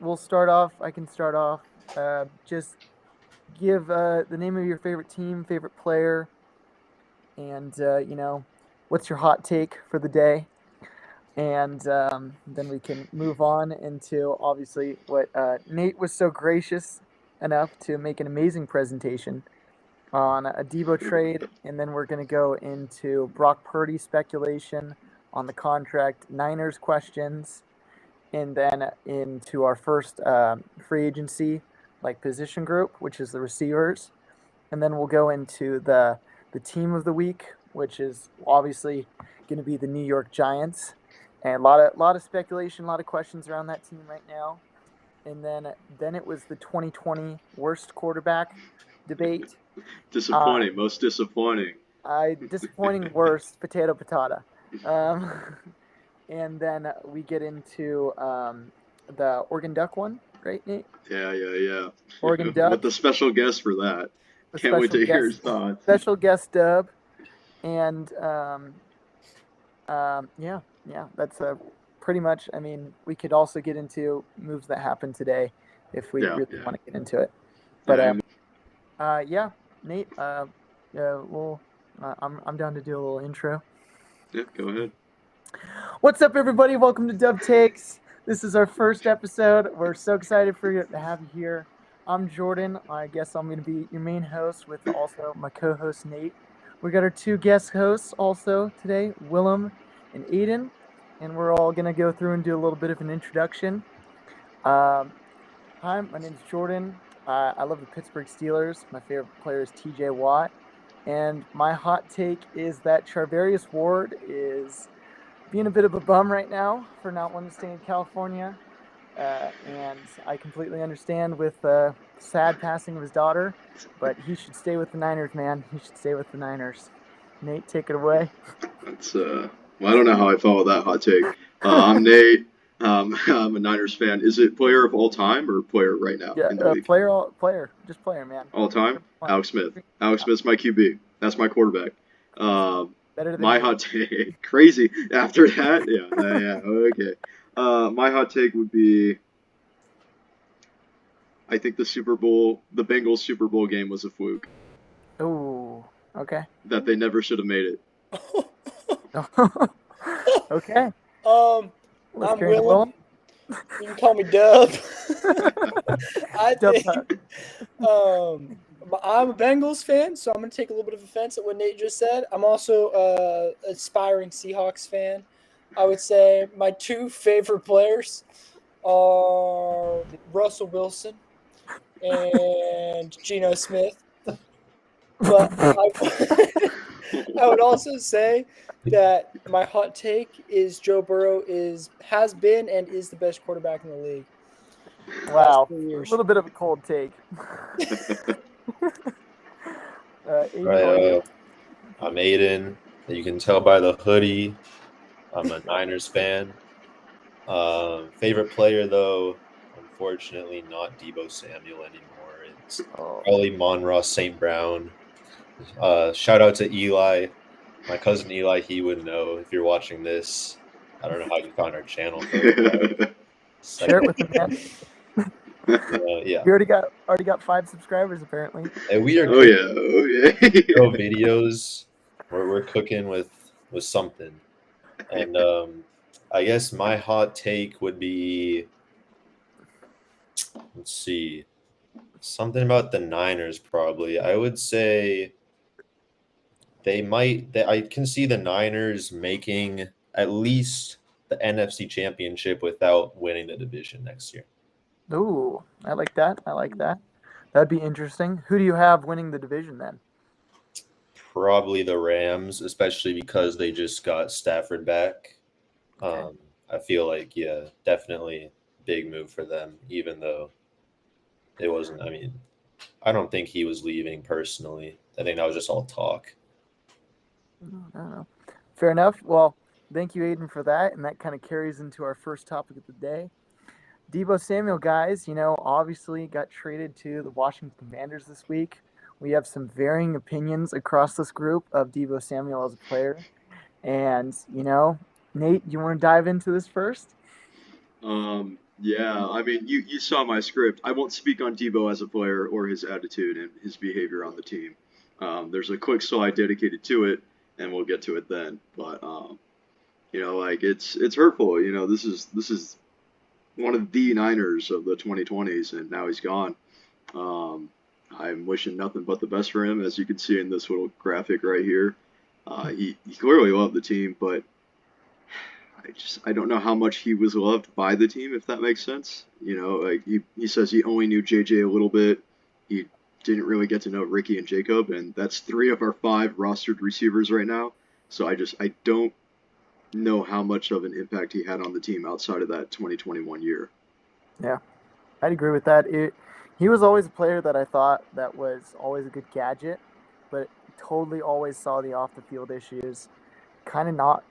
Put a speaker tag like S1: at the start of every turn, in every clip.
S1: we'll start off. I can start off. Just give the name of your favorite team, favorite player, and what's your hot take for the day. And then we can move on into obviously what Nate was so gracious enough to make an amazing presentation on a Deebo trade, and then we're going to go into Brock Purdy speculation on the contract, Niners questions, and then into our first free agency position group, which is the receivers, and then we'll go into the team of the week, which is obviously going to be the New York Giants, and a lot of speculation, a lot of questions around that team right now, and then it was the 2020 worst quarterback debate.
S2: Disappointing, most disappointing.
S1: Disappointing worst, potato. And then we get into the Oregon Duck one, right, Nate?
S2: Yeah.
S1: Oregon Duck.
S2: With the special guest for that. Can't wait to hear his thoughts.
S1: Special guest dub. And, that's pretty much, we could also get into moves that happened today if we really want to get into it. But, Nate, I'm down to do a little intro.
S2: Yeah, go ahead.
S1: What's up, everybody? Welcome to Outtakes. This is our first episode. We're so excited for you to have you here. I'm Jordan. I guess I'm going to be your main host with also my co-host, Nate. We got our two guest hosts also today, Willem and Aiden, and we're all going to go through and do a little bit of an introduction. Hi, my name's Jordan. I love the Pittsburgh Steelers. My favorite player is TJ Watt. And my hot take is that Charvarius Ward is being a bit of a bum right now for not wanting to stay in California. And I completely understand with the sad passing of his daughter, but he should stay with the Niners, man. He should stay with the Niners. Nate, take it away.
S2: That's I don't know how I felt with that hot take. I'm Nate. I'm a Niners fan. Is it player of all time or player right now?
S1: Yeah, player, just player, man.
S2: All time? Alex Smith. Alex Smith's my QB. That's my quarterback.
S1: Better than
S2: my hot take. Crazy. After that, okay. My hot take would be, I think the Bengals Super Bowl game was a fluke.
S1: Oh, okay.
S2: That they never should have made it.
S1: Okay.
S3: I'm Willem. You can call me Dub. I'm a Bengals fan, so I'm going to take a little bit of offense at what Nate just said. I'm also an aspiring Seahawks fan. I would say my two favorite players are Russell Wilson and Geno Smith. But I would also say that my hot take is Joe Burrow has been and is the best quarterback in the league.
S1: Wow, a little bit of a cold take.
S4: I'm Aiden. You can tell by the hoodie. I'm a Niners fan. Favorite player, though, unfortunately, not Deebo Samuel anymore. It's probably Monroe St. Brown. Shout out to Eli. My cousin Eli, he would know if you're watching this. I don't know how you found our channel.
S1: Share it with him, man.
S4: Yeah.
S1: We already got 5 subscribers apparently.
S4: And we are videos where we're cooking with something. And I guess my hot take would be, let's see, something about the Niners probably. I would say I can see the Niners making at least the NFC Championship without winning the division next year.
S1: Ooh, I like that. That'd be interesting. Who do you have winning the division then?
S4: Probably the Rams, especially because they just got Stafford back. Okay. I feel like, definitely big move for them, even though it wasn't. I don't think he was leaving personally. I think that was just all talk.
S1: I don't know. Fair enough. Well, thank you, Aiden, for that. And that kind of carries into our first topic of the day. Deebo Samuel, guys, obviously got traded to the Washington Commanders this week. We have some varying opinions across this group of Deebo Samuel as a player. And, Nate, you want to dive into this first?
S2: Yeah, I mean, you saw my script. I won't speak on Deebo as a player or his attitude and his behavior on the team. There's a quick slide dedicated to it, and we'll get to it then. But like it's hurtful. This is one of the Niners of the 2020s, and now he's gone. Um, I'm wishing nothing but the best for him, as you can see in this little graphic right here. He clearly loved the team, but I don't know how much he was loved by the team, if that makes sense. Like he says he only knew JJ a little bit. He didn't really get to know Ricky and Jacob, and that's 3 of our 5 rostered receivers right now. So I don't know how much of an impact he had on the team outside of that 2021 year.
S1: Yeah, I'd agree with that. He was always a player that I thought that was always a good gadget, but totally always saw the off the field issues.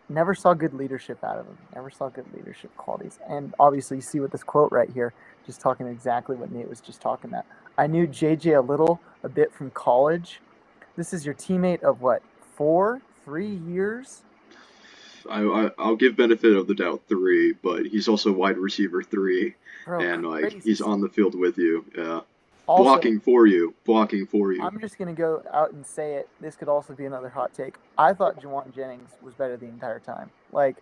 S1: Never saw good leadership out of him. Never saw good leadership qualities. And obviously, you see with this quote right here, just talking exactly what Nate was just talking about. I knew JJ a bit from college. This is your teammate of what, 3 years?
S2: I'll give benefit of the doubt 3, but he's also wide receiver 3,
S1: Bro,
S2: and like
S1: crazy
S2: he's
S1: stuff.
S2: on the field with you. Yeah.
S1: Also,
S2: Blocking for you.
S1: I'm just going to go out and say it. This could also be another hot take. I thought Juwan Jennings was better the entire time. Like,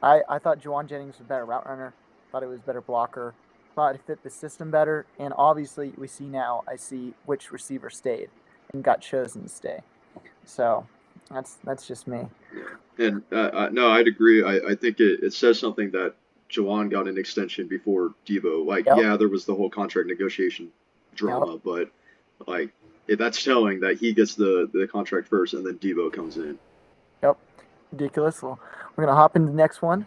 S1: I thought Juwan Jennings was a better route runner. Thought he was a better blocker. Thought he fit the system better. And obviously, I see which receiver stayed and got chosen to stay. So, that's just me.
S2: And no, I'd agree. I think it says something that Jawan got an extension before Deebo. Like,
S1: Yep.
S2: yeah, there was the whole contract negotiation drama, but like that's telling that he gets the contract first and then Deebo comes in.
S1: Yep. Ridiculous. Well, we're going to hop into the next one.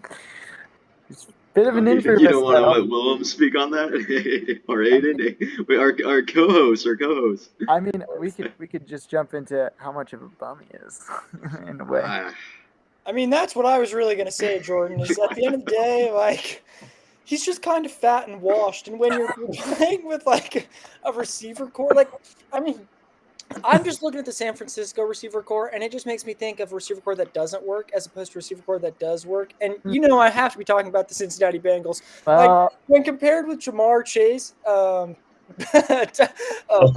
S1: It's a bit of an injury
S2: You
S1: risk,
S2: don't want to
S1: though.
S2: let Willem speak on that, or Aiden? Wait, our co-host.
S1: I mean, we could just jump into how much of a bum he is in a way.
S3: I mean, that's what I was really going to say, Jordan, is at the end of the day, like, he's just kind of fat and washed. And when you're playing with, like, a receiver core, like, I mean, I'm just looking at the San Francisco receiver core, and it just makes me think of a receiver core that doesn't work as opposed to a receiver core that does work. And, I have to be talking about the Cincinnati Bengals. Like, when compared with Jamar Chase,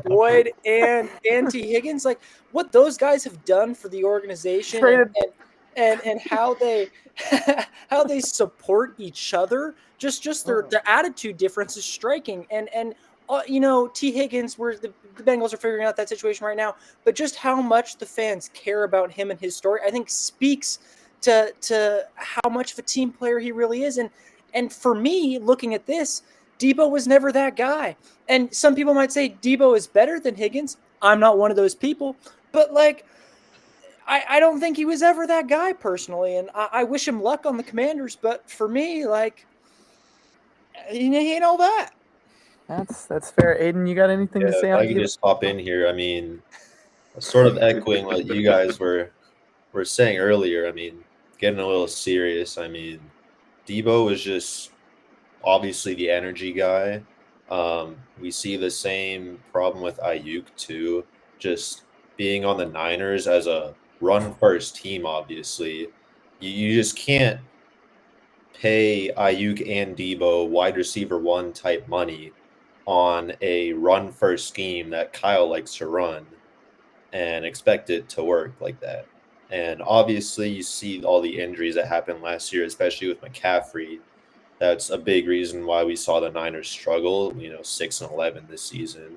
S3: Boyd, and T. Higgins, like, what those guys have done for the organization and how they support each other, just their attitude difference is striking. And T. Higgins, where the Bengals are figuring out that situation right now, but just how much the fans care about him and his story, I think speaks to how much of a team player he really is. And for me, looking at this, Deebo was never that guy. And some people might say Deebo is better than Higgins. I'm not one of those people, but like, I don't think he was ever that guy personally, and I wish him luck on the Commanders. But for me, like, he ain't all that.
S1: That's fair. Aiden, you got anything to say
S4: if
S1: on
S4: I could just hop in here. I mean, sort of echoing what you guys were saying earlier. I mean, getting a little serious. I mean, Deebo was just obviously the energy guy. We see the same problem with Ayuk too, just being on the Niners as a run-first team, obviously. You just can't pay Ayuk and Deebo wide receiver 1 type money on a run-first scheme that Kyle likes to run and expect it to work like that. And obviously, you see all the injuries that happened last year, especially with McCaffrey. That's a big reason why we saw the Niners struggle, 6-11 this season.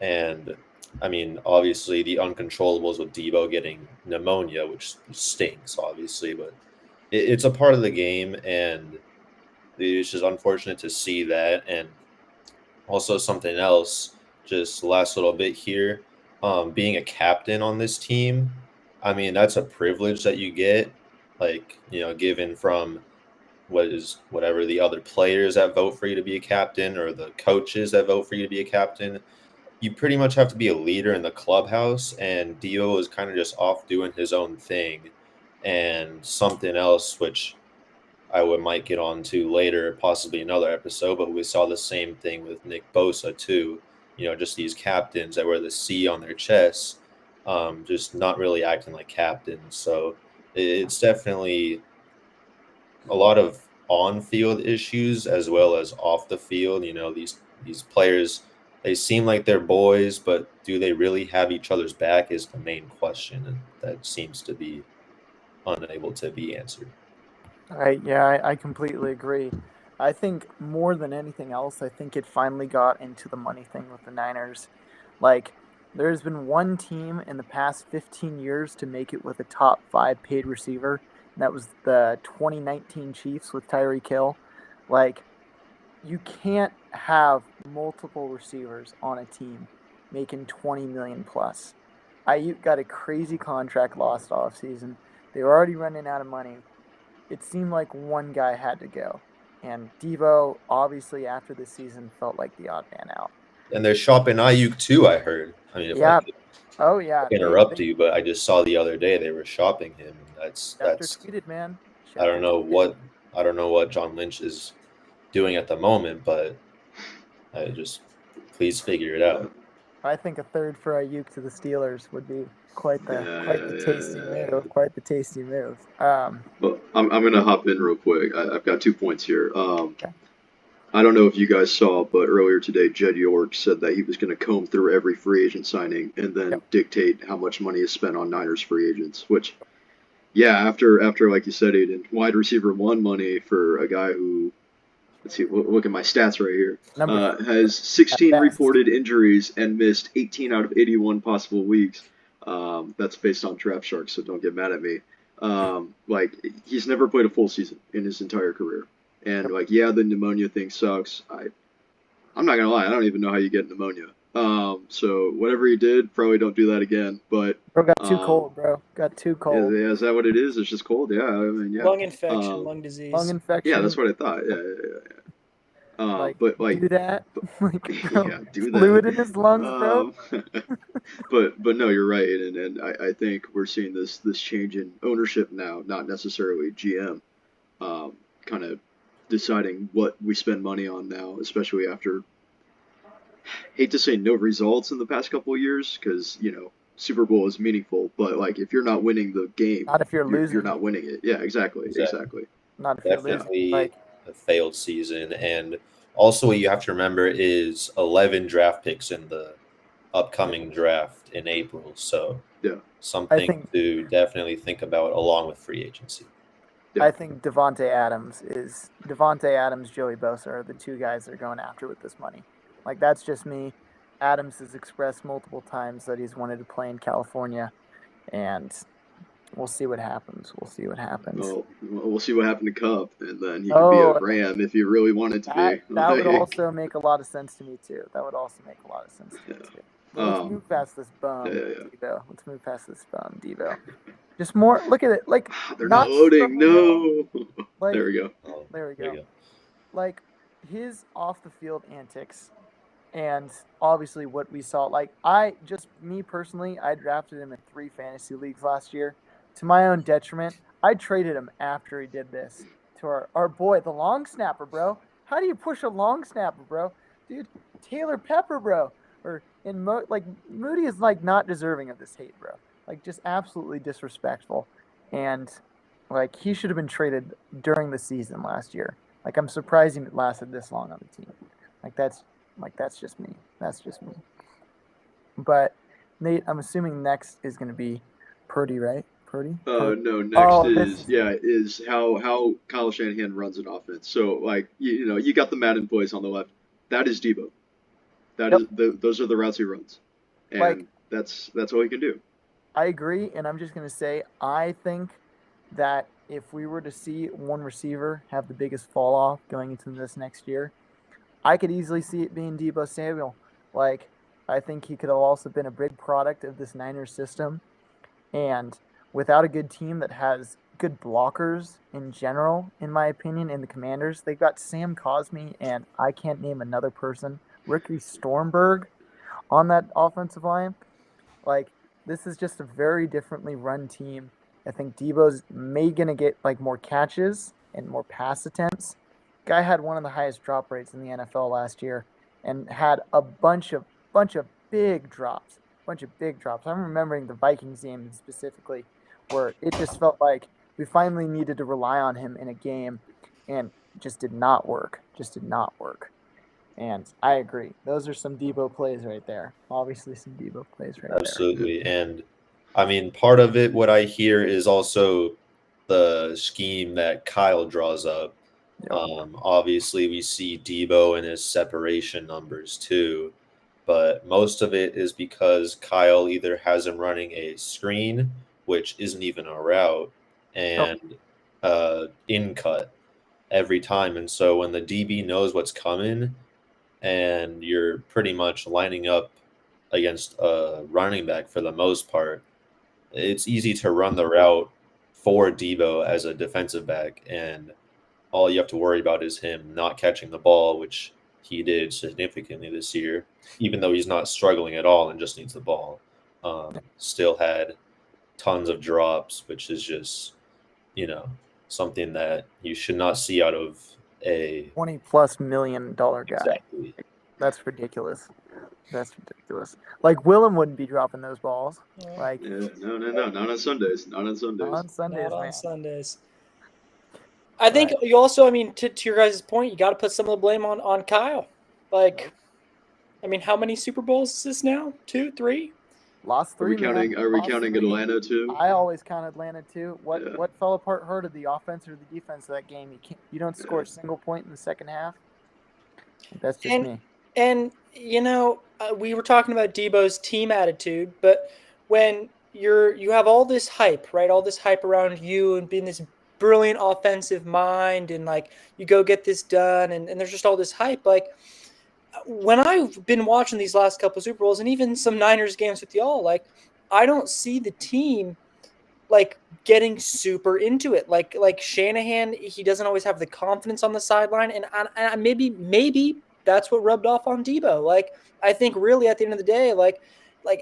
S4: And I mean, obviously the uncontrollables with Deebo getting pneumonia, which stinks, obviously, but it's a part of the game, and it's just unfortunate to see that. And also something else, just last little bit here, being a captain on this team, I mean, that's a privilege that you get, like, given from whatever the other players that vote for you to be a captain or the coaches that vote for you to be a captain. You pretty much have to be a leader in the clubhouse, and Dio is kind of just off doing his own thing. And something else, which I might get on to later, possibly another episode, but we saw the same thing with Nick Bosa too. Just these captains that wear the C on their chests, just not really acting like captains. So it's definitely a lot of on-field issues as well as off the field. You know, these players, they seem like they're boys, but do they really have each other's back is the main question, and that seems to be unable to be answered.
S1: I completely agree. I think more than anything else, I think it finally got into the money thing with the Niners. Like, there's been one team in the past 15 years to make it with a top 5 paid receiver, and that was the 2019 Chiefs with Tyreek Hill. Like, you can't have multiple receivers on a team making 20 million plus. Ayuk got a crazy contract lost off season. They were already running out of money. It seemed like one guy had to go. And Deebo, obviously, after this season, felt like the odd man out.
S4: And they're shopping Ayuk too, I heard. I mean, if
S1: Yeah.
S4: I could
S1: Oh, yeah.
S4: interrupt you, but I just saw the other day they were shopping him. That's
S1: tweeted, man.
S4: I don't know what John Lynch is doing at the moment, but I just please figure it out.
S1: I think a third for Ayuk to the Steelers would be quite the tasty move.
S2: Well, I'm going to hop in real quick. I've got 2 points here. I don't know if you guys saw, but earlier today, Jed York said that he was going to comb through every free agent signing and then dictate how much money is spent on Niners free agents, which, yeah, after like you said, Aiden, wide receiver 1 money for a guy who, let's see, look at my stats right here, has 16 reported injuries and missed 18 out of 81 possible weeks. That's based on Draft Shark, so don't get mad at me. Like, he's never played a full season in his entire career. And, like, yeah, the pneumonia thing sucks. I'm not going to lie, I don't even know how you get pneumonia. So whatever he did, probably don't do that again. But
S1: bro got too cold, bro. Got too cold.
S2: Yeah, is that what it is? It's just cold? Yeah, I mean, yeah.
S3: Lung infection, lung disease.
S1: Lung infection.
S2: Yeah, that's what I thought. Yeah. But like,
S1: do that.
S2: Yeah, do that.
S1: Fluid in his lungs, bro.
S2: but no, you're right, and I think we're seeing this change in ownership now, not necessarily GM, kind of deciding what we spend money on now, especially after, hate to say no results in the past couple of years, because, you know, Super Bowl is meaningful, but like if you're not winning the game,
S1: not if you're losing,
S2: you're not winning it. Yeah, exactly.
S1: Not if
S4: Definitely
S1: you're losing. Like,
S4: a failed season, and also what you have to remember is 11 draft picks in the upcoming draft in April. So
S2: yeah,
S4: something to definitely think about along with free agency.
S1: I think Davante Adams, Joey Bosa are the 2 guys that are going after with this money. Like, that's just me. Adams has expressed multiple times that he's wanted to play in California, and we'll see what happens.
S2: Well, we'll see what happened to Cup, and then he could be a Ram if he really wanted to be.
S1: That would also make a lot of sense to me, too. Let's move past this bum, Deebo. Deebo. Just more. Look at it. Like,
S2: they're not loading. No.
S1: Like,
S2: there we go.
S1: Like, his off the field antics, and obviously what we saw. Like, me personally, I drafted him in 3 fantasy leagues last year. To my own detriment, I traded him after he did this to our boy, the long snapper, bro. How do you push a long snapper, bro? Dude, Taylor Pepper, bro. Moody is, like, not deserving of this hate, bro. Like, just absolutely disrespectful. And, like, he should have been traded during the season last year. Like, I'm surprised he lasted this long on the team. That's just me. But, Nate, I'm assuming next is going to be Purdy, right? Purdy?
S2: No, next is how Kyle Shanahan runs an offense. So, like, you got the Madden boys on the left. That is Deebo. Those are the routes he runs. And like, that's all he can do.
S1: I agree, and I'm just going to say, I think that if we were to see one receiver have the biggest fall off going into this next year, I could easily see it being Deebo Samuel. Like, I think he could have also been a big product of this Niners system. And without a good team that has good blockers in general, in my opinion, in the Commanders, they've got Sam Cosmi, and I can't name another person, Ricky Stormberg, on that offensive line. Like, this is just a very differently run team. I think Deebo's going to get, like, more catches and more pass attempts. Guy had one of the highest drop rates in the NFL last year and had a bunch of big drops. I'm remembering the Vikings game specifically, where it just felt like we finally needed to rely on him in a game, and just did not work. Just did not work. And I agree. Those are some Deebo plays right there. Obviously, some Deebo plays right
S4: Absolutely. And I mean, part of it, what I hear is also the scheme that Kyle draws up.
S1: Yep.
S4: Obviously, we see Deebo and his separation numbers too, but most of it is because Kyle either has him running a screen, which isn't even a route, and in cut every time. And so when the DB knows what's coming and you're pretty much lining up against a running back for the most part, it's easy to run the route for Deebo as a defensive back, and all you have to worry about is him not catching the ball, which he did significantly this year, even though he's not struggling at all and just needs the ball. Still had tons of drops, which is just, something that you should not see out of a
S1: $20+ million guy.
S4: Exactly.
S1: That's ridiculous. That's ridiculous. Like Willem wouldn't be dropping those balls. Like
S2: no, not on Sundays. Not on Sundays.
S1: Not on Sundays,
S3: Not on
S1: man.
S3: Sundays. I think you also, I mean, to your guys' point, you got to put some of the blame on Kyle. Like, I mean, how many Super Bowls is this now? 2, 3?
S1: Lost 3.
S2: Are we counting Atlanta too?
S1: I always counted Atlanta too. What fell apart hurt of the offense or the defense of that game? You don't score a single point in the second half. That's just me.
S3: And we were talking about Deebo's team attitude, but when you have all this hype, right? All this hype around you and being this brilliant offensive mind, and like you go get this done, and there's just all this hype. Like when I've been watching these last couple of Super Bowls and even some Niners games with y'all, like I don't see the team like getting super into it. Like Shanahan, he doesn't always have the confidence on the sideline, and maybe that's what rubbed off on Deebo. Like I think really at the end of the day, like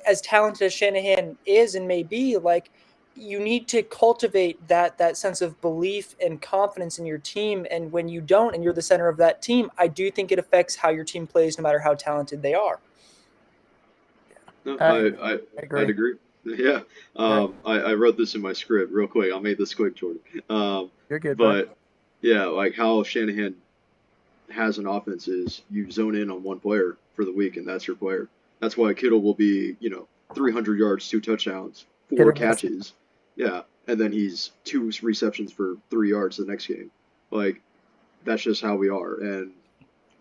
S3: as talented as Shanahan is and may be, like you need to cultivate that sense of belief and confidence in your team. And when you don't, and you're the center of that team, I do think it affects how your team plays, no matter how talented they are.
S2: No, I'd agree. Yeah. I wrote this in my script real quick. I'll make this quick, Jordan.
S1: You're good,
S2: but yeah, like how Shanahan has an offense is you zone in on one player for the week, and that's your player. That's why Kittle will be, 300 yards, 2 touchdowns, 4 catches. Yeah, and then he's 2 receptions for 3 yards the next game. Like, that's just how we are. And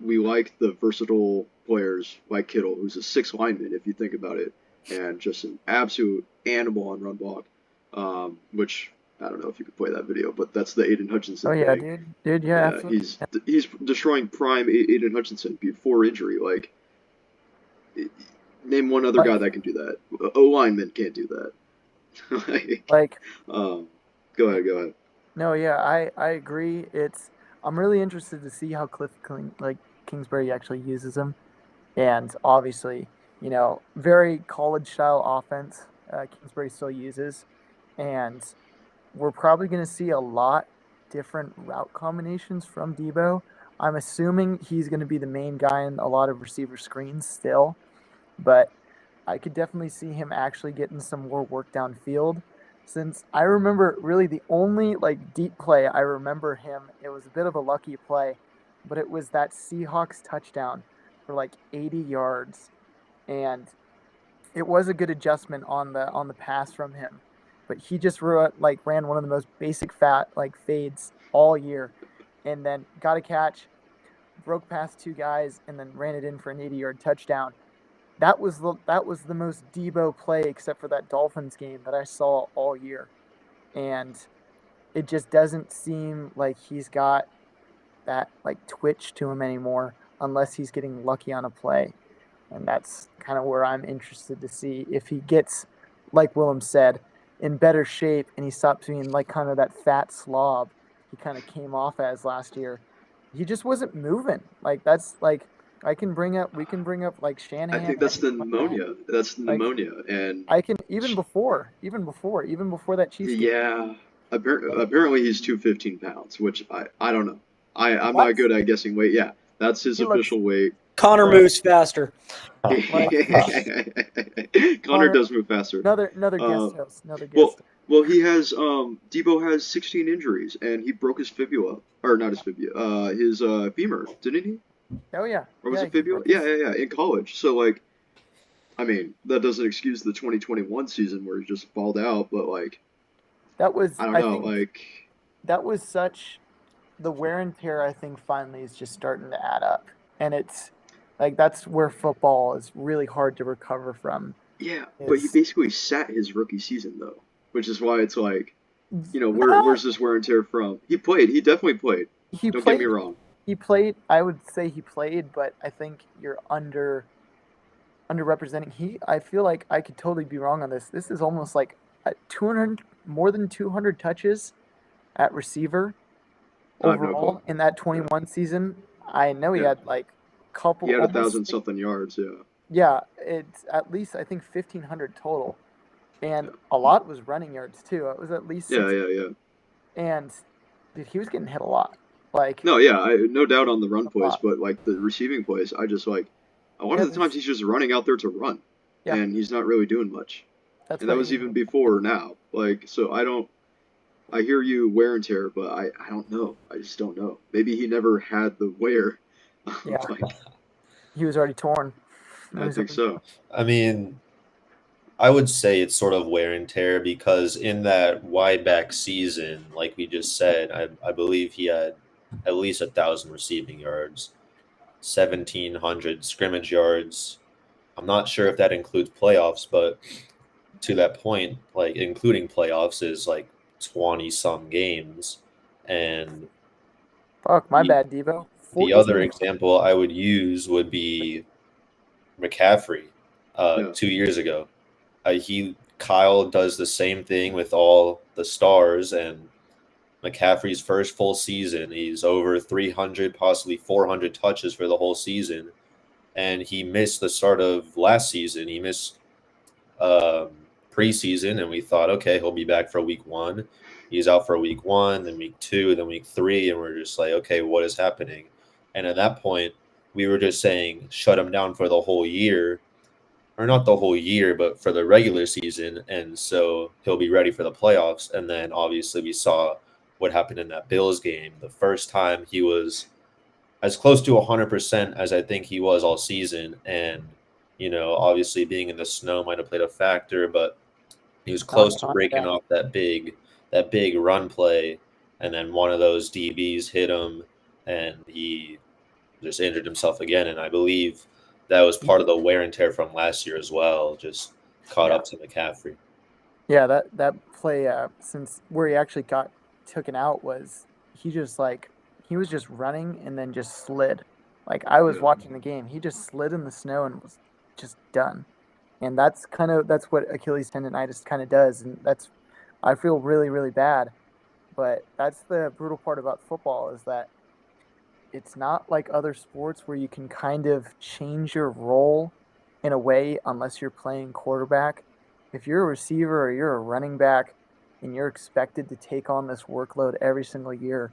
S2: we like the versatile players like Kittle, who's a 6th lineman, if you think about it, and just an absolute animal on run block, which I don't know if you could play that video, but that's the Aiden Hutchinson.
S1: Oh, yeah,
S2: thing.
S1: Dude, yeah.
S2: He's destroying prime Aiden Hutchinson before injury. Like, name one other guy that can do that. O-lineman can't do that. Go ahead.
S1: No, yeah, I agree. I'm really interested to see how Kingsbury actually uses him, and obviously, very college-style offense Kingsbury still uses, and we're probably going to see a lot different route combinations from Deebo. I'm assuming he's going to be the main guy in a lot of receiver screens still, but I could definitely see him actually getting some more work downfield. Since I remember really the only deep play I remember him, it was a bit of a lucky play, but it was that Seahawks touchdown for 80 yards, and it was a good adjustment on the pass from him. But he just ran one of the most basic fades all year, and then got a catch, broke past 2 guys, and then ran it in for an 80-yard touchdown. That was the most Deebo play, except for that Dolphins game, that I saw all year, and it just doesn't seem like he's got that twitch to him anymore, unless he's getting lucky on a play, and that's kind of where I'm interested to see if he gets, like Willem said, in better shape, and he stops being kind of that fat slob he kind of came off as last year. He just wasn't moving. We can bring up Shanahan.
S2: I think that's the pneumonia. That's pneumonia, and
S1: I can even before that Chiefs game.
S2: Yeah, apparently he's 215 pounds, which I don't know. I'm not good at guessing weight. Yeah, that's his official weight.
S3: Connor moves faster.
S2: Connor does move faster.
S1: Another guest host.
S2: Well, he has Deebo has 16 injuries, and he broke his fibula, or not his fibula, his femur, didn't he?
S1: Oh yeah,
S2: Or was
S1: yeah.
S2: it
S1: He
S2: fibula?
S1: broke
S2: Yeah,
S1: his.
S2: yeah, yeah. In college, so like, I mean, that doesn't excuse the 2021 season where he just balled out, but like,
S1: That was.
S2: I don't
S1: I
S2: know,
S1: think
S2: like,
S1: that was such. The wear and tear, I think, finally is just starting to add up, and it's like that's where football is really hard to recover from.
S2: yeah, but he
S1: Is
S2: basically sat his rookie season though, which is why it's like,
S1: nah,
S2: where's this wear and tear from? He played, he definitely played.
S1: he
S2: Don't get me
S1: played.
S2: wrong.
S1: He played. I would say he played, but I think you're underrepresenting. I feel like I could totally be wrong on this. This is almost like 200 more than 200 touches at receiver
S2: I have no clue.
S1: overall in that
S2: Yeah,
S1: 21 season. I know he
S2: yeah.
S1: had like
S2: He
S1: couple
S2: had a
S1: almost
S2: thousand something yards. Yeah,
S1: yeah, it's at least I think 1,500 total, and
S2: yeah,
S1: a lot was running yards too. It was at least
S2: yeah,
S1: six,
S2: yeah, yeah.
S1: and dude, he was getting hit a lot, like
S2: No, yeah, no doubt on the run
S1: a
S2: plays,
S1: lot.
S2: but like the receiving plays, I just like a lot
S1: Yeah,
S2: of the times he's just running out there to run,
S1: yeah,
S2: and he's not really doing much.
S1: that's
S2: And that
S1: why
S2: was
S1: you
S2: even
S1: know.
S2: before now. Like, so I don't. I hear you wear and tear, but I don't know. I just don't know. Maybe he never had the wear.
S1: Yeah,
S2: Like,
S1: he was already torn. It
S2: I
S1: was
S2: think
S1: already
S2: so.
S4: I mean, I would say it's sort of wear and tear because in that wide back season, like we just said, I believe he had at least 1,000 receiving yards, 1,700 scrimmage yards. I'm not sure if that includes playoffs, but to that point, like including playoffs is like 20 some games. And
S1: fuck my
S4: the,
S1: bad, Devo.
S4: the other
S1: 14.
S4: example I would use would be McCaffrey
S2: Yeah.
S4: 2 years ago. Kyle does the same thing with all the stars, and McCaffrey's first full season, he's over 300, possibly 400 touches for the whole season, and he missed the start of last season. He missed um, preseason, and we thought, okay, he'll be back for week one. He's out for week one, then week two, then week three, and we're just like, okay, what is happening? And at that point, we were just saying, shut him down for the whole year, or not the whole year, but for the regular season. And so he'll be ready for the playoffs. And then obviously we saw what happened in that Bills game. The first time he was as close to 100% as I think he was all season. And, obviously being in the snow might have played a factor, but he was
S1: Not a
S4: close to
S1: ton,
S4: breaking
S1: yeah.
S4: off that big run play. And then one of those DBs hit him and he just injured himself again. And I believe that was part of the wear and tear from last year as well, just caught
S1: Yeah.
S4: up to McCaffrey.
S1: Yeah, that play since where he actually got taken out was he just like he was just running and then just slid. Like I was
S2: Yeah.
S1: watching the game, he just slid in the snow and was just done. And that's what Achilles tendonitis kind of does, and I feel really really bad. But that's the brutal part about football is that it's not like other sports where you can kind of change your role in a way unless you're playing quarterback. If you're a receiver or you're a running back and you're expected to take on this workload every single year,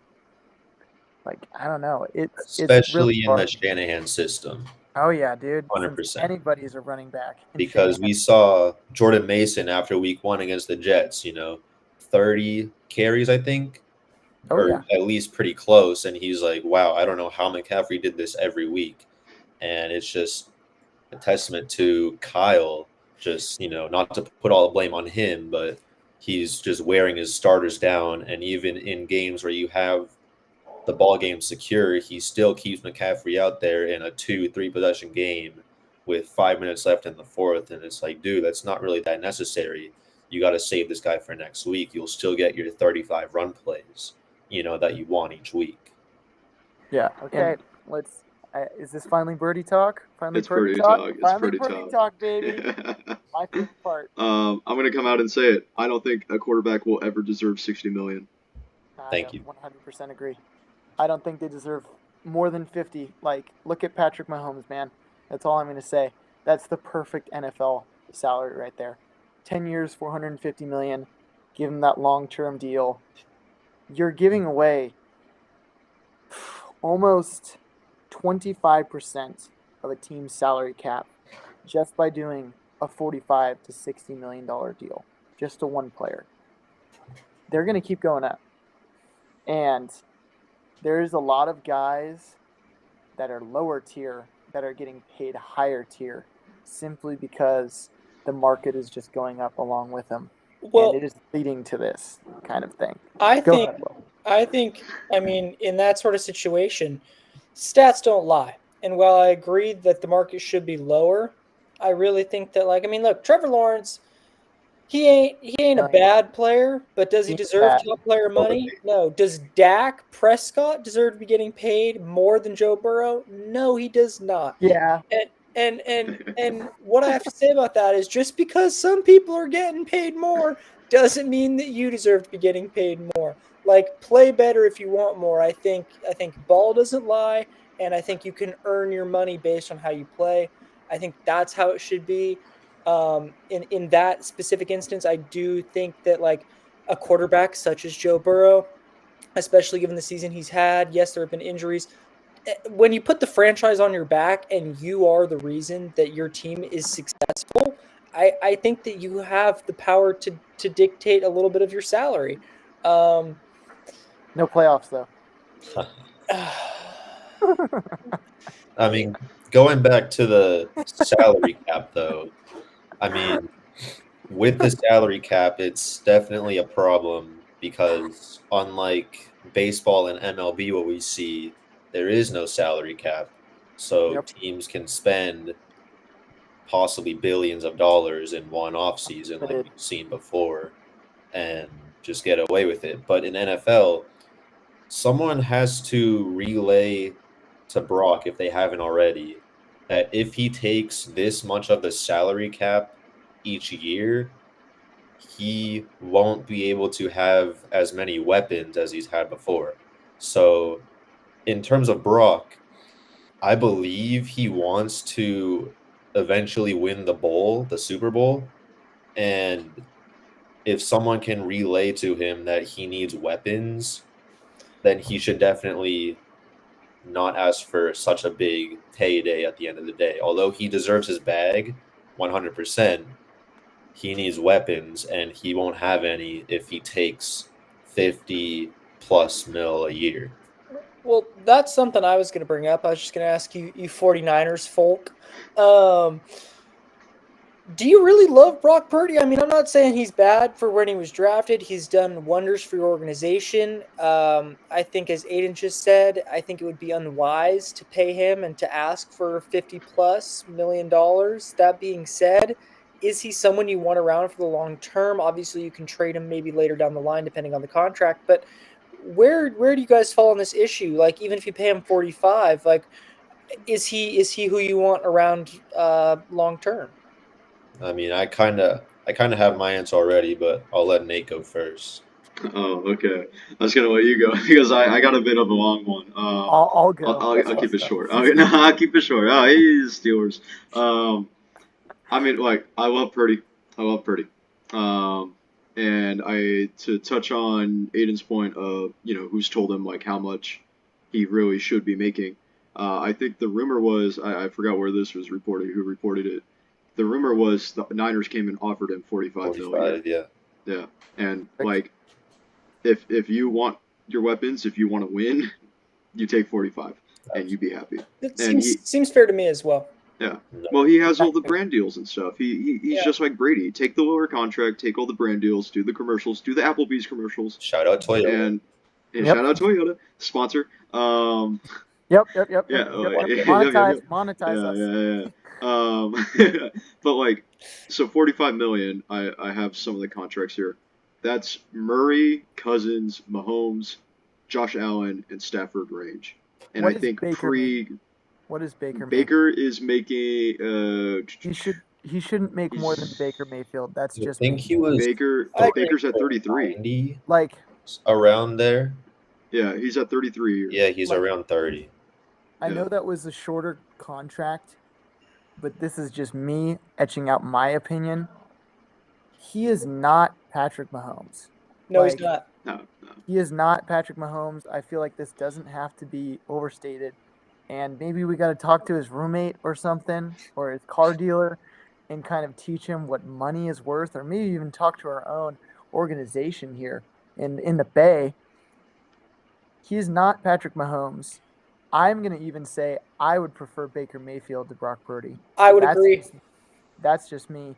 S1: like I don't know, it's really
S4: Especially in the
S1: hard.
S4: Shanahan system,
S1: Oh yeah, dude. Since
S4: 100%.
S1: anybody's a running back in
S4: Because
S1: Shanahan.
S4: we saw Jordan Mason after week one against the Jets, 30 carries, I think,
S1: Oh
S4: or
S1: yeah.
S4: at least pretty close. And he's like, wow, I don't know how McCaffrey did this every week. And it's just a testament to Kyle, just, not to put all the blame on him, but he's just wearing his starters down. And even in games where you have the ball game secure, he still keeps McCaffrey out there in a 2-3 possession game with 5 minutes left in the fourth. And it's like, dude, that's not really that necessary. You got to save this guy for next week. You'll still get your 35 run plays, that you want each week.
S1: Yeah. Okay. Let's. Is this finally birdie talk? Finally
S2: It's
S1: Purdy
S2: Purdy
S1: talk.
S2: talk. It's
S1: Finally
S2: Purdy
S1: Purdy
S2: talk.
S1: talk, baby. My favorite part.
S2: I'm gonna come out and say it. I don't think a quarterback will ever deserve 60 million.
S4: Thank you.
S1: 100% agree. I don't think they deserve more than 50. Like, look at Patrick Mahomes, man. That's all I'm going to say. That's the perfect NFL salary right there. 10 years, 450 million. Give him that long-term deal. You're giving away almost 25% of a team's salary cap just by doing a $45 to $60 million deal just to one player. they're going to keep going up. And there's a lot of guys that are lower tier that are getting paid higher tier simply because the market is just going up along with them.
S3: Well,
S1: and it is leading to this kind of thing.
S3: I
S1: Go
S3: think
S1: ahead, Will.
S3: I mean, in that sort of situation, stats don't lie. And while I agree that the market should be lower, I really think that, like, I mean, look, Trevor Lawrence, he ain't a
S1: No,
S3: bad player, but does he
S1: he's
S3: deserve
S1: bad.
S3: top player money? No. Does Dak Prescott deserve to be getting paid more than Joe Burrow? No, he does not.
S1: Yeah,
S3: And what I have to say about that is just because some people are getting paid more doesn't mean that you deserve to be getting paid more. Like, play better if you want more. I think ball doesn't lie, and I think you can earn your money based on how you play. I think that's how it should be. In that specific instance, I do think that, like, a quarterback such as Joe Burrow, especially given the season he's had, yes, there have been injuries. When you put the franchise on your back and you are the reason that your team is successful, I think that you have the power to dictate a little bit of your salary.
S1: no playoffs though.
S4: I mean, going back to the salary cap, though, I mean, with the salary cap, it's definitely a problem because unlike baseball and MLB, what we see, there is no salary cap. So
S1: Yep.
S4: teams can spend possibly billions of dollars in one off season like we've seen before and just get away with it. But in NFL, someone has to relay to Brock, if they haven't already, that if he takes this much of the salary cap each year, he won't be able to have as many weapons as he's had before. So, in terms of Brock, I believe he wants to eventually win the Super Bowl. And if someone can relay to him that he needs weapons, then he should definitely not ask for such a big payday at the end of the day. Although he deserves his bag 100%, he needs weapons, and he won't have any if he takes 50 plus mil a year.
S3: Well, that's something I was going to bring up. I was just going to ask you 49ers folk. Do you really love Brock Purdy? I mean, I'm not saying he's bad for when he was drafted. He's done wonders for your organization. I think, as Aiden just said, I think it would be unwise to pay him and to ask for $50+ million. That being said, is he someone you want around for the long term? Obviously, you can trade him maybe later down the line, depending on the contract. But where do you guys fall on this issue? Like, even if you pay him 45, like, is he who you want around long term?
S4: I mean, I kind of have my answer already, but I'll let Nate go first.
S2: Oh, okay. I was gonna let you go because I got a bit of a long one.
S1: I'll go.
S2: I'll keep it short. Okay, no, I'll keep it short. Oh, he's Steelers. I mean, like, I love Purdy. I love Purdy. And to touch on Aiden's point of, who's told him, like, how much he really should be making. I think the rumor was, I forgot where this was reported, who reported it. The rumor was the Niners came and offered him $45 million. Yeah. And, like, if you want your weapons, if you want to win, you take 45 and you be happy.
S3: It seems fair to me as well.
S2: Yeah. Well, he has all the brand deals and stuff. He's just like Brady. Take the lower contract, take all the brand deals, do the commercials, do the Applebee's commercials.
S4: Shout out Toyota.
S2: And shout out Toyota, sponsor.
S1: Yep.
S2: Yeah.
S1: Monetize us.
S2: Yeah. But, like, so $45 million. I have some of the contracts here. That's Murray, Cousins, Mahomes, Josh Allen, and Stafford range. And
S1: What
S2: I think
S1: what is Baker?
S2: Baker is making.
S1: He shouldn't make more than Baker Mayfield. That's just
S4: I think he was
S2: Baker's at 33.
S4: 90,
S1: like
S4: around there.
S2: Yeah, he's at 33.
S4: Yeah, he's around 30.
S1: I know that was a shorter contract, but this is just me etching out my opinion. He is not Patrick Mahomes.
S3: No, he's not.
S2: No.
S1: He is not Patrick Mahomes. I feel like this doesn't have to be overstated. And maybe we got to talk to his roommate or something, or his car dealer, and kind of teach him what money is worth, or maybe even talk to our own organization here. in the Bay. He's not Patrick Mahomes. I'm going to even say I would prefer Baker Mayfield to Brock Purdy.
S3: I would agree.
S1: That's just me.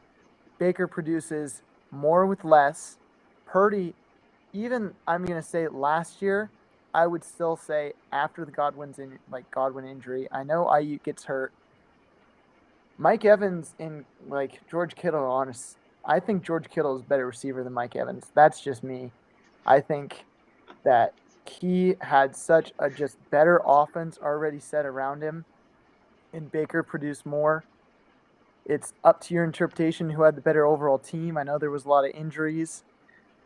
S1: Baker produces more with less. Purdy, even I'm going to say last year, I would still say after the Godwin injury. I know Ayuk gets hurt. Mike Evans and George Kittle, I think George Kittle is a better receiver than Mike Evans. That's just me. I think that he had such a just better offense already set around him, and Baker produced more. It's up to your interpretation who had the better overall team. I know there was a lot of injuries,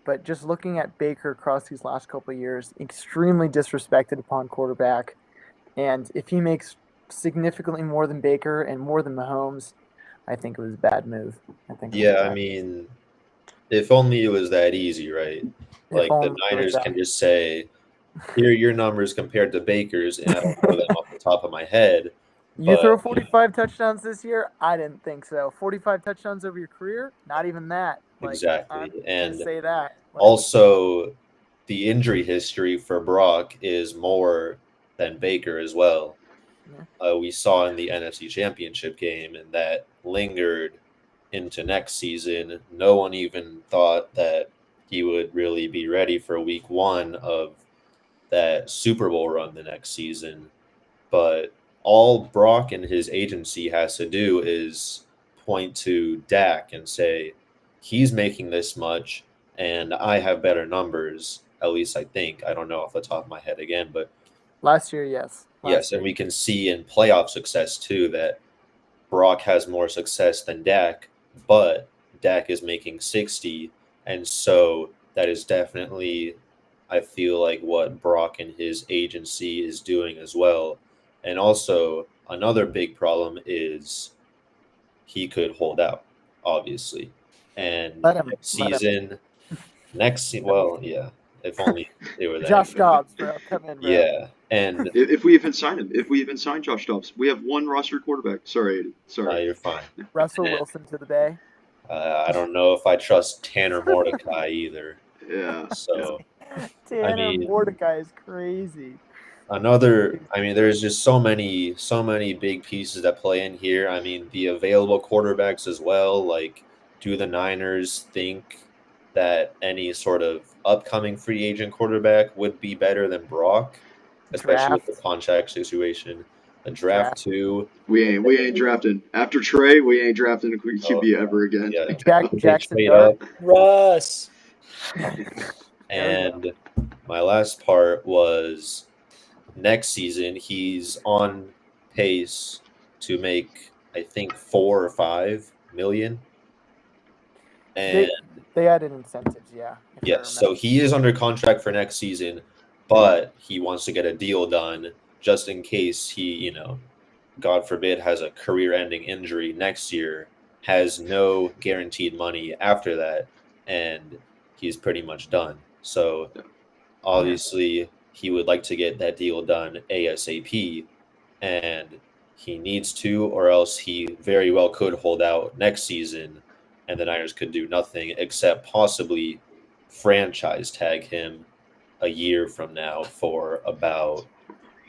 S1: but just looking at Baker across these last couple of years, extremely disrespected upon quarterback. And if he makes significantly more than Baker and more than Mahomes, I think it was a bad move.
S4: I mean, if only it was that easy, right? Like the Niners can just say, here are your numbers compared to Baker's, and I don't know them off the top of my head.
S1: You throw 45 touchdowns this year? I didn't think so. 45 touchdowns over your career? Not even that.
S4: Exactly.
S1: I'm
S4: and
S1: say that.
S4: Also, the injury history for Brock is more than Baker as well. Yeah. We saw in the NFC Championship game, and that lingered into next season. No one even thought that he would really be ready for week 1 of that Super Bowl run the next season. But all Brock and his agency has to do is point to Dak and say, he's making this much and I have better numbers. At least I think. I don't know off the top of my head again, but
S1: last year, yes.
S4: And we can see in playoff success too that Brock has more success than Dak, but Dak is making 60, and so that is definitely, I feel like, what Brock and his agency is doing as well. And also, another big problem is he could hold out, obviously. And if only they were there.
S1: Josh Dobbs, bro, come in, bro.
S4: Yeah, and
S2: if we even sign him, if we even sign Josh Dobbs, we have one roster quarterback. Sorry, Aiden. Sorry.
S4: You're fine.
S1: Russell Wilson to the Bay.
S4: I don't know if I trust Tanner Mordecai either.
S2: Yeah.
S4: So
S1: Tanner Mordecai is crazy.
S4: There's just so many big pieces that play in here. I mean, the available quarterbacks as well. Like, do the Niners think that any sort of upcoming free agent quarterback would be better than Brock, especially with the contract situation? The draft too.
S2: We ain't drafting after Trey. We ain't drafting a QB ever again.
S1: Yeah. Jackson
S3: Russ.
S4: And my last part was next season he's on pace to make, I think, 4 or 5 million. And
S1: they added incentives, yeah.
S4: Yes, so he is under contract for next season, but he wants to get a deal done just in case he, God forbid, has a career-ending injury next year, has no guaranteed money after that, and he's pretty much done. So obviously he would like to get that deal done ASAP, and he needs to, or else he very well could hold out next season, and the Niners could do nothing except possibly franchise tag him a year from now for about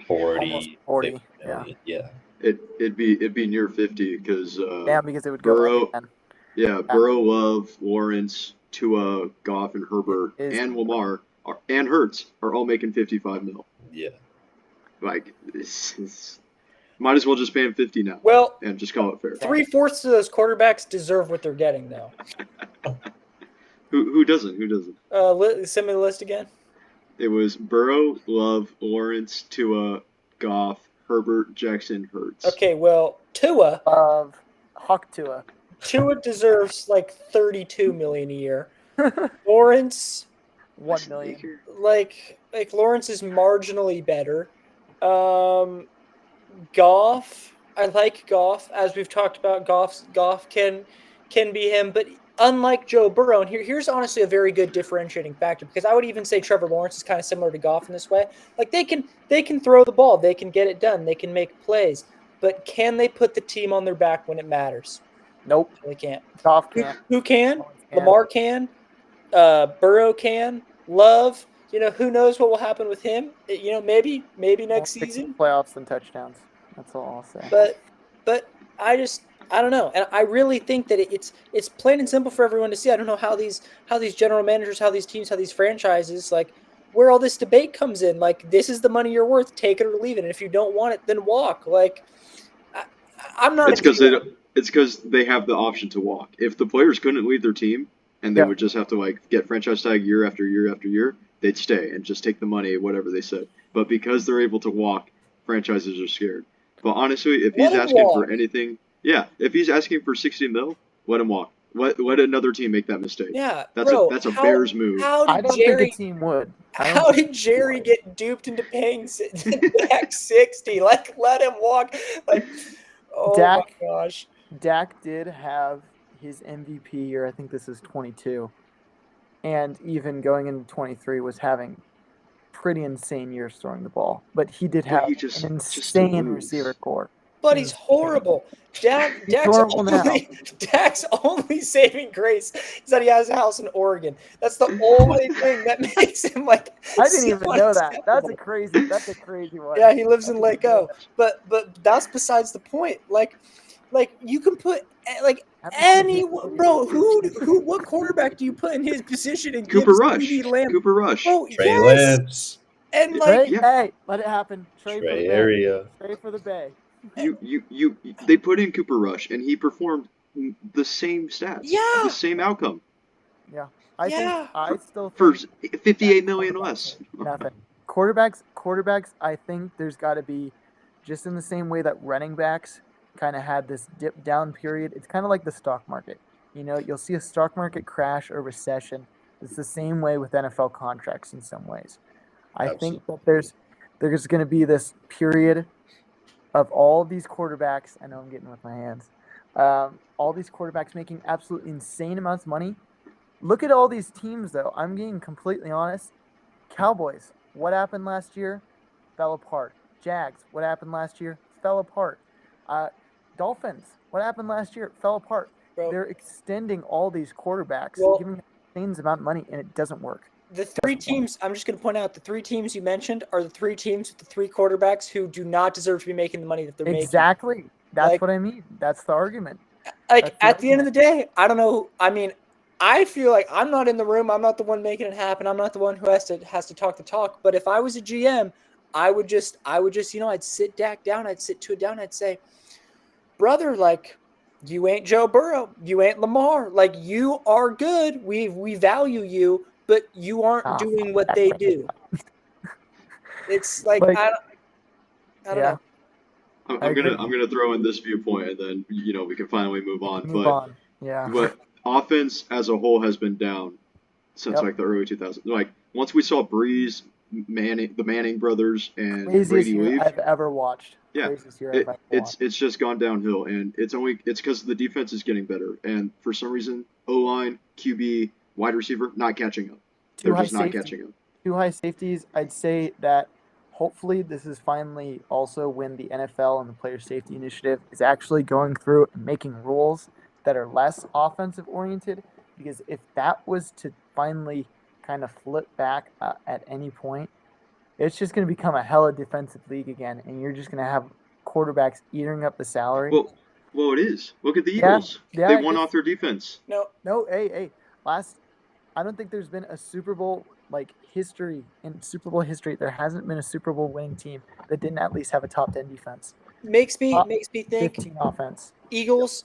S4: 40 million. Yeah.
S2: It'd be near 50 because
S1: because it would go
S2: Burrow. Burrow, Love, Lawrence, Tua, Goff, and Herbert, and Lamar, and Hurts are all making 55 mil.
S4: Yeah.
S2: This is, might as well just pay him 50 now.
S3: Well,
S2: and just call it fair.
S3: 3/4 of those quarterbacks deserve what they're getting, though.
S2: Who doesn't?
S3: Send me the list again.
S2: It was Burrow, Love, Lawrence, Tua, Goff, Herbert, Jackson, Hurts.
S3: Okay, well, Tua.
S1: Hawk Tua.
S3: Tua deserves like 32 million a year. Lawrence,
S1: 1 million.
S3: Like Lawrence is marginally better. Goff, I like Goff. As we've talked about, Goff can be him, but unlike Joe Burrow, and here's honestly a very good differentiating factor, because I would even say Trevor Lawrence is kind of similar to Goff in this way. Like they can throw the ball, they can get it done, they can make plays, but can they put the team on their back when it matters?
S1: Nope.
S3: They can't.
S1: Goff can't.
S3: Who can? Lamar can. Burrow can. Love, who knows what will happen with him? Maybe
S1: More
S3: next
S1: picks in
S3: season.
S1: playoffs than touchdowns. That's all I'll say.
S3: But I don't know, and I really think that it's plain and simple for everyone to see. I don't know how these general managers, how these teams, how these franchises, like where all this debate comes in. Like, this is the money you're worth, take it or leave it. And if you don't want it, then walk. Like, I'm not.
S2: It's because they have the option to walk. If the players couldn't leave their team and they would just have to like get franchise tag year after year after year, they'd stay and just take the money, whatever they said. But because they're able to walk, franchises are scared. But honestly, if he's asking for anything, if he's asking for 60 mil, let him walk. Let another team make that mistake.
S3: Yeah,
S2: that's a Bears move.
S1: I don't think a team would.
S3: How did Jerry get duped into paying Dak 60? Like, let him walk. Like, oh my gosh.
S1: Dak did have his MVP year. I think this is 22. And even going into 23 was having pretty insane years throwing the ball. But he did have an insane receiver core.
S3: But he's horrible. Dak's only saving grace is that he has a house in Oregon. That's the only thing that makes him like.
S1: I didn't even know that. That's a crazy one.
S3: Yeah, he lives in Lake O. But that's besides the point. Like you can put what quarterback do you put in his position and
S2: Cooper Rush? Cooper Rush.
S3: Oh,
S4: Trey Lance.
S3: And
S1: hey, let it happen.
S4: Trey area.
S1: Trey for the Bay.
S2: They put in Cooper Rush and he performed the same stats.
S3: Yeah.
S2: The same outcome.
S1: Yeah. I still think
S2: for $58 million less.
S1: Nothing. Quarterbacks, I think there's got to be, just in the same way that running backs kind of had this dip down period. It's kind of like the stock market. You'll see a stock market crash or recession. It's the same way with NFL contracts in some ways. I think that there's going to be this period of all these quarterbacks. I know I'm getting with my hands. All these quarterbacks making absolutely insane amounts of money. Look at all these teams, though. I'm being completely honest. Cowboys, what happened last year? Fell apart. Jags, what happened last year? Fell apart. Dolphins, what happened last year? Fell apart.
S3: Bro.
S1: They're extending all these quarterbacks, giving them insane amount of money, and it doesn't work.
S3: The three teams, I'm just going to point out, the three teams you mentioned are the three teams with the three quarterbacks who do not deserve to be making the money that they're making.
S1: Exactly. That's what I mean. That's the argument.
S3: At the end of the day, I don't know. I mean, I feel like I'm not in the room. I'm not the one making it happen. I'm not the one who has to talk the talk. But if I was a GM, I would just, I'd sit Dak down. I'd sit Tua down. I'd say, brother, like, you ain't Joe Burrow. You ain't Lamar. Like, you are good. We value you, but you aren't doing what they do. It's like I don't know.
S2: I'm gonna throw in this viewpoint, and then we can finally move on.
S1: Yeah.
S2: But offense as a whole has been down since like the early 2000s. Like once we saw Breeze, the Manning brothers, and Brady leave,
S1: I've ever watched.
S2: Yeah, it's just gone downhill, and it's because the defense is getting better, and for some reason O-line, QB, wide receiver not catching up. They're just not catching up.
S1: Two high safeties. I'd say that hopefully this is finally also when the NFL and the Player Safety Initiative is actually going through and making rules that are less offensive oriented, because if that was to finally kind of flip back at any point, it's just going to become a hella defensive league again, and you're just going to have quarterbacks eating up the salary.
S2: Well, it is. Look at the Eagles.
S1: Yeah,
S2: they won off their defense.
S3: No.
S1: Hey. I don't think there's been a Super Bowl history. In Super Bowl history, there hasn't been a Super Bowl winning team that didn't at least have a top 10 defense.
S3: Makes me think
S1: 15 offense.
S3: Eagles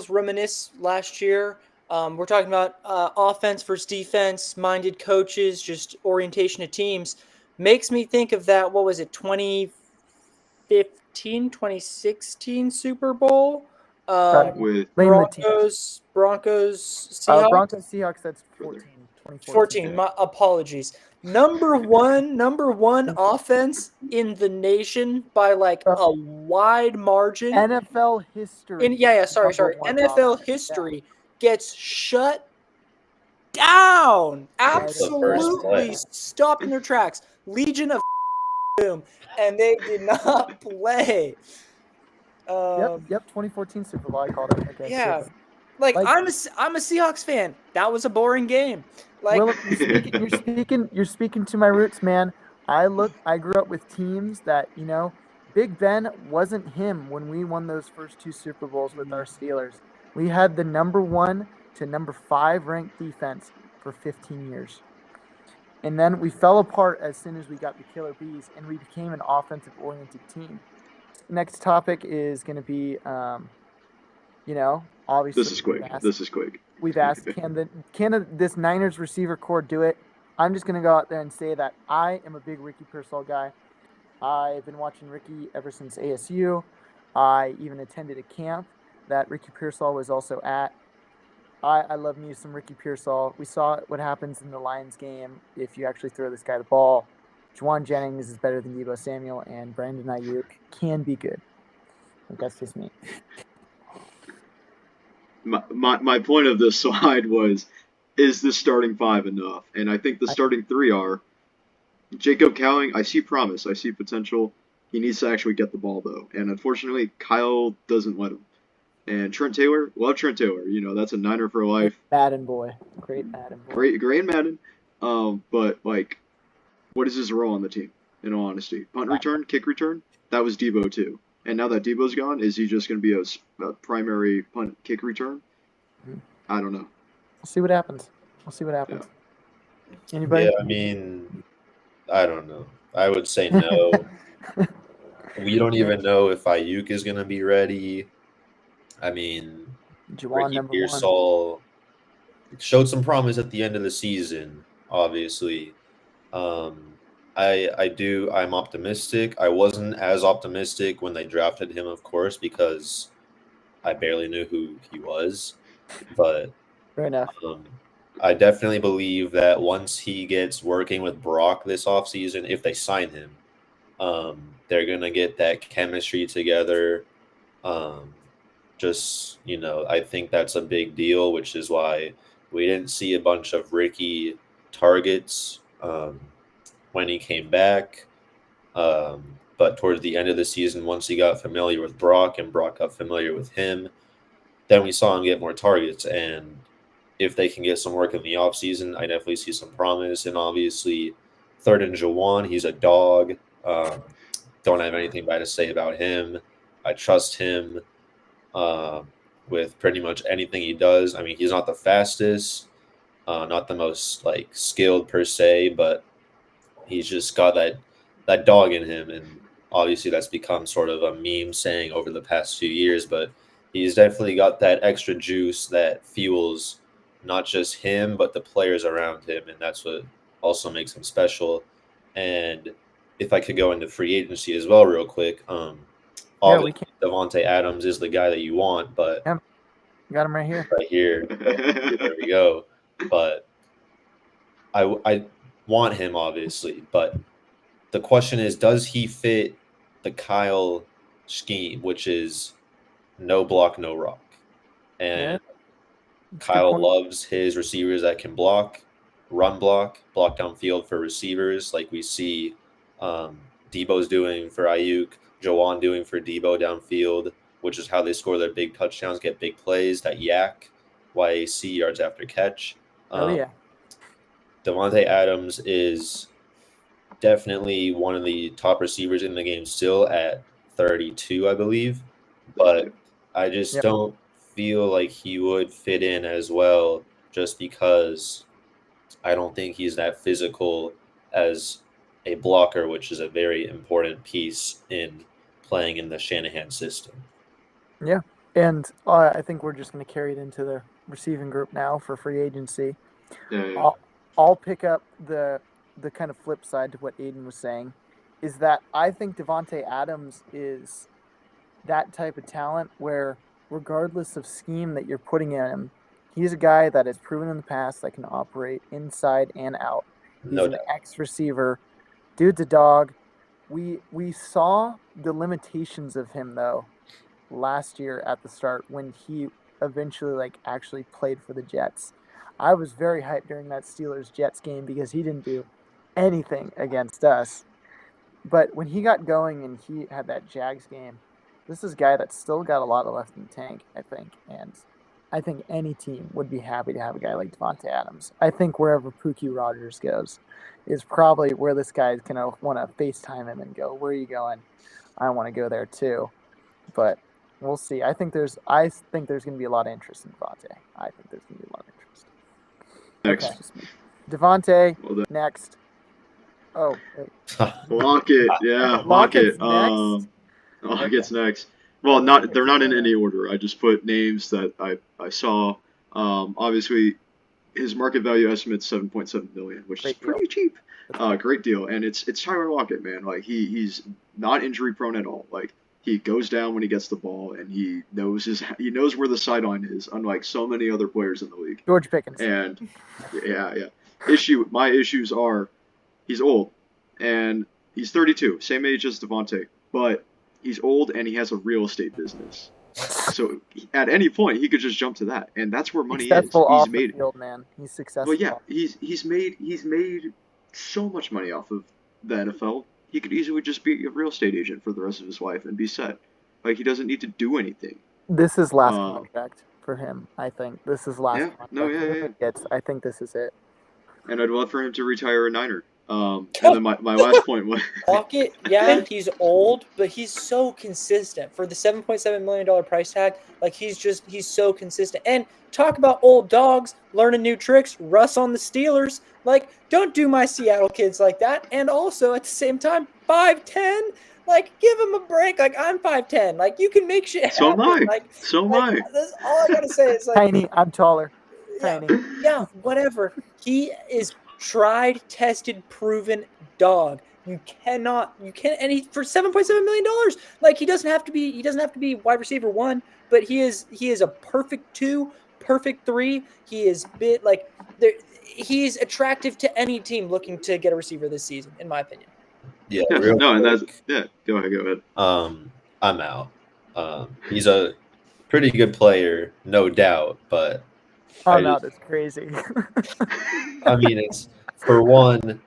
S3: reminisce last year. We're talking about offense versus defense, minded coaches, just orientation of teams. Makes me think of that, what was it, 2015, 2016 Super Bowl?
S2: With
S3: Broncos, Seahawks.
S1: Broncos, Seahawks, that's 2014.
S3: My apologies. Number one offense in the nation by a wide margin.
S1: NFL history.
S3: Sorry. NFL history gets shut down. Absolutely stopped in their tracks. Legion of Boom. And they did not play.
S1: Yep, 2014 Super Bowl, I called it. Okay,
S3: yeah. Like,
S1: Like-
S3: I'm a Seahawks fan. That was a boring game. Like,
S1: Will, you're speaking to my roots, man. I grew up with teams that, Big Ben wasn't him when we won those first 2 Super Bowls with our Steelers. We had the number 1 to number 5 ranked defense for 15 years. And then we fell apart as soon as we got the Killer Bees and we became an offensive oriented team. Next topic is going to be, obviously
S2: This is quick.
S1: we've asked, can this Niners receiver core do it? I'm just gonna go out there and say that I am a big Ricky Pearsall guy. I've been watching Ricky ever since ASU. I even attended a camp that Ricky Pearsall was also at. I love me some Ricky Pearsall. We saw what happens in the Lions game if you actually throw this guy the ball. Juwan Jennings is better than Deebo Samuel, and Brandon Ayuk can be good. But that's just me.
S2: My point of this slide was, is the starting 5 enough? And I think the starting 3 are Jacob Cowing. I see promise. I see potential. He needs to actually get the ball, though. And unfortunately, Kyle doesn't let him. And Trent Taylor, love Trent Taylor. That's a Niner for life.
S1: Madden boy. Great Madden boy.
S2: Great Madden. But, what is his role on the team, in all honesty? Punt return, kick return? That was Deebo, too. And now that Deebo's gone, is he just going to be a primary punt kick return? I don't know.
S1: We'll see what happens.
S2: Yeah.
S1: Anybody?
S4: Yeah, I mean, I don't know. I would say no. We don't even know if Ayuk is going to be ready. I mean,
S1: Juwan,
S4: Ricky
S1: number 1.
S4: Pearsall showed some promise at the end of the season, obviously. I'm optimistic. I wasn't as optimistic when they drafted him, of course, because I barely knew who he was. But
S1: Fair enough.
S4: I definitely believe that once he gets working with Brock this offseason, if they sign him, they're going to get that chemistry together. I think that's a big deal, which is why we didn't see a bunch of Ricky targets when he came back. But towards the end of the season, once he got familiar with Brock and Brock got familiar with him, then we saw him get more targets. And if they can get some work in the offseason, I definitely see some promise. And obviously, third and Jawan, he's a dog. Don't have anything bad to say about him. I trust him with pretty much anything he does. I mean, he's not the fastest, not the most skilled per se, but he's just got that dog in him. And obviously, that's become sort of a meme saying over the past few years. But he's definitely got that extra juice that fuels not just him, but the players around him. And that's what also makes him special. And if I could go into free agency as well real quick, obviously Davante Adams is the guy that you want, but
S1: got him right here.
S4: There we go. But I want him, obviously. But the question is, does he fit the Kyle scheme, which is no block, no rock? And Kyle loves his receivers that can block downfield for receivers, like we see Deebo's doing for Ayuk, Jawan doing for Deebo downfield, which is how they score their big touchdowns, get big plays, that YAC, yards after catch. Davante Adams is definitely one of the top receivers in the game still at 32, I believe. But I just don't feel like he would fit in as well, just because I don't think he's that physical as a blocker, which is a very important piece in playing in the Shanahan system.
S1: Yeah, and I think we're just going to carry it into the receiving group now for free agency. I'll pick up the kind of flip side to what Aiden was saying, is that I think Davante Adams is that type of talent where regardless of scheme that you're putting in him, he's a guy that has proven in the past that can operate inside and out. He's an ex-receiver. Dude's a dog. We saw the limitations of him, though, last year at the start when he eventually actually played for the Jets. I was very hyped during that Steelers-Jets game because he didn't do anything against us. But when he got going and he had that Jags game, this is a guy that's still got a lot left in the tank, I think. And I think any team would be happy to have a guy like Davante Adams. I think wherever Pookie Rogers goes is probably where this guy is going to want to FaceTime him and go, "Where are you going? I want to go there too." But we'll see. I think there's going to be a lot of interest in Davante. I think there's going to be a lot of interest.
S2: Next.
S1: Okay. Devontae,
S2: Well done.
S1: next. Oh, wait.
S2: Lockett, yeah,
S1: Lockett's
S2: Lockett.
S1: next?
S2: Lockett's next. Well, they're not in any order. I just put names that I saw. Obviously, his market value estimate's $7.7 million, which is pretty cheap. Great deal, and it's Tyler Lockett, man. Like he's not injury prone at all. Like he goes down when he gets the ball, and he knows where the sideline is, unlike so many other players in the league.
S1: George Pickens.
S2: And yeah. My issues are he's old, and he's 32, same age as Davante, but he's old and he has a real estate business. So at any point he could just jump to that, and that's where money
S1: Successful
S2: is.
S1: He's made field, man. He's successful.
S2: Well, yeah, he's made so much money off of the NFL. He could easily just be a real estate agent for the rest of his life and be set. Like he doesn't need to do anything.
S1: This is last contract for him. I think this is last.
S2: Yeah,
S1: contract.
S2: no, yeah.
S1: I think this is it.
S2: And I'd love for him to retire a Niner. And then my last point was
S3: Lockett, yeah, he's old, but he's so consistent for the $7.7 million price tag. Like he's so consistent. And talk about old dogs learning new tricks. Russ on the Steelers. Like, don't do my Seattle kids like that. And also at the same time, 5'10". Like, give him a break. Like, I'm 5'10". Like, you can make shit happen.
S2: So am I.
S3: Like,
S2: so am I.
S3: That's all I gotta say is like
S1: tiny. I'm taller. Tiny.
S3: Yeah, whatever. He is tried, tested, proven dog. You can't, and he for $7.7 million. Like he doesn't have to be wide receiver 1, but he is a perfect 2, perfect 3. He is he's attractive to any team looking to get a receiver this season, in my opinion.
S4: Yeah,
S2: go ahead.
S4: I'm out. He's a pretty good player, no doubt, but
S1: That's crazy.
S4: I mean, it's for one,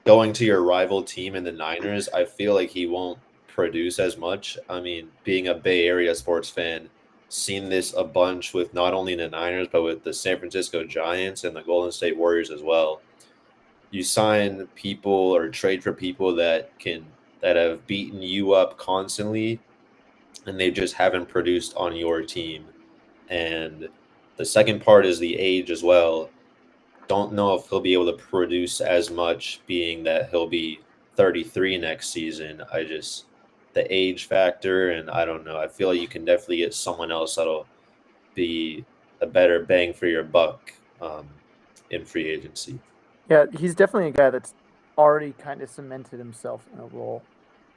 S4: going to your rival team in the Niners, I feel like he won't produce as much. I mean, being a Bay Area sports fan, seen this a bunch with not only the Niners, but with the San Francisco Giants and the Golden State Warriors as well. You sign people or trade for people that have beaten you up constantly, and they just haven't produced on your team. And the second part is the age as well. Don't know if he'll be able to produce as much, being that he'll be 33 next season. The age factor, and I don't know. I feel like you can definitely get someone else that'll be a better bang for your buck in free agency.
S1: Yeah, he's definitely a guy that's already kind of cemented himself in a role.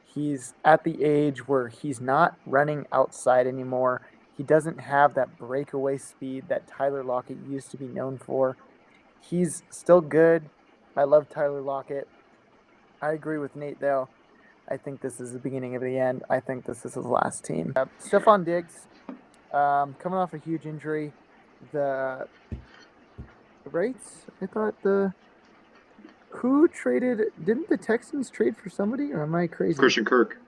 S1: He's at the age where he's not running outside anymore. He doesn't have that breakaway speed that Tyler Lockett used to be known for. He's still good. I love Tyler Lockett. I agree with Nate, though. I think this is the beginning of the end. I think this is his last team. Stefon Diggs, coming off a huge injury. The Rates, I thought who traded? Didn't the Texans trade for somebody, or am I crazy?
S2: Christian Kirk.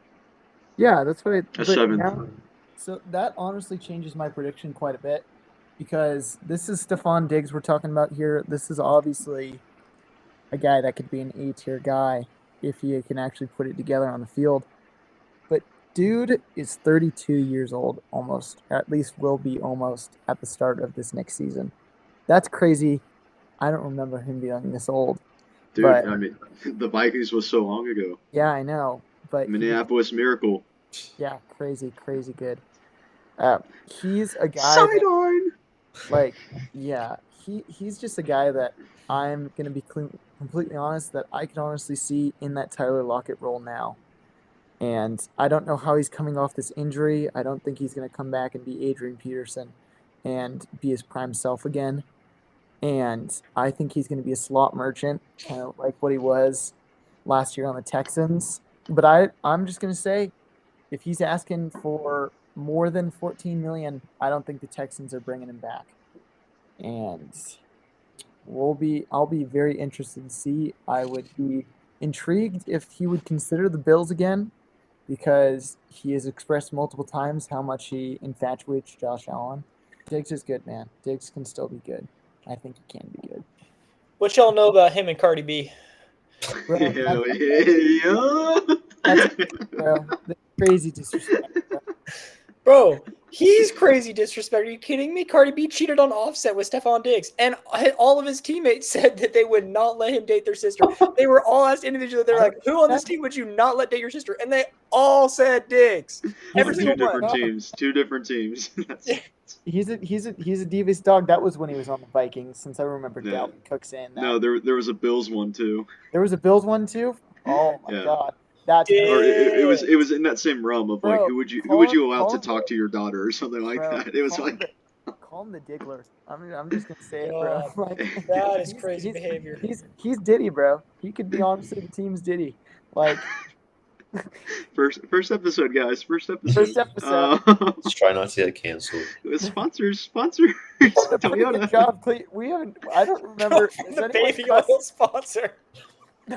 S1: Yeah, that's what
S2: a 7th.
S1: So that honestly changes my prediction quite a bit, because this is Stefon Diggs we're talking about here. This is obviously a guy that could be an A-tier guy if he can actually put it together on the field. But dude is 32 years old almost, or at least will be almost at the start of this next season. That's crazy. I don't remember him being this old.
S2: Dude,
S1: but,
S2: I mean, the Vikings was so long ago.
S1: Yeah, I know. But
S2: Minneapolis Miracle.
S1: Yeah, crazy good. He's a guy
S2: Sidearn.
S1: He's just a guy that I'm going to be completely honest that I can honestly see in that Tyler Lockett role now. And I don't know how he's coming off this injury. I don't think he's going to come back and be Adrian Peterson and be his prime self again. And I think he's going to be a slot merchant, kind of like what he was last year on the Texans. But I'm just going to say, if he's asking for more than $14 million, I don't think the Texans are bringing him back. And I'll be very interested to see. I would be intrigued if he would consider the Bills again, because he has expressed multiple times how much he infatuates Josh Allen. Diggs is good, man. Diggs can still be good. I think he can be good.
S3: What y'all know about him and Cardi B?
S1: Bro,
S2: Hell yeah.
S1: that's bro. That's crazy disrespect.
S3: Bro, he's crazy disrespect. Are you kidding me? Cardi B cheated on Offset with Stefon Diggs, and all of his teammates said that they would not let him date their sister. They were all asked individually. They're like, "Who on this team would you not let date your sister?" And they all said Diggs. Every
S2: Two
S3: single
S2: different
S3: one.
S2: teams. Two different teams.
S1: He's a devious dog. That was when he was on the Vikings. Since I remember
S2: Yeah.
S1: Dalvin Cook saying that.
S2: No, there was a Bills one too.
S1: There was a Bills one too. Oh my
S2: Yeah.
S1: god, that's
S2: Or
S3: Diggs.
S2: it was in that same realm of like
S1: Bro,
S2: who would you allow
S1: call
S2: to
S1: him
S2: talk to your daughter or something like
S1: bro,
S2: that. It was
S1: call him
S2: like
S1: call him the Diggler. I'm just gonna say it, bro. Like,
S3: That is
S1: he's-
S3: crazy
S1: he's-
S3: behavior.
S1: He's Diddy, bro. He could be honestly the team's Diddy. Like
S2: first episode, guys. First episode.
S1: first episode.
S4: Let's try not to get canceled.
S2: It was sponsors.
S1: Did a pretty good
S2: Toyota.
S1: job. We haven't. I don't remember. Has
S3: The
S1: anyone
S3: baby
S1: cussed-
S3: oil sponsor.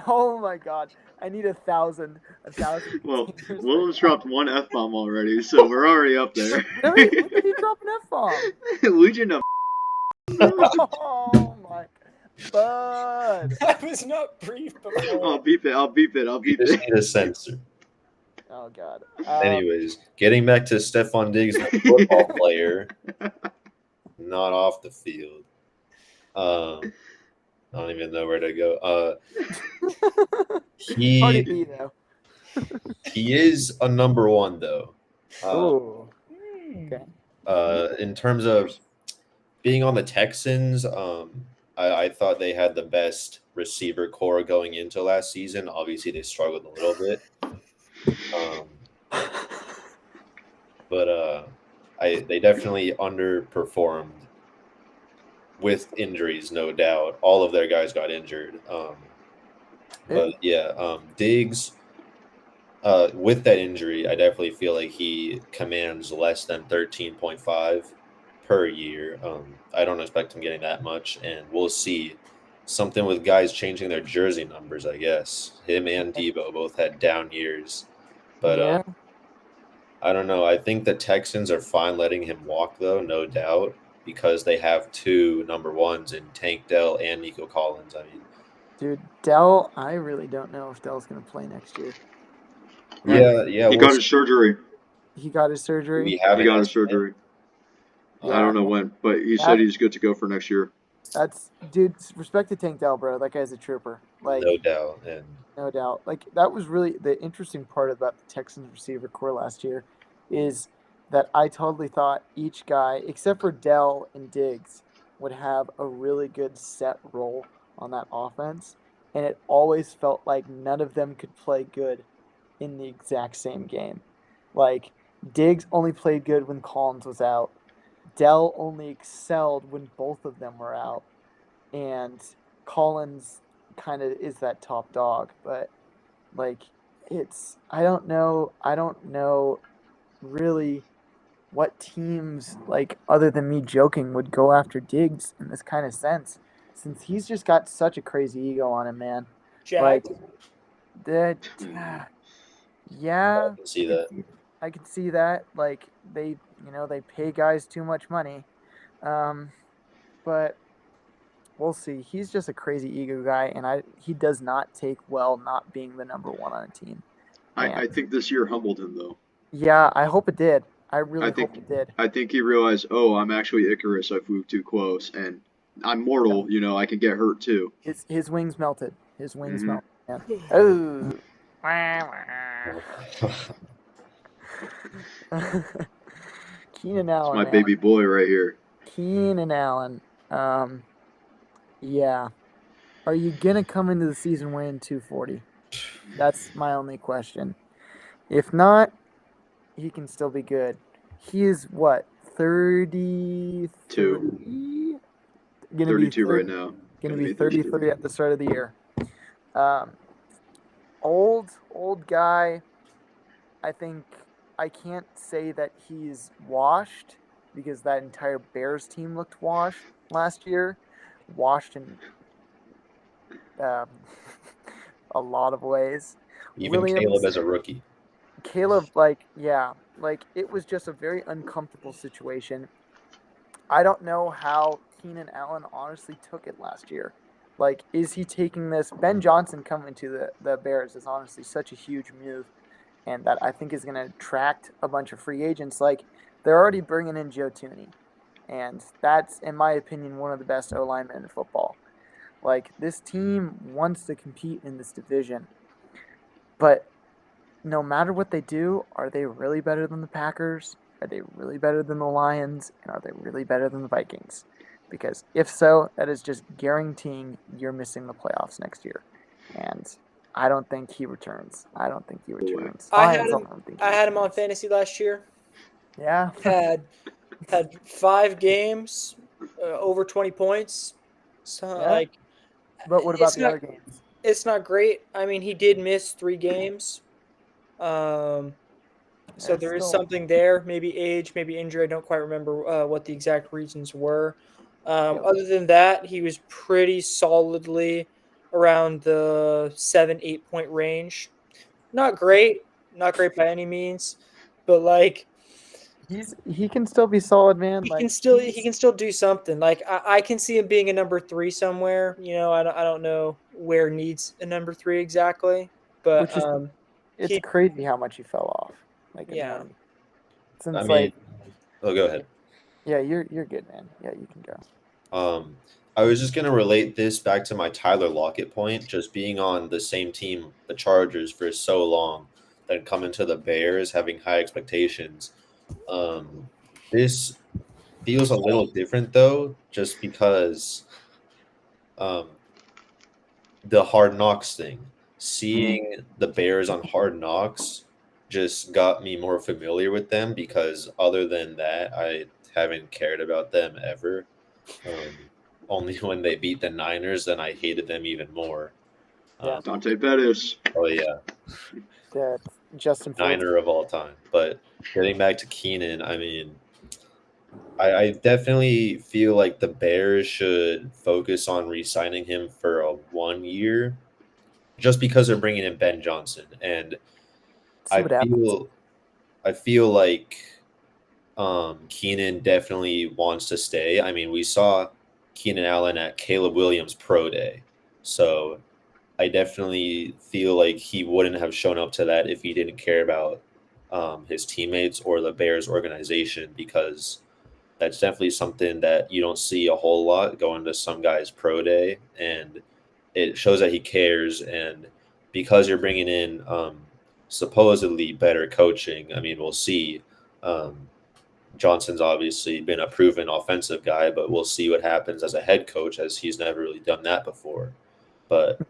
S1: Oh my god. I need 1,000.
S2: Well,
S1: containers
S2: Williams
S1: right now.
S2: dropped one F-bomb already, so we're already up there.
S1: Really? When did he drop an F-bomb?
S2: Would you know?
S1: Oh my bud.
S3: I was not brief before.
S2: I'll beep it.
S4: You just need a censor.
S1: Oh god.
S4: Anyways, getting back to Stefon Diggs, the football player, not off the field. I don't even know where to go.
S1: Cardi B though.
S4: He is a number one though.
S1: Oh. Okay.
S4: In terms of being on the Texans, I thought they had the best receiver core going into last season. Obviously, they struggled a little bit. But they definitely underperformed with injuries, no doubt. All of their guys got injured. But yeah, Diggs, with that injury, I definitely feel like he commands less than 13.5 per year. I don't expect him getting that much, and we'll see. Something with guys changing their jersey numbers, I guess. Him and Deebo both had down years. But
S1: yeah.
S4: I don't know. I think the Texans are fine letting him walk, though, no doubt, because they have two number ones in Tank Dell and Nico Collins. I mean,
S1: Dude, Dell, I really don't know if Dell's gonna play next year.
S4: yeah.
S2: He got his surgery.
S1: He got his surgery.
S4: We
S2: He
S4: haven't
S2: got his
S4: yet.
S2: surgery.
S1: Yeah.
S2: I don't know when, but he said he's good to go for next year.
S1: That's dude. Respect to Tank Dell, bro. That guy's a trooper. Like
S4: No doubt. And
S1: no doubt. Like that was really the interesting part about the Texans receiver core last year, is that I totally thought each guy, except for Dell and Diggs, would have a really good set role on that offense, and it always felt like none of them could play good in the exact same game. Like Diggs only played good when Collins was out. Dell only excelled when both of them were out, and Collins kind of is that top dog. But like, I don't know really what teams, like other than me joking, would go after Diggs in this kind of sense, since he's just got such a crazy ego on him, man.
S3: Jack.
S1: Like that. Yeah,
S4: I can see that.
S1: I can see that. Like they pay guys too much money, but we'll see. He's just a crazy ego guy, and he does not take well not being the number one on a team.
S2: I think this year humbled him though.
S1: Yeah, I hope it did. I really hope it did.
S2: I think he realized, oh, I'm actually Icarus. I flew too close, and I'm mortal. You know, I can get hurt too.
S1: His wings melted. His wings melted. Yeah. Oh. Keenan Allen.
S2: It's my baby boy right here.
S1: Keenan Allen. Yeah. Are you gonna come into the season weighing 240? That's my only question. If not, he can still be good. He is what, 32?
S2: 32 right now.
S1: Gonna be 33 at the start of the year. Old guy. I think I can't say that he's washed, because that entire Bears team looked washed last year. Washed in a lot of ways.
S4: Even Caleb as a rookie.
S1: Caleb, it was just a very uncomfortable situation. I don't know how Keenan Allen honestly took it last year. Like, is he taking this? Ben Johnson coming to the Bears is honestly such a huge move, and that I think is going to attract a bunch of free agents. Like, they're already bringing in Joe Tooney, and that's, in my opinion, one of the best O linemen in football. Like, this team wants to compete in this division, but no matter what they do, are they really better than the Packers? Are they really better than the Lions? And are they really better than the Vikings? Because if so, that is just guaranteeing you're missing the playoffs next year. And I don't think he returns. I don't think he returns.
S3: I had
S1: Lions,
S3: him.
S1: don't think
S3: I
S1: he
S3: had him on
S1: returns.
S3: fantasy last year.
S1: Yeah.
S3: Had 5 games, over 20 points. So
S1: Yeah.
S3: like,
S1: But what about the other games?
S3: It's not great. I mean, he did miss 3 games. So
S1: There's
S3: there is
S1: still-
S3: something there. Maybe age, maybe injury. I don't quite remember what the exact reasons were.
S1: Yep.
S3: Other than that, he was pretty solidly around the 7-8 point range. Not great by any means, but like
S1: he can still be solid, man.
S3: he
S1: Like
S3: can still do something. Like I can see him being a number 3 somewhere. You know, I don't know where needs a number 3 exactly, but
S1: which is it's
S3: he
S1: crazy how much he fell off. Like in
S3: yeah.
S1: money.
S4: I
S1: Since
S4: mean, oh, go ahead.
S1: yeah, you're good, man. Yeah, you can go.
S4: I was just gonna relate this back to my Tyler Lockett point, just being on the same team, the Chargers, for so long, then coming to the Bears, having high expectations. This feels a little different though, just because the Hard Knocks thing. Seeing the Bears on Hard Knocks just got me more familiar with them because other than that, I haven't cared about them ever. Only when they beat the Niners, then I hated them even more.
S1: Yeah.
S2: Dante Pettis.
S4: Oh yeah,
S1: Justin Fields.
S4: Niner of all time. But getting back to Keenan, I mean, I definitely feel like the Bears should focus on re-signing him for a 1 year, just because they're bringing in Ben Johnson, and
S1: See
S4: I
S1: what happens.
S4: feel like Keenan definitely wants to stay. I mean, we saw Keenan Allen at Caleb Williams' pro day, so I definitely feel like he wouldn't have shown up to that if he didn't care about his teammates or the Bears organization, because that's definitely something that you don't see a whole lot going to some guy's pro day, and it shows that he cares. And because you're bringing in supposedly better coaching, I mean, we'll see. Johnson's obviously been a proven offensive guy, but we'll see what happens as a head coach, as he's never really done that before. But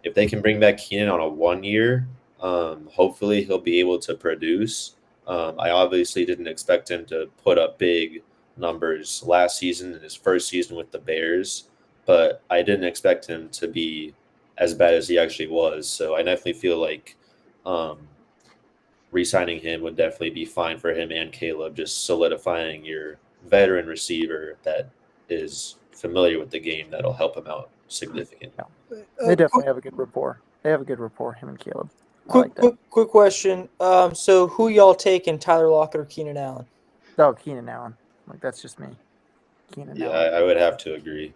S4: if they can bring back Keenan on a 1 year, hopefully he'll be able to produce. I obviously didn't expect him to put up big numbers last season in his first season with the Bears, but I didn't expect him to be as bad as he actually was. So I definitely feel like re-signing him would definitely be fine for him and Caleb, just solidifying your veteran receiver that is familiar with the game. That'll help him out significantly.
S1: They definitely have a good rapport. They have a good rapport, him and Caleb.
S3: Quick question. So who y'all taking, Tyler Lockett or Keenan Allen?
S1: Oh, Keenan Allen. Like, that's just me. Keenan
S4: Yeah,
S1: Allen.
S4: I would have to agree.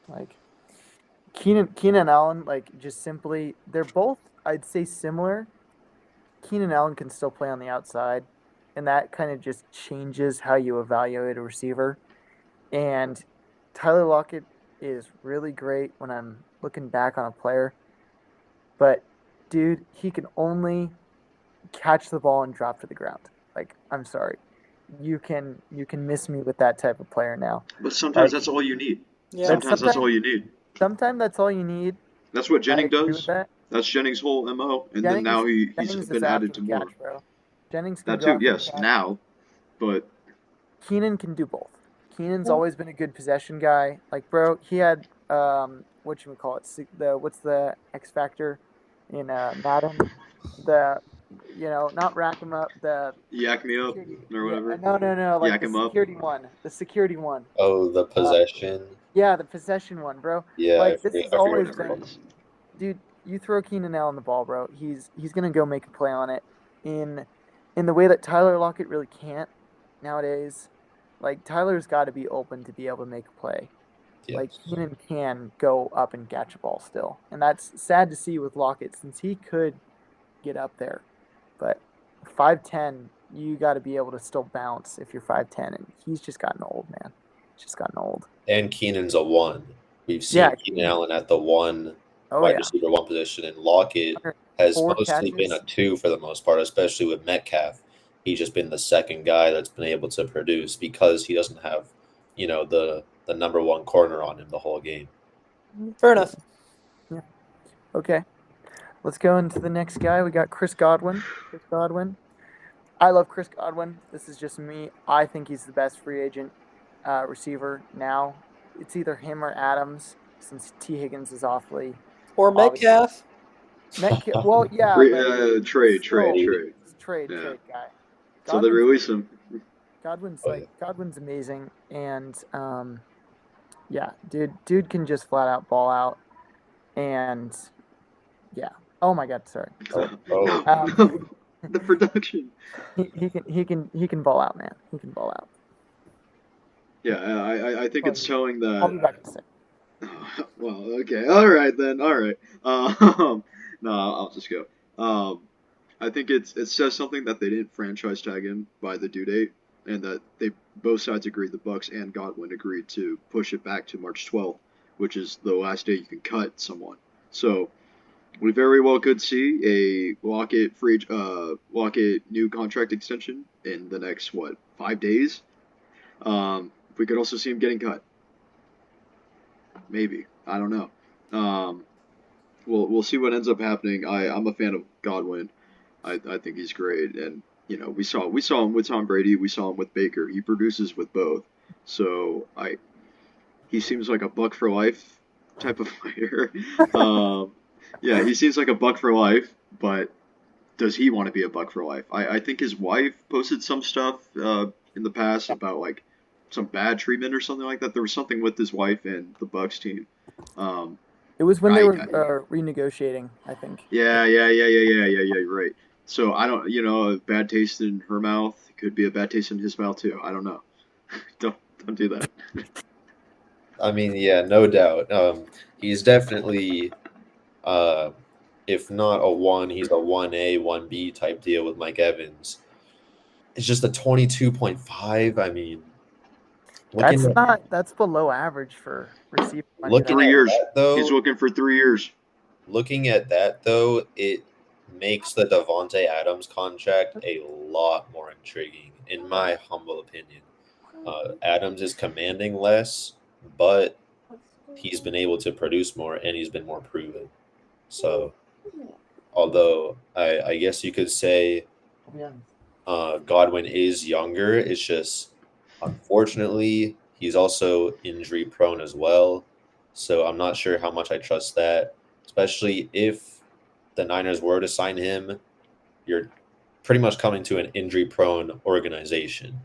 S1: Like Keenan Allen, like, just simply, they're both, I'd say, similar. Keenan Allen can still play on the outside, and that kind of just changes how you evaluate a receiver. And Tyler Lockett is really great when I'm looking back on a player. But, dude, he can only catch the ball and drop to the ground. Like, I'm sorry. You can miss me with that type of player now.
S2: But sometimes
S1: Like,
S2: that's all you need.
S3: Yeah.
S2: Sometimes that's all you need.
S1: Sometimes that's all you need.
S2: That's what
S1: I
S2: Jennings
S1: agree with
S2: does.
S1: that.
S2: That's Jennings' whole MO. And then now he's
S1: Jennings
S2: been
S1: is
S2: added
S1: after
S2: to
S1: the
S2: more.
S1: catch, bro. Jennings can
S2: That
S1: go
S2: too,
S1: after the
S2: yes,
S1: catch.
S2: now. But
S1: Keenan can do both. Keenan's always been a good possession guy. Like, bro, he had what you call it? What's the X factor in Madden? Not rack him up.
S2: yak me up or whatever.
S1: No. Like
S2: Yak
S1: the
S2: him up.
S1: security one. The security one.
S4: Oh, the possession.
S1: Yeah, the possession one, bro.
S4: Yeah,
S1: Like,
S4: I
S1: this has
S4: forget
S1: always
S4: what it
S1: been,
S4: was.
S1: dude. You throw Keenan Allen the ball, bro. He's gonna go make a play on it in the way that Tyler Lockett really can't nowadays. Like Tyler's got to be open to be able to make a play.
S4: Yes.
S1: Like Keenan can go up and catch a ball still, and that's sad to see with Lockett since he could get up there, but 5'10", you got to be able to still bounce if you're 5'10", and he's just gotten old, man. He's just gotten old.
S4: And Keenan's a 1. We've seen
S1: Yeah,
S4: Keenan Allen at the 1
S1: Oh
S4: wide
S1: yeah,
S4: receiver 1 position, and Lockett has
S1: 4
S4: mostly been a
S1: catches.
S4: 2 for the most part, especially with Metcalf. He's just been the second guy that's been able to produce because he doesn't have, the number 1 corner on him the whole game.
S3: Fair enough.
S1: Okay, let's go into the next guy. We got Chris Godwin. I love Chris Godwin. This is just me. I think he's the best free agent receiver now. It's either him or Adams, since T. Higgins is awfully.
S3: Or Metcalf.
S1: Well, yeah. But
S2: Trade.
S1: it's trade guy.
S2: So they release him.
S1: Godwin's amazing, and yeah, dude can just flat out ball out, and yeah. Oh my God, sorry.
S2: The production.
S1: He can ball out, man. He can ball out.
S2: Yeah, I think it's showing that.
S1: I'll be back in a second.
S2: Well, okay, all right then, all right. No, I'll just go. I think it says something that they didn't franchise tag him by the due date, and that they both sides agreed, the Bucks and Godwin agreed to push it back to March 12th, which is the last day you can cut someone. So we very well could see a Lockett new contract extension in the next 5 days. We could also see him getting cut. Maybe, I don't know. We'll see what ends up happening. I'm a fan of Godwin. I think he's great, and we saw him with Tom Brady. We saw him with Baker. He produces with both. So he seems like a buck for life type of player. Yeah, he seems like a buck for life, but does he want to be a buck for life? I think his wife posted some stuff in the past about like some bad treatment or something like that. There was something with his wife and the Bucks team.
S1: It was when they were renegotiating, I think.
S2: Yeah. You're right. So I don't, a bad taste in her mouth could be a bad taste in his mouth too. I don't know. Don't do that.
S4: I mean, yeah, no doubt. He's definitely, if not a 1, he's a 1A, 1B type deal with Mike Evans. It's just a 22.5. I mean,
S1: that's below average for receiver.
S2: Look, 3 years though. He's looking for 3 years.
S4: Looking at that though, it makes the Davante Adams contract a lot more intriguing, in my humble opinion. Adams is commanding less, but he's been able to produce more and he's been more proven. So, although I guess you could say Godwin is younger, it's just unfortunately he's also injury prone as well. So I'm not sure how much I trust that, especially if the Niners were to sign him. You're pretty much coming to an injury prone organization.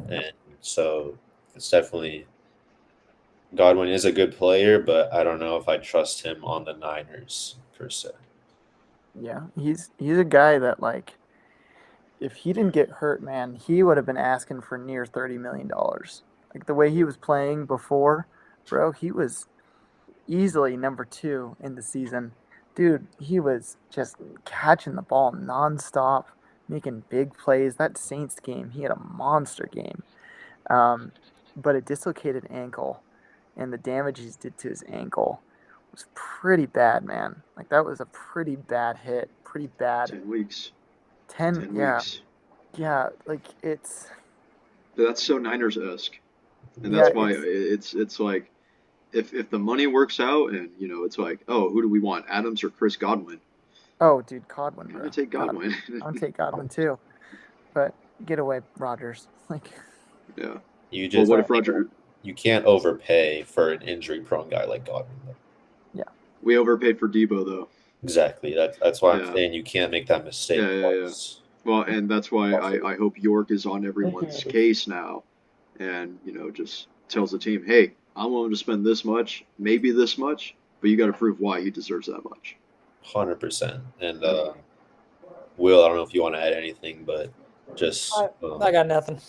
S4: And so it's definitely, Godwin is a good player, but I don't know if I trust him on the Niners per se.
S1: Yeah, he's a guy that, like, if he didn't get hurt, man, he would have been asking for near $30 million. Like, the way he was playing before, bro, he was easily number 2 in the season. Dude, he was just catching the ball nonstop, making big plays. That Saints game, he had a monster game. But a dislocated ankle and the damage he did to his ankle was pretty bad, man. Like, that was a pretty bad hit. Pretty bad.
S2: 10 weeks.
S1: 10 weeks. Yeah, like, it's...
S2: That's so Niners-esque. And that's why it's like, if the money works out and, it's like, oh, who do we want, Adams or Chris Godwin?
S1: Oh, dude, Godwin, bro.
S2: I'm going to take Godwin.
S1: I'm going to take Godwin, too. But get away, Rodgers. Like...
S2: Yeah.
S4: What if Roger? You can't overpay for an injury-prone guy like Godwin.
S1: Yeah.
S2: We overpaid for Deebo, though.
S4: Exactly. That's why I'm saying you can't make that mistake.
S2: Yeah. Well, and that's why I hope York is on everyone's case now, and just tells the team, hey, I'm willing to spend this much, maybe this much, but you got to prove why he deserves that much.
S4: 100%. And Will, I don't know if you want to add anything, but just
S3: I got nothing.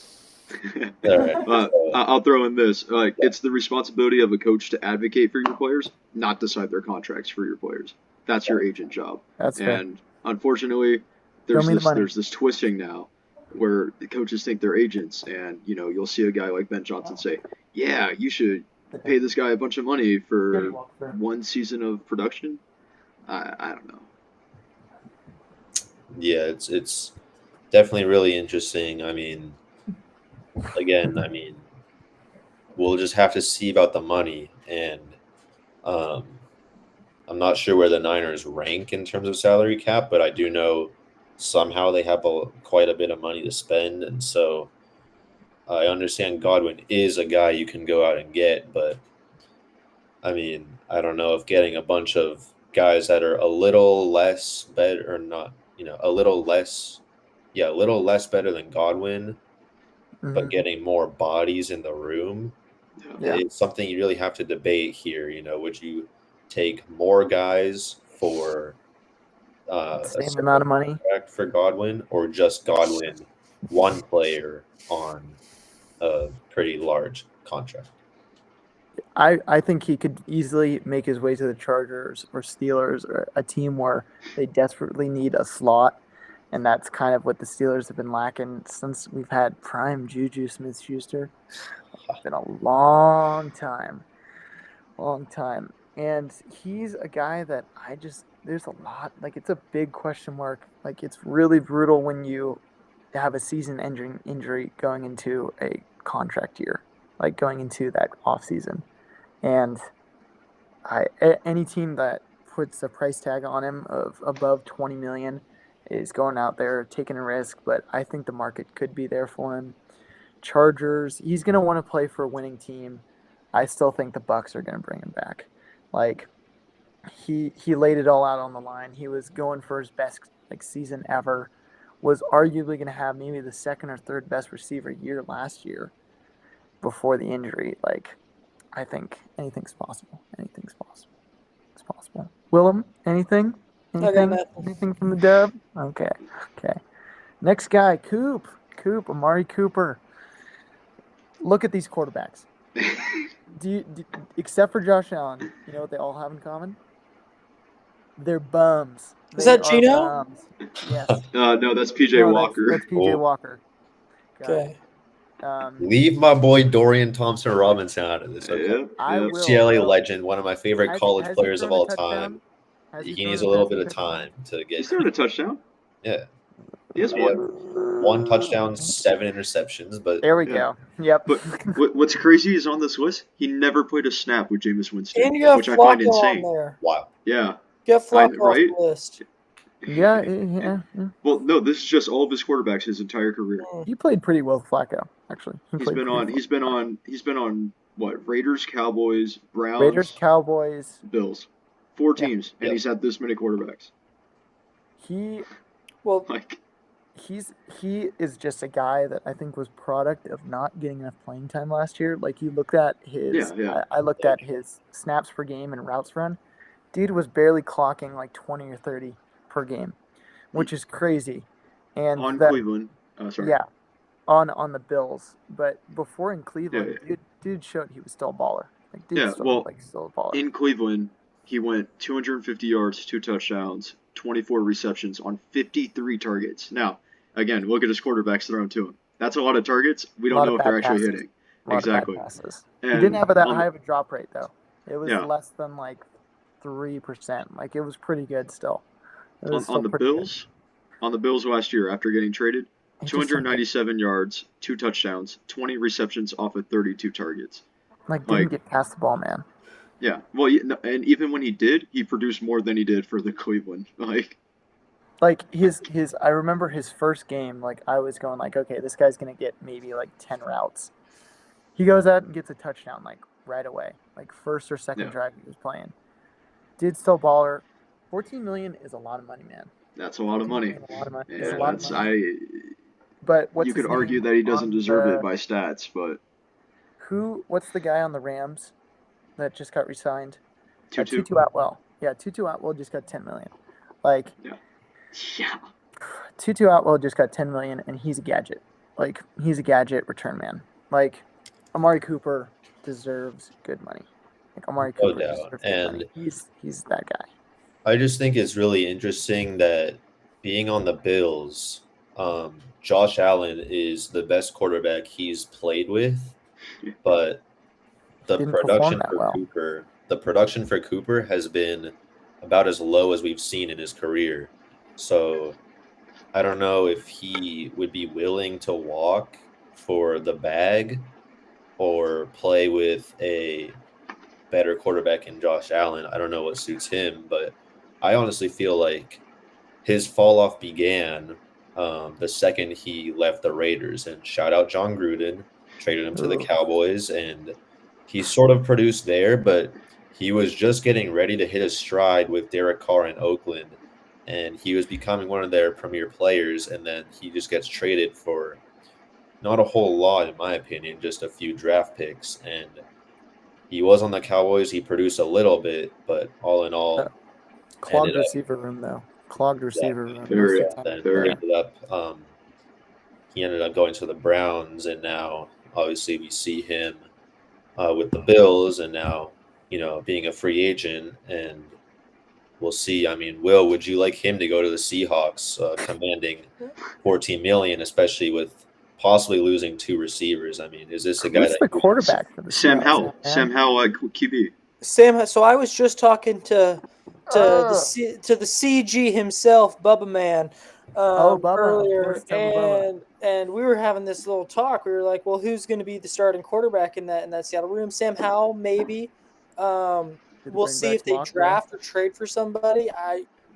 S4: All right.
S2: I'll throw in this. It's the responsibility of a coach to advocate for your players, not decide their contracts for your players. That's your agent job.
S1: That's fair.
S2: And unfortunately,
S1: Show me the money.
S2: there's this twisting now where the coaches think they're agents, and you'll see a guy like Ben Johnson say, "Yeah, you should pay this guy a bunch of money for one season of production." I don't know.
S4: Yeah, it's definitely really interesting. Again, we'll just have to see about the money, and I'm not sure where the Niners rank in terms of salary cap, but I do know somehow they have quite a bit of money to spend, and so I understand Godwin is a guy you can go out and get, but I don't know if getting a bunch of guys that are a little less better or not, a little less better than Godwin, but getting more bodies in the room is something you really have to debate here. Would you take more guys for
S1: same amount of money
S4: for Godwin, or just Godwin, one player on a pretty large contract?
S1: I think he could easily make his way to the Chargers or Steelers, or a team where they desperately need a slot, and that's kind of what the Steelers have been lacking since we've had prime Juju Smith-Schuster. It's been a long time, and he's a guy that there's a lot, it's a big question mark. It's really brutal when you have a season-ending injury going into a contract year, going into that off season. And any team that puts a price tag on him of above $20 million is going out there taking a risk, but I think the market could be there for him. Chargers, he's going to want to play for a winning team. I still think the Bucs are going to bring him back. He laid it all out on the line. He was going for his best season ever. Was arguably going to have maybe the second or third best receiver year last year before the injury. I think anything's possible. Anything's possible. It's possible. Willem, anything? Anything from the dub? Okay. Next guy, Coop, Amari Cooper. Look at these quarterbacks. Except for Josh Allen, you know what they all have in common? They're bums.
S3: Is that Gino?
S1: Bums. Yes.
S2: No, that's PJ Walker.
S1: That's PJ Walker.
S3: Okay.
S4: Leave my boy Dorian Thompson-Robinson out of this. Okay?
S2: I will.
S4: UCLA legend, one of my favorite college players of all time.
S1: He
S4: needs a little bit of time to get.
S2: He's thrown a touchdown.
S4: Yeah.
S2: He has
S4: one touchdown, 7 interceptions, but
S1: there we go. Yep.
S2: But what's crazy is on this list, he never played a snap with Jameis Winston,
S3: and you got
S2: which I find insane.
S4: Wow.
S2: Yeah.
S3: Get Flacco off the list.
S1: Yeah.
S2: Well, no, this is just all of his quarterbacks his entire career.
S1: He played pretty well with Flacco, actually.
S2: He's been on what? Raiders, Cowboys, Browns, Bills. 4 teams, and he's had this many quarterbacks.
S1: He is just a guy that I think was product of not getting enough playing time last year. You looked at his I looked at his snaps per game and routes run. Dude was barely clocking 20 or 30 per game, which is crazy. And
S2: Cleveland. Sorry.
S1: Yeah. On the Bills. But before in Cleveland, dude showed he was still a baller. Still a baller.
S2: In Cleveland, he went 250 yards, 2 touchdowns, 24 receptions on 53 targets. Now, again, look at his quarterbacks thrown to him. That's a lot of targets. We don't know if they're actually hitting. Exactly.
S1: He didn't have that high of a drop rate, though. It was less than 3%. It was pretty good still.
S2: On the Bills last year after getting traded, 297 yards, 2 touchdowns, 20 receptions off of 32 targets.
S1: Didn't get past the ball, man.
S2: Yeah, well, and even when he did, he produced more than he did for the Cleveland.
S1: His I remember his first game, I was going okay, this guy's gonna get maybe 10 routes. He goes out and gets a touchdown right away, first or second drive he was playing. Dude, still baller. $14 million is a lot of money, man.
S2: That's a lot of money.
S1: But
S2: you could argue that he doesn't deserve it by stats, but
S1: what's the guy on the Rams that just got re-signed?
S2: Tutu
S1: Atwell. Yeah, Tutu Atwell just got $10 million.
S2: Yeah.
S1: Tutu Atwell just got $10 million, and he's a gadget. like he's a gadget return man. Like Amari Cooper deserves good money. Like Amari
S4: No
S1: Cooper
S4: doubt.
S1: deserves good money.
S4: And
S1: He's that guy.
S4: I just think it's really interesting that being on the Bills, Josh Allen is the best quarterback he's played with, but the
S1: Didn't perform
S4: production
S1: that
S4: for
S1: well.
S4: Cooper has been about as low as we've seen in his career. So I don't know if he would be willing to walk for the bag or play with a better quarterback in Josh Allen. I don't know what suits him, but I honestly feel like his fall off began the second he left the Raiders. And shout out John Gruden, traded him to the
S1: Ooh.
S4: Cowboys, and he sort of produced there, but he was just getting ready to hit a stride with Derek Carr in Oakland, and he was becoming one of their premier players, and then he just gets traded for not a whole lot, in my opinion, just a few draft picks. And he was on the Cowboys. He produced a little bit, but all in all,
S1: Clogged
S4: ended up
S1: receiver room though. Clogged receiver room.
S2: Very,
S1: Most of the time.
S4: then
S2: very.
S4: he ended up going to the Browns, and now obviously we see him with the Bills, and now being a free agent, and we'll see. I mean, Will, would you like him to go to the Seahawks, commanding $14 million, especially with possibly losing 2 receivers? I mean, is this a guy
S1: Who's
S4: that
S1: the quarterback for the
S2: Sam
S1: Seahawks,
S2: Howell.
S1: man?
S2: Sam Howell, QB.
S3: Sam, so I was just talking to
S1: Oh.
S3: the CG himself, Bubba Man,
S1: Bubba,
S3: earlier,
S1: of course, Bubba.
S3: and we were having this little talk. We were like, well, who's going to be the starting quarterback in that Seattle room? Sam Howell, maybe.
S1: Did
S3: We'll
S1: bring
S3: see
S1: back
S3: if they
S1: Lockett?
S3: draft or trade for somebody.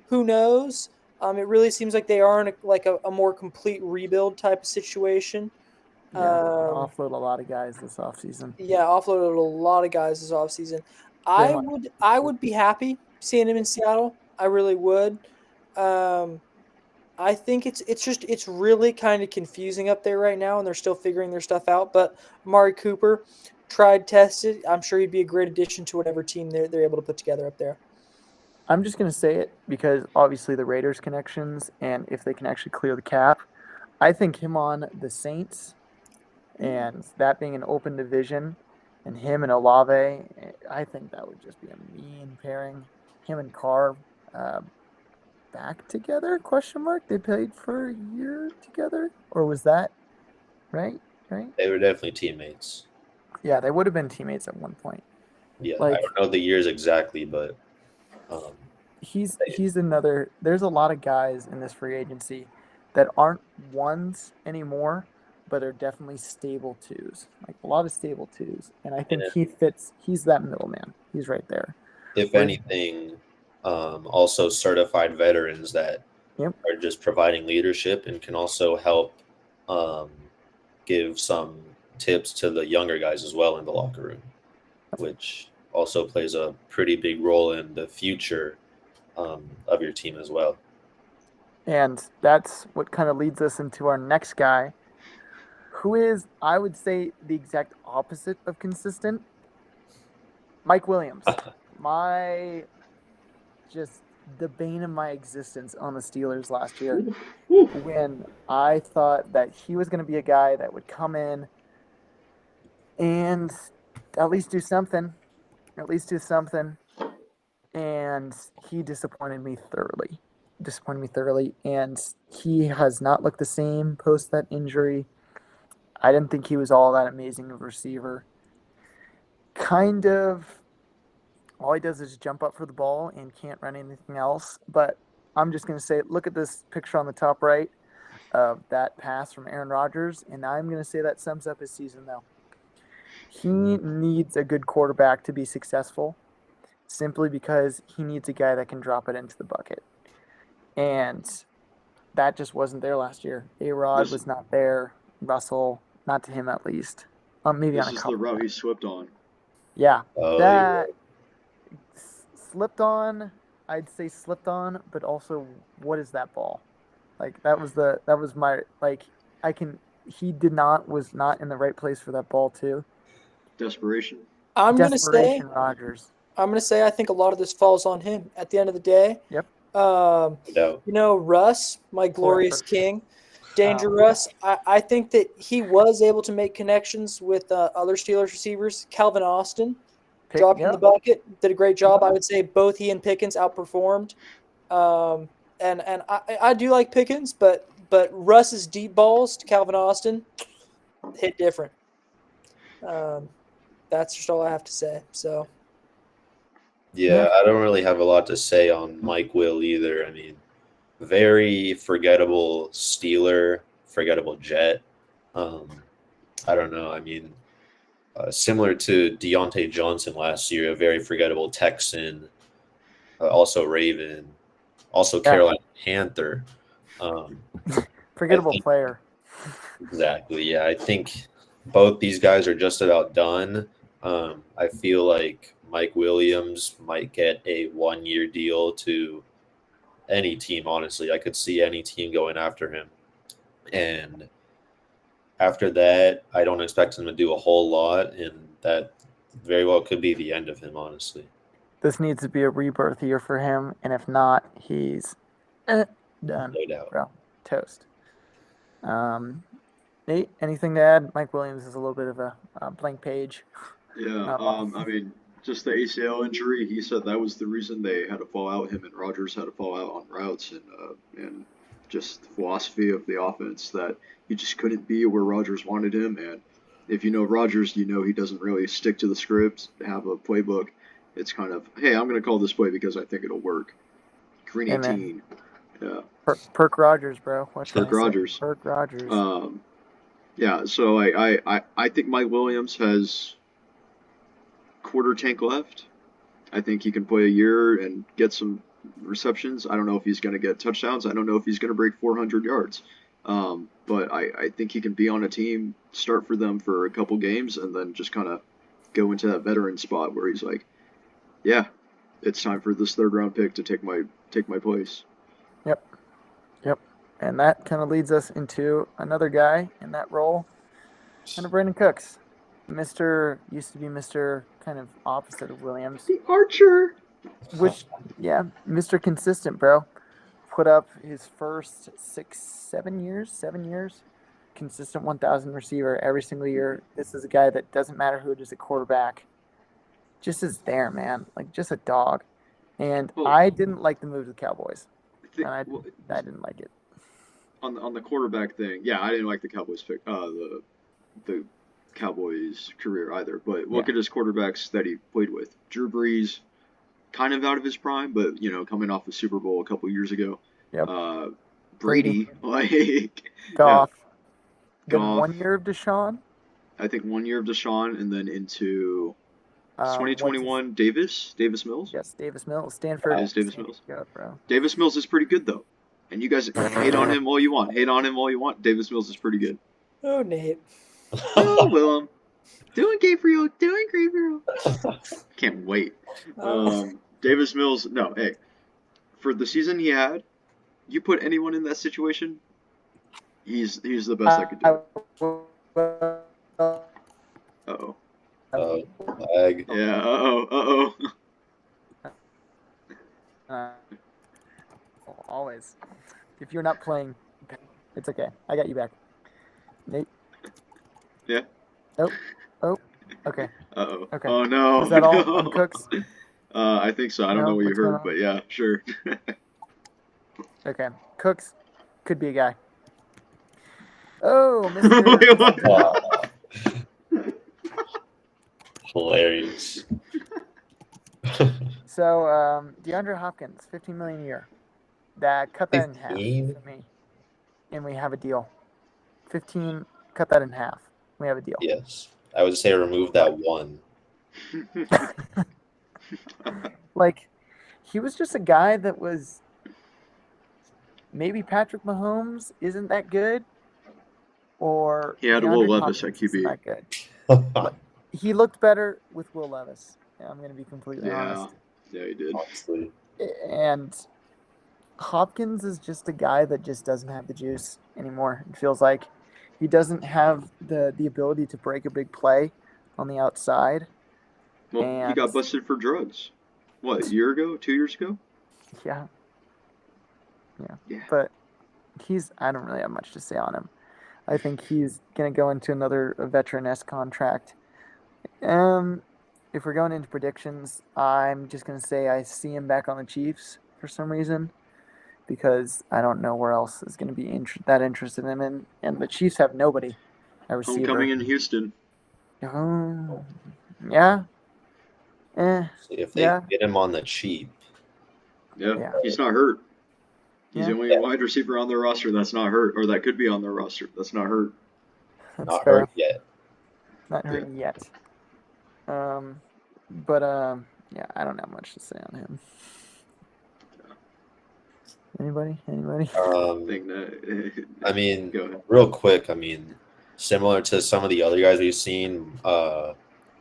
S3: Who knows? It really seems like they are in a more complete rebuild type of situation.
S1: Yeah, offload a lot of guys this offseason.
S3: Yeah, offloaded a lot of guys this offseason. I would be happy seeing him in Seattle. I really would. I think it's really kind of confusing up there right now, and they're still figuring their stuff out. But Amari Cooper, tried, tested. I'm sure he'd be a great addition to whatever team they're able to put together up there.
S1: I'm just going to say it because obviously the Raiders connections, and if they can actually clear the cap, I think him on the Saints, and that being an open division, and him and Olave, I think that would just be a mean pairing. Him and Carr back together? ? They played for a year together, or was that right?
S4: They were definitely teammates.
S1: Yeah, they would have been teammates at one point.
S4: Yeah,
S1: Like,
S4: I don't know the years exactly, but
S1: he's another. There's a lot of guys in this free agency that aren't ones anymore, but are definitely stable twos. Like a lot of stable twos, and I think he fits. He's that middleman. He's right there.
S4: If anything, also certified veterans that are just providing leadership and can also help give some tips to the younger guys as well in the locker room, which also plays a pretty big role in the future of your team as well.
S1: And that's what kind of leads us into our next guy, who is, I would say, the exact opposite of consistent. Mike Williams. The bane of my existence on the Steelers last year, when I thought that he was going to be a guy that would come in and at least do something. And he disappointed me thoroughly. And he has not looked the same post that injury. I didn't think he was all that amazing of a receiver. Kind of, all he does is jump up for the ball and can't run anything else. But I'm just going to say, look at this picture on the top right of that pass from Aaron Rodgers, and I'm going to say that sums up his season, though. He needs a good quarterback to be successful, simply because he needs a guy that can drop it into the bucket. And that just wasn't there last year. A-Rod was not there. Russell, not to him at least. Maybe on a couple.
S2: This is the route he slipped on.
S1: Yeah.
S4: Yeah.
S1: Slipped on, I'd say slipped on, but also, what is that ball? Like, was not in the right place for that ball too.
S2: Desperation.
S1: Rodgers.
S3: I'm going to say I think a lot of this falls on him at the end of the day.
S1: Yep.
S3: Russ, my glorious king, dangerous. I think that he was able to make connections with other Steelers receivers. Calvin Austin dropped in the bucket, did a great job. I would say both he and Pickens outperformed. And I do like Pickens, but Russ's deep balls to Calvin Austin hit different. That's just all I have to say. So.
S4: Yeah, I don't really have a lot to say on Mike Will either. I mean, very forgettable Steeler, forgettable Jet. I don't know. I mean, similar to Deontay Johnson last year, a very forgettable Texan, also Raven, also Carolina Panther.
S1: Forgettable player.
S4: Exactly. Yeah, I think both these guys are just about done. I feel like Mike Williams might get a 1-year deal to any team, honestly. I could see any team going after him. And after that, I don't expect him to do a whole lot, and that very well could be the end of him, honestly.
S1: This needs to be a rebirth year for him, and if not, he's done.
S4: No doubt.
S1: Bro, toast. Nate, anything to add? Mike Williams is a little bit of a blank page.
S2: Yeah, I mean, just the ACL injury. He said that was the reason they had to fall out. Him and Rodgers had to fall out on routes and just the philosophy of the offense that he just couldn't be where Rodgers wanted him. And if you know Rodgers, you know he doesn't really stick to the script, have a playbook. It's kind of, hey, I'm going to call this play because I think it'll work. Green 18. Yeah.
S1: Perk Rodgers, bro.
S2: Perk Rodgers.
S1: Perk Rodgers.
S2: Yeah, so I think Mike Williams has quarter tank left. I think he can play a year and get some receptions. I don't know if he's going to get touchdowns. I don't know if he's going to break 400 yards. But I think he can be on a team, start for them for a couple games, and then just kind of go into that veteran spot where he's like, yeah, it's time for this third-round pick to take my place.
S1: Yep. And that kind of leads us into another guy in that role, kind of Brandin Cooks. Used to be Mr. kind of opposite of Williams.
S2: The Archer.
S1: Which, yeah, Mr. Consistent, bro. Put up his first 7 years, consistent 1,000 receiver every single year. This is a guy that doesn't matter who it is at quarterback, just is there, man. Like, just a dog. And I didn't like the move to the Cowboys. I didn't like it.
S2: On the quarterback thing, yeah, I didn't like the Cowboys pick, the Cowboys career either. But look at his quarterbacks that he played with. Drew Brees, kind of out of his prime, but coming off the Super Bowl a couple years ago.
S1: Yep.
S2: Brady, like
S1: Goff. Then 1 year of Deshaun.
S2: I think 1 year of Deshaun, and then into 2021 Davis Mills.
S1: Yes, Davis Mills, Stanford.
S2: It is Davis Mills.
S1: God, bro.
S2: Davis Mills is pretty good though, and you guys hate on him all you want. Davis Mills is pretty good.
S3: Oh, Nate.
S2: Oh, Willem. Doing Gabriel. Can't wait. Davis Mills, no, hey. For the season he had, you put anyone in that situation, he's the best I could do. Uh-oh.
S4: Lag.
S2: Yeah, uh-oh.
S1: Always. If you're not playing, it's okay. I got you back. Nate?
S2: Yeah?
S1: Oh, okay.
S2: Uh-oh.
S1: Okay.
S2: Oh, no.
S1: Is that all on Cooks?
S2: I think so. I don't know what you heard, but yeah, sure.
S1: Okay. Cooks could be a guy. Oh, Mr.
S4: Hilarious.
S1: So, DeAndre Hopkins, $15 million a year. Cut that in half for me, and we have a deal. 15. Cut that in half. We have a deal.
S4: Yes, I would say remove that one.
S1: Like, he was just a guy that was maybe Patrick Mahomes isn't that good, or
S2: he had Will Levis at QB.
S1: That good. He looked better with Will Levis. I'm going to be completely honest.
S2: Yeah, he did.
S4: Honestly.
S1: And Hopkins is just a guy that just doesn't have the juice anymore. It feels like he doesn't have the ability to break a big play on the outside.
S2: Well, he got busted for drugs. What, a year ago? 2 years ago?
S1: Yeah. But I don't really have much to say on him. I think he's gonna go into another veteran-esque contract. If we're going into predictions, I'm just gonna say I see him back on the Chiefs for some reason because I don't know where else is gonna be that interested in him, and the Chiefs have nobody at receiver.
S2: Homecoming in Houston.
S1: Oh, yeah.
S4: If they
S1: Yeah.
S4: get him on the cheap,
S2: Yeah, he's not hurt. He's the only wide receiver on their roster that's not hurt, or that could be on their roster that's not hurt.
S1: That's
S4: not
S1: fair.
S4: hurt yet.
S1: Not hurt yet. Yeah, I don't have much to say on him. Anybody?
S4: I mean,
S2: Go ahead.
S4: real quick, similar to some of the other guys we've seen,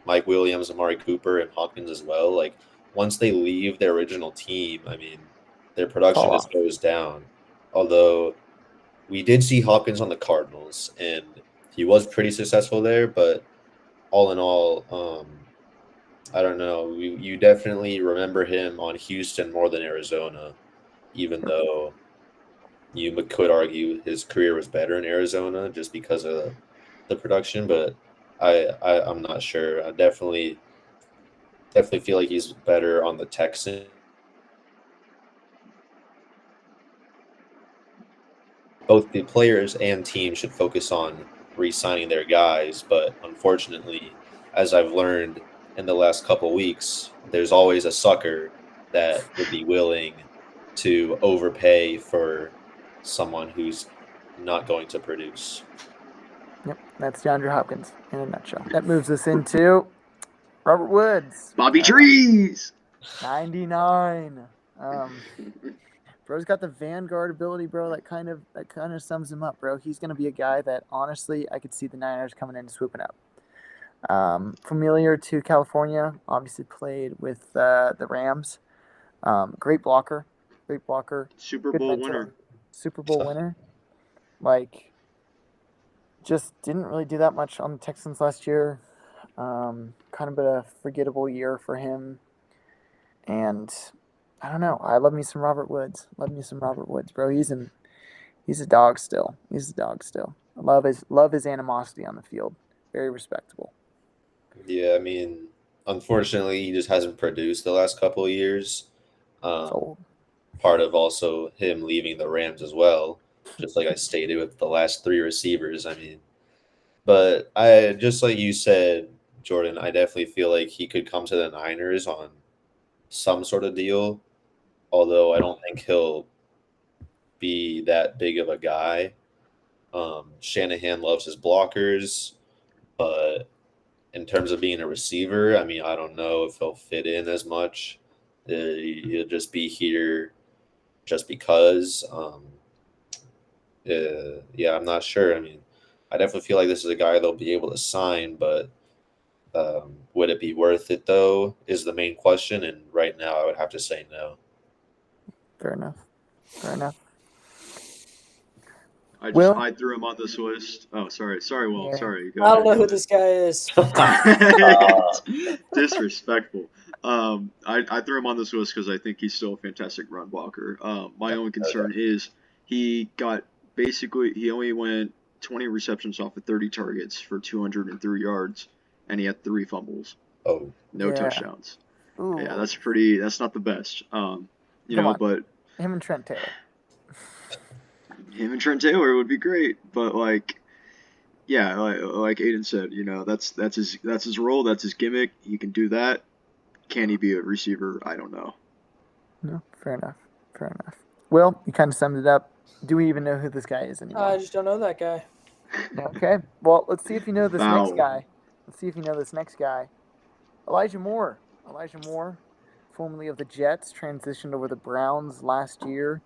S4: Mike Williams, Amari Cooper, and Hopkins as well. Like once they leave their original team, their production just goes down. Although we did see Hopkins on the Cardinals, and he was pretty successful there. But all in all, I don't know. You definitely remember him on Houston more than Arizona, even though you could argue his career was better in Arizona just because of the production. But I'm not sure. I definitely feel like he's better on the Texans. Both the players and team should focus on re-signing their guys, but unfortunately, as I've learned in the last couple weeks, there's always a sucker that would be willing to overpay for someone who's not going to produce.
S1: Yep, that's DeAndre Hopkins in a nutshell. That moves us into Robert Woods.
S2: Bobby Trees!
S1: 99. Bro's got the Vanguard ability, bro. That kind of sums him up, bro. He's gonna be a guy that honestly I could see the Niners coming in and swooping up. Familiar to California, obviously played with the Rams. Great blocker.
S2: Super Bowl winner.
S1: Like, just didn't really do that much on the Texans last year. Kind of a forgettable year for him. And I don't know. I love me some Robert Woods. Bro. He's a dog still. I love his animosity on the field. Very respectable.
S4: Yeah, unfortunately, he just hasn't produced the last couple of years. Part of also him leaving the Rams as well, just like I stated with the last three receivers. But I just like you said, Jordan, I definitely feel like he could come to the Niners on some sort of deal, although I don't think he'll be that big of a guy. Shanahan loves his blockers, but in terms of being a receiver, I don't know if he'll fit in as much. He'll just be here just because. I'm not sure. I definitely feel like this is a guy they'll be able to sign, but would it be worth it, though, is the main question. And right now, I would have to say no.
S1: Fair enough.
S2: I threw him on this list. Oh, sorry, Will.
S1: Yeah.
S2: Sorry.
S3: I don't know who this guy is.
S2: Disrespectful. I threw him on this list because I think he's still a fantastic run blocker. My only concern is he only went 20 receptions off of 30 targets for 203 yards, and he had 3 fumbles.
S4: Oh.
S2: No touchdowns.
S1: Ooh.
S2: Yeah, that's not the best. But
S1: him and Trent
S2: Taylor would be great, but like Aiden said, that's his role, that's his gimmick. He can do that. Can he be a receiver? I don't know.
S1: No, fair enough. Well, you kind of summed it up. Do we even know who this guy is anymore?
S3: I just don't know that guy.
S1: Okay. Well, let's see if you know this next guy. Elijah Moore, formerly of the Jets, transitioned over the Browns last year.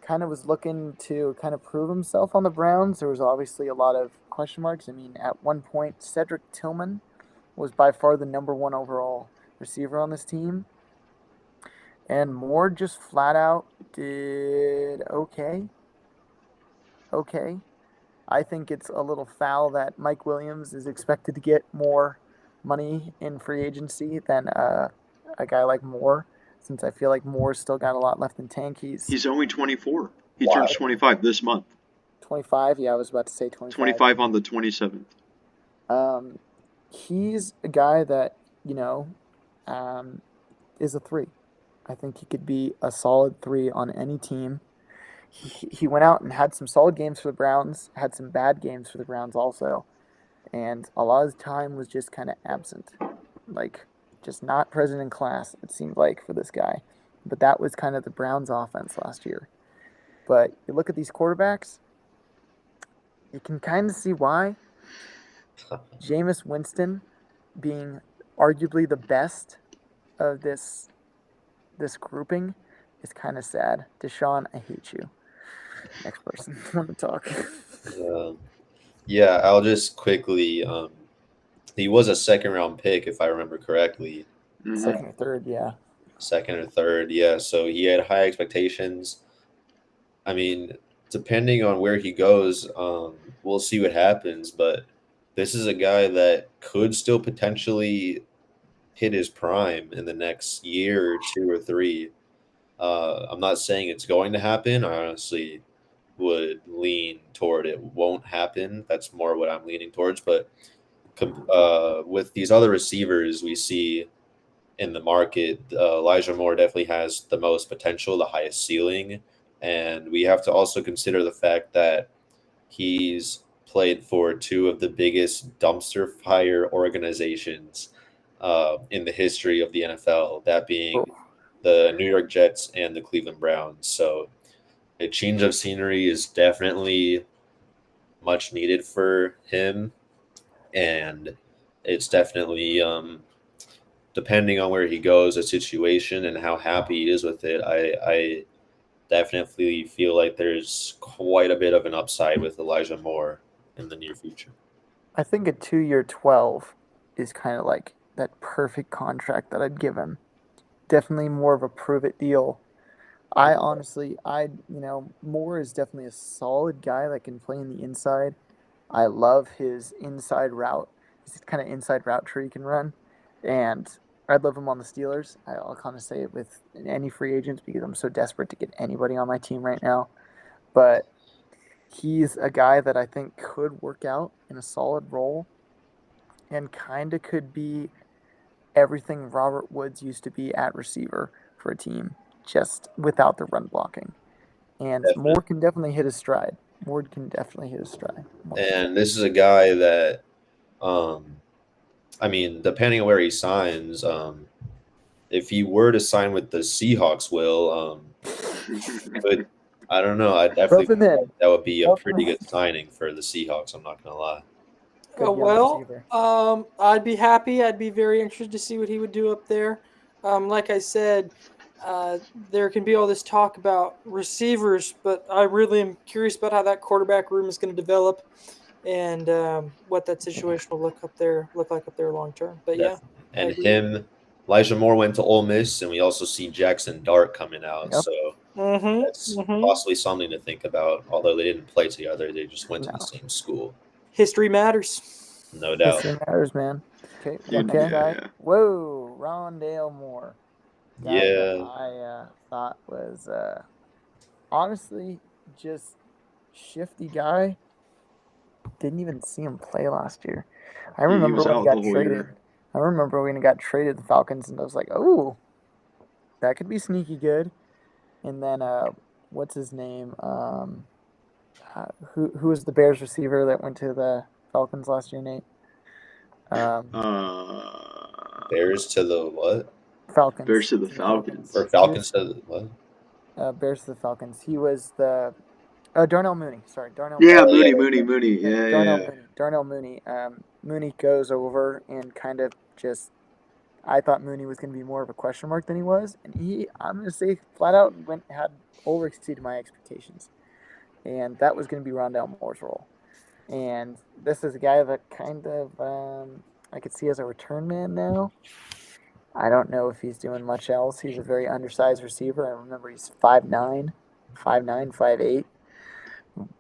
S1: Kind of was looking to kind of prove himself on the Browns. There was obviously a lot of question marks. At one point, Cedric Tillman was by far the number 1 overall receiver on this team. And Moore just flat out did okay. I think it's a little foul that Mike Williams is expected to get more money in free agency than a guy like Moore, since I feel like Moore's still got a lot left in tank.
S2: He's only 24. He turns 25 this month.
S1: 25? Yeah, I was about to say 25.
S2: 25 on the 27th.
S1: He's a guy that, is a 3. I think he could be a solid 3 on any team. He went out and had some solid games for the Browns, had some bad games for the Browns also, and a lot of the time was just kind of absent, like just not present in class, it seemed like, for this guy. But that was kind of the Browns' offense last year. But you look at these quarterbacks, you can kind of see why. Jameis Winston being arguably the best of this grouping is kind of sad. Deshaun, I hate you. Next person want to talk.
S4: Yeah, I'll just quickly. He was a second-round pick, if I remember correctly.
S1: Second or third, yeah.
S4: Second or third, yeah. So he had high expectations. I mean, depending on where he goes, we'll see what happens. But this is a guy that could still potentially hit his prime in the next year or 2 or 3. I'm not saying it's going to happen. I honestly would lean toward it won't happen. That's more what I'm leaning towards. But with these other receivers we see in the market, Elijah Moore definitely has the most potential, the highest ceiling. And we have to also consider the fact that he's played for 2 of the biggest dumpster fire organizations in the history of the NFL, that being the New York Jets and the Cleveland Browns. So a change of scenery is definitely much needed for him. And it's definitely, depending on where he goes, a situation and how happy he is with it, I definitely feel like there's quite a bit of an upside with Elijah Moore in the near future.
S1: I think a 2-year 12 is kind of like that perfect contract that I'd give him. Definitely more of a prove it deal. Moore is definitely a solid guy that can play in the inside. I love his inside route. His kind of inside route tree he can run. And I'd love him on the Steelers. I'll kind of say it with any free agents because I'm so desperate to get anybody on my team right now. But he's a guy that I think could work out in a solid role and kind of could be everything Robert Woods used to be at receiver for a team, just without the run blocking. And Moore can definitely hit his stride.
S4: And this is a guy that, depending on where he signs, if he were to sign with the Seahawks, but I don't know. I definitely think that would be a pretty good signing for the Seahawks. I'm not gonna lie.
S3: I'd be happy. I'd be very interested to see what he would do up there. Like I said, there can be all this talk about receivers, but I really am curious about how that quarterback room is going to develop and what that situation will look like up there long term. But
S4: Elijah Moore went to Ole Miss, and we also see Jackson Dart coming out.
S1: Yep.
S4: So that's possibly something to think about. Although they didn't play together, they just went to the same school.
S3: History matters.
S4: No doubt.
S1: History matters, man. Okay.
S2: Yeah.
S1: Whoa, Rondale Moore. I thought was honestly just shifty guy. Didn't even see him play last year. I remember when he got traded. I remember when he got traded to the Falcons, and I was like, "Oh, that could be sneaky good." And then, what's his name? Who was the Bears receiver that went to the Falcons last year, Nate?
S4: Bears to the what?
S1: Falcons.
S2: Bears to the Falcons.
S4: Or Falcons to the what?
S1: Bears to the Falcons. He was the Darnell Mooney. Sorry, Darnell.
S2: Yeah, Mooney. Yeah.
S1: Darnell Mooney. Mooney goes over and kind of just. I thought Mooney was going to be more of a question mark than he was, and I'm going to say flat out had overexceeded my expectations, and that was going to be Rondale Moore's role. And this is a guy that kind of I could see as a return man now. I don't know if he's doing much else. He's a very undersized receiver. I remember he's 5'9", 5'8",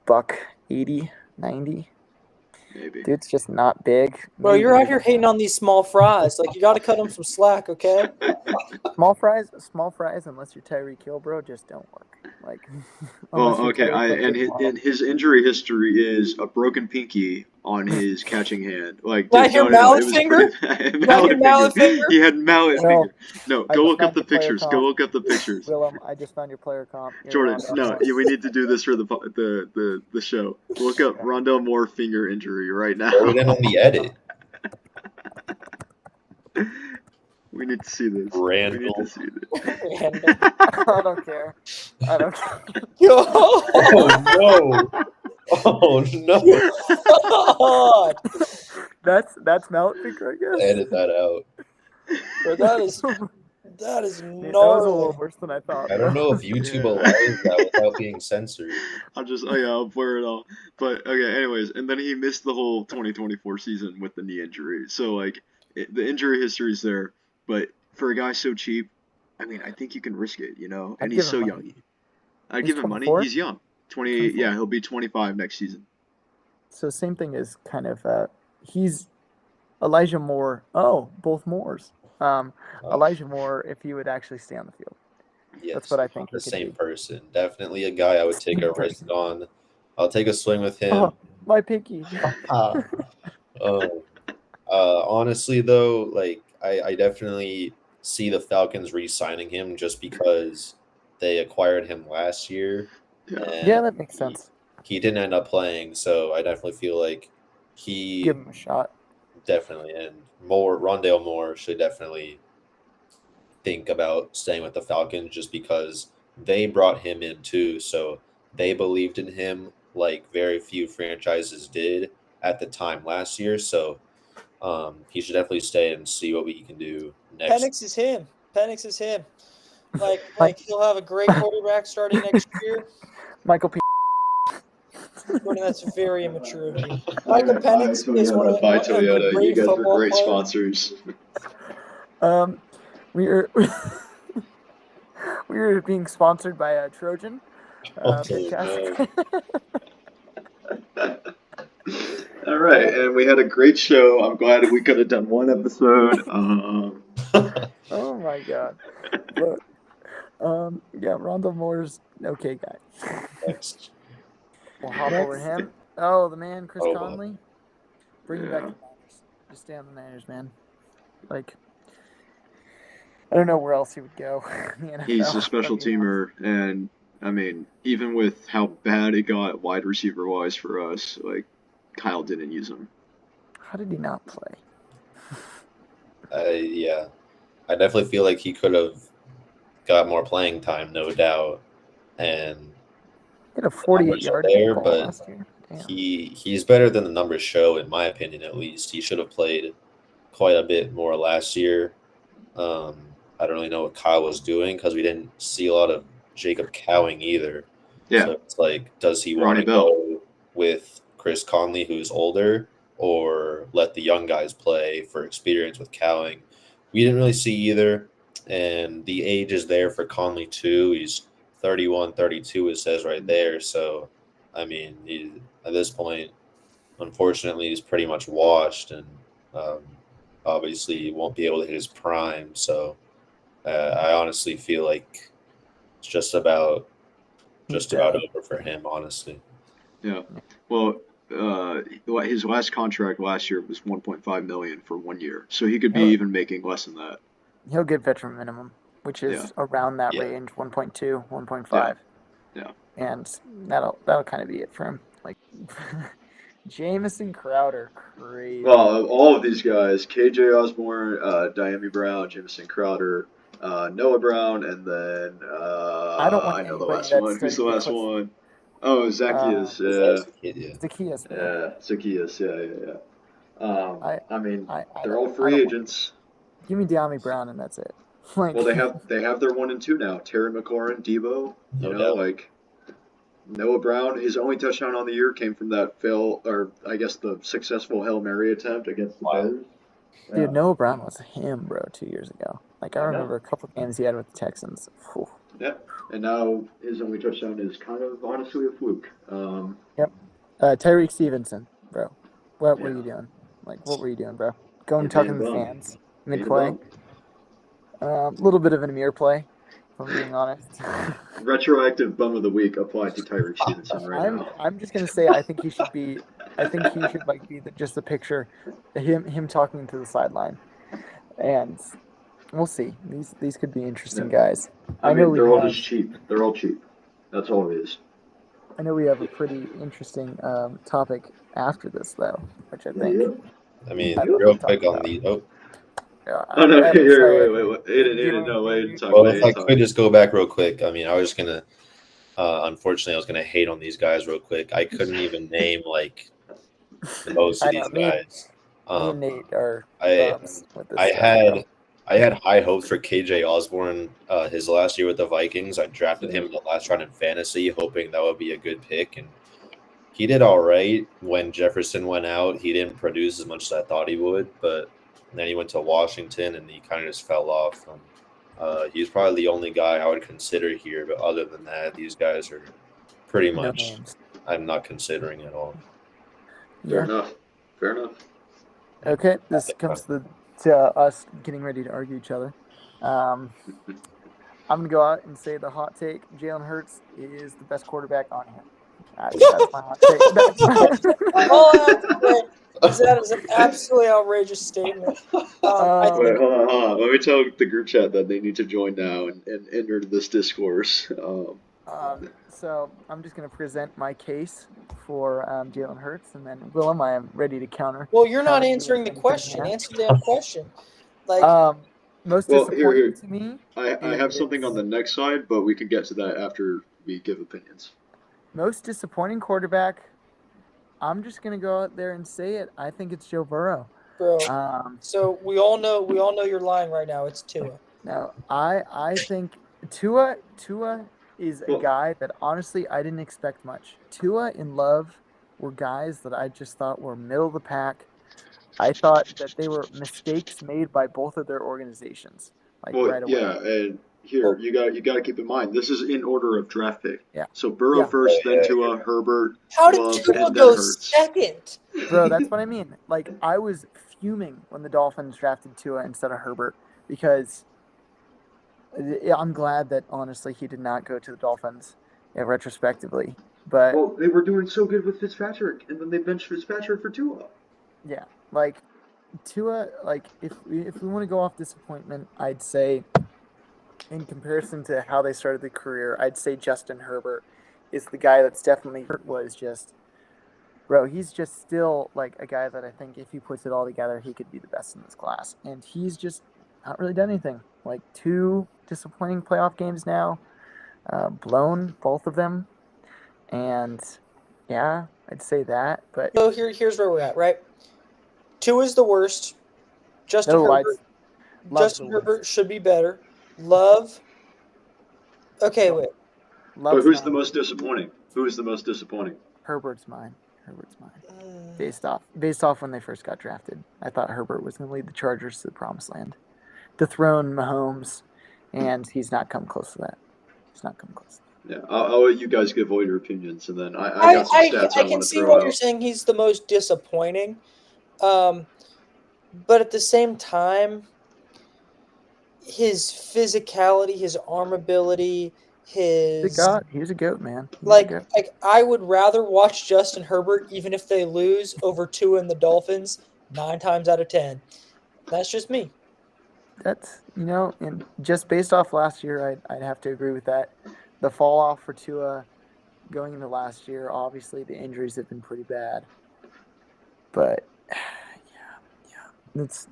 S1: buck 80, 90.
S2: Maybe.
S1: Dude's just not big.
S3: Bro, you're
S1: Maybe.
S3: out here hating on these small fries. Like, you got to cut them some slack, okay?
S1: Small fries, unless you're Tyreek Hill, bro, just don't work. Like, unless
S2: Well,
S1: you're
S2: okay.
S1: Tyreek Hill,
S2: And
S1: take them
S2: his injury history is a broken pinky on his catching hand. Like,
S3: Not
S2: dude,
S3: your
S2: no,
S3: mallet
S2: it was
S3: finger?
S2: pretty bad.
S3: Not your mallet finger?
S2: He had mallet
S1: Well,
S2: finger. No,
S1: I
S2: go
S1: just
S2: look up
S1: found
S2: the
S1: your player
S2: pictures. Go
S1: comp.
S2: look up the pictures.
S1: Willem, I just found your player comp. You're
S2: Jordan,
S1: Rondale
S2: no,
S1: Moore.
S2: we need to do this for the show. Look up Rondale Moore finger injury right now.
S4: Throw it in on the edit.
S2: We need to see this.
S4: Randall.
S2: We need to see this.
S3: Randall.
S1: I don't care. I don't care.
S4: Oh no! Oh no!
S3: God.
S1: That's mallet finger, I guess.
S4: Edit that out.
S3: Bro, that is
S1: Man, that was a
S3: gnarly.
S1: little worse than I thought.
S4: I don't know if YouTube allows that without being censored.
S2: I'll blur it all. But okay, anyways, and then he missed the whole 2024 season with the knee injury. So like, the injury history is there. But for a guy so cheap, I mean, I think you can risk it, you know.
S1: I'd
S2: And
S1: give
S2: he's
S1: him
S2: so
S1: money.
S2: young. I'd
S1: He's
S2: give him money.
S1: 24?
S2: He's young. 28.
S1: 24.
S2: Yeah, he'll be 25 next season.
S1: So same thing is kind of he's Elijah Moore. Oh, both Moores. Elijah Moore, if he would actually stay on the field.
S4: Yes,
S1: That's what I think
S4: the
S1: he could
S4: same
S1: be.
S4: person. Definitely a guy I would take a
S1: Same
S4: risk
S1: person.
S4: on. I'll take a swing with him.
S1: Oh, my pinky.
S4: Honestly, though, like I definitely see the Falcons re-signing him just because they acquired him last year.
S2: Yeah.
S4: and
S1: Yeah, that makes sense.
S4: He didn't end up playing, so I definitely feel like he
S1: Give him a shot.
S4: definitely and Rondale Moore should definitely think about staying with the Falcons just because they brought him in too, so they believed in him like very few franchises did at the time last year. So he should definitely stay and see what we can do next.
S3: Penix is him. Penix is him. Like he'll have a great quarterback starting next year.
S1: Michael P.
S3: Jordan, that's very immature of you. Michael Penix is one of
S2: Bye,
S3: a
S2: Toyota.
S3: great
S2: You guys are
S3: football
S2: great
S3: player.
S2: sponsors.
S1: We are we are being sponsored by Trojan. Fantastic.
S2: All right, and we had a great show. I'm glad we could have done one episode.
S1: Oh my god. Look. Yeah, Rondale Moore's okay guy.
S4: Next.
S1: We'll hop over him. Oh, the man, Chris
S4: Oh,
S1: Conley. Bring him back
S2: Yeah.
S1: to the Niners. Just stay on the Niners, man. Like, I don't know where else he would go in the NFL.
S2: He's a special
S1: if I'm being
S2: teamer, and I mean, even with how bad it got wide receiver wise for us, like Kyle didn't use him.
S1: honest. How did he not play?
S4: Yeah, I definitely feel like he could have got more playing time, no doubt. And
S1: He had a 48-yard
S4: there,
S1: ball
S4: but
S1: last year. Damn.
S4: he's better than the numbers show, in my opinion, at least. He should have played quite a bit more last year. I don't really know what Kyle was doing because we didn't see a lot of Jacob Cowing either.
S2: Yeah,
S4: So it's like, does he want
S2: Ronnie
S4: to
S2: Bell.
S4: go with Chris Conley, who's older, or let the young guys play for experience with Cowing? We didn't really see either. And the age is there for Conley too. He's 31, 32, it says right there. So, I mean, at this point, unfortunately, he's pretty much washed, and obviously he won't be able to hit his prime. So, I honestly feel like it's just about over for him, honestly.
S2: yeah. Well, his last contract last year was $1.5 million for 1 year, so he could be
S1: Oh.
S2: even making less than that.
S1: He'll get veteran minimum, which is
S2: Yeah.
S1: around that
S4: Yeah.
S1: range, 1.2, 1.5.
S2: Yeah.
S1: And that'll kind of be it for him. Like, Jamison Crowder, crazy.
S2: Well, all of these guys: KJ Osborne, Diami Brown, Jamison Crowder, Noah Brown, and then
S1: I don't want
S2: I know the
S1: anybody
S2: last
S1: that's
S2: one. Who's the
S1: studied
S2: last
S1: the
S2: one? Oh, Zacchaeus.
S4: Yeah.
S1: Zacchaeus, man.
S2: Yeah, Zacchaeus. Yeah. I mean,
S1: I
S2: they're
S1: don't-
S2: all
S1: I
S2: free
S1: don't want-
S2: agents.
S1: Give me Deami Brown and that's it. Like,
S2: Well, they have their 1 and 2 now. Terry McLaurin, Deebo.
S4: No doubt.
S2: Like Noah Brown. His only touchdown on the year came from that the successful Hail Mary attempt against the
S4: Wow.
S2: Bears.
S1: dude, Noah Brown was him, bro, 2 years ago. Like, I
S2: I know.
S1: remember a couple games he had with the Texans. Whew.
S2: Yeah, and now his only touchdown is kind of honestly a fluke.
S1: Tyreek Stevenson, bro. What were
S2: Yeah.
S1: you doing? Like, what were you doing, bro? Going
S2: You're
S1: talking to
S2: being
S1: the
S2: bum.
S1: fans
S2: Being
S1: mid
S2: a
S1: play.
S2: bum.
S1: A little bit of an Amir play, if I'm being honest.
S2: Retroactive bum of the week applied to Tyreek Stevenson right now.
S1: I'm just gonna say I think he should be. I think he should like be just a picture, him talking to the sideline, and we'll see. These could be interesting guys.
S2: I
S1: know
S2: mean,
S1: we
S2: they're all
S1: have.
S2: just cheap. They're all cheap. That's all it is.
S1: I know we have a pretty interesting topic after this though, which I
S2: Yeah,
S1: think
S2: yeah.
S4: I mean,
S1: I'd love
S4: real
S1: to talk
S4: quick on
S1: about.
S4: the. Oh,
S2: Oh no! Here,
S1: Sorry,
S2: wait. Aiden,
S1: do you
S2: no,
S1: wanna-
S2: wait. Talk.
S4: well,
S2: Let
S4: if I
S2: Aiden talk.
S4: could just go back real quick. I mean, I was gonna. Unfortunately, I was gonna hate on these guys real quick. I couldn't even name like most of
S1: I
S4: these
S1: know, me and-
S4: guys.
S1: Me and Nate are
S4: I
S1: bums with this
S4: I
S1: stuff,
S4: had
S1: bro.
S4: I had high hopes for KJ Osborne his last year with the Vikings. I drafted him in the last round in fantasy, hoping that would be a good pick, and he did all right. When Jefferson went out, he didn't produce as much as I thought he would, but then he went to Washington and he kind of just fell off. He's probably the only guy I would consider here, but other than that, these guys are pretty
S1: No
S4: much
S1: names.
S4: I'm not considering at all.
S2: Fair
S1: Yeah.
S2: enough.
S1: Okay, this comes to us getting ready to argue each other. I'm gonna go out and say the hot take: Jalen Hurts is the best quarterback on here. That's my hot take.
S3: All I have to say is that is an absolutely outrageous statement. I
S2: Wait,
S3: think
S2: hold on. Let me tell the group chat that they need to join now and enter this discourse.
S1: So I'm just gonna present my case for Jalen Hurts, and then Willem, I am ready to counter.
S3: Well, you're not
S1: counter you
S3: answering
S1: with
S3: the
S1: anything
S3: question.
S1: here.
S3: Answer the damn question. Like,
S1: Most
S2: Well,
S1: disappointing
S2: here.
S1: to me.
S2: I have something on the next slide, but we can get to that after we give opinions.
S1: Most disappointing quarterback. I'm just gonna go out there and say it. I think it's Joe Burrow.
S3: bro.
S1: So
S3: we all know you're lying right now. It's Tua.
S1: No, I think Tua is a
S2: Well-
S1: guy that honestly I didn't expect much. Tua and Love were guys that I just thought were middle of the pack. I thought that they were mistakes made by both of their organizations, right away.
S2: Yeah, and here you got to keep in mind this is in order of draft pick.
S1: Yeah.
S2: So Burrow first, then Tua, Herbert.
S3: How did
S2: Love,
S3: Tua
S2: and
S3: go
S2: then Hurts.
S3: second?
S1: Bro, that's what I mean. Like, I was fuming when the Dolphins drafted Tua instead of Herbert because I'm glad that, honestly, he did not go to the Dolphins retrospectively. But,
S2: Well, they were doing so good with Fitzpatrick, and then they benched Fitzpatrick for Tua.
S1: yeah, like, Tua, like, if we want to go off disappointment, I'd say, in comparison to how they started the career, I'd say Justin Herbert is the guy that's definitely was just, bro, he's just still like a guy that I think if he puts it all together, he could be the best in this class. And he's just not really done anything. Like 2 disappointing playoff games now, blown both of them. And yeah, I'd say that. But
S3: So here's where we're at, right? Tua is the worst. Justin Herbert should be better. Love. Okay, wait.
S2: But who's the most disappointing? Who is the most disappointing?
S1: Herbert's mine. Based off when they first got drafted, I thought Herbert was going to lead the Chargers to the promised land, dethrone Mahomes, and he's not come close to that.
S2: Yeah, I'll let you guys give all your opinions, and then I got some stats I
S3: can
S2: want to
S3: see
S2: throw
S3: why
S2: out.
S3: you're saying he's the most disappointing, but at the same time, his physicality, his arm ability,
S1: He's a goat, man.
S3: Like I would rather watch Justin Herbert even if they lose over Tua and the Dolphins 9 times out of 10. That's just me.
S1: That's and just based off last year, I'd have to agree with that. The fall off for Tua going into last year, obviously the injuries have been pretty bad. But yeah,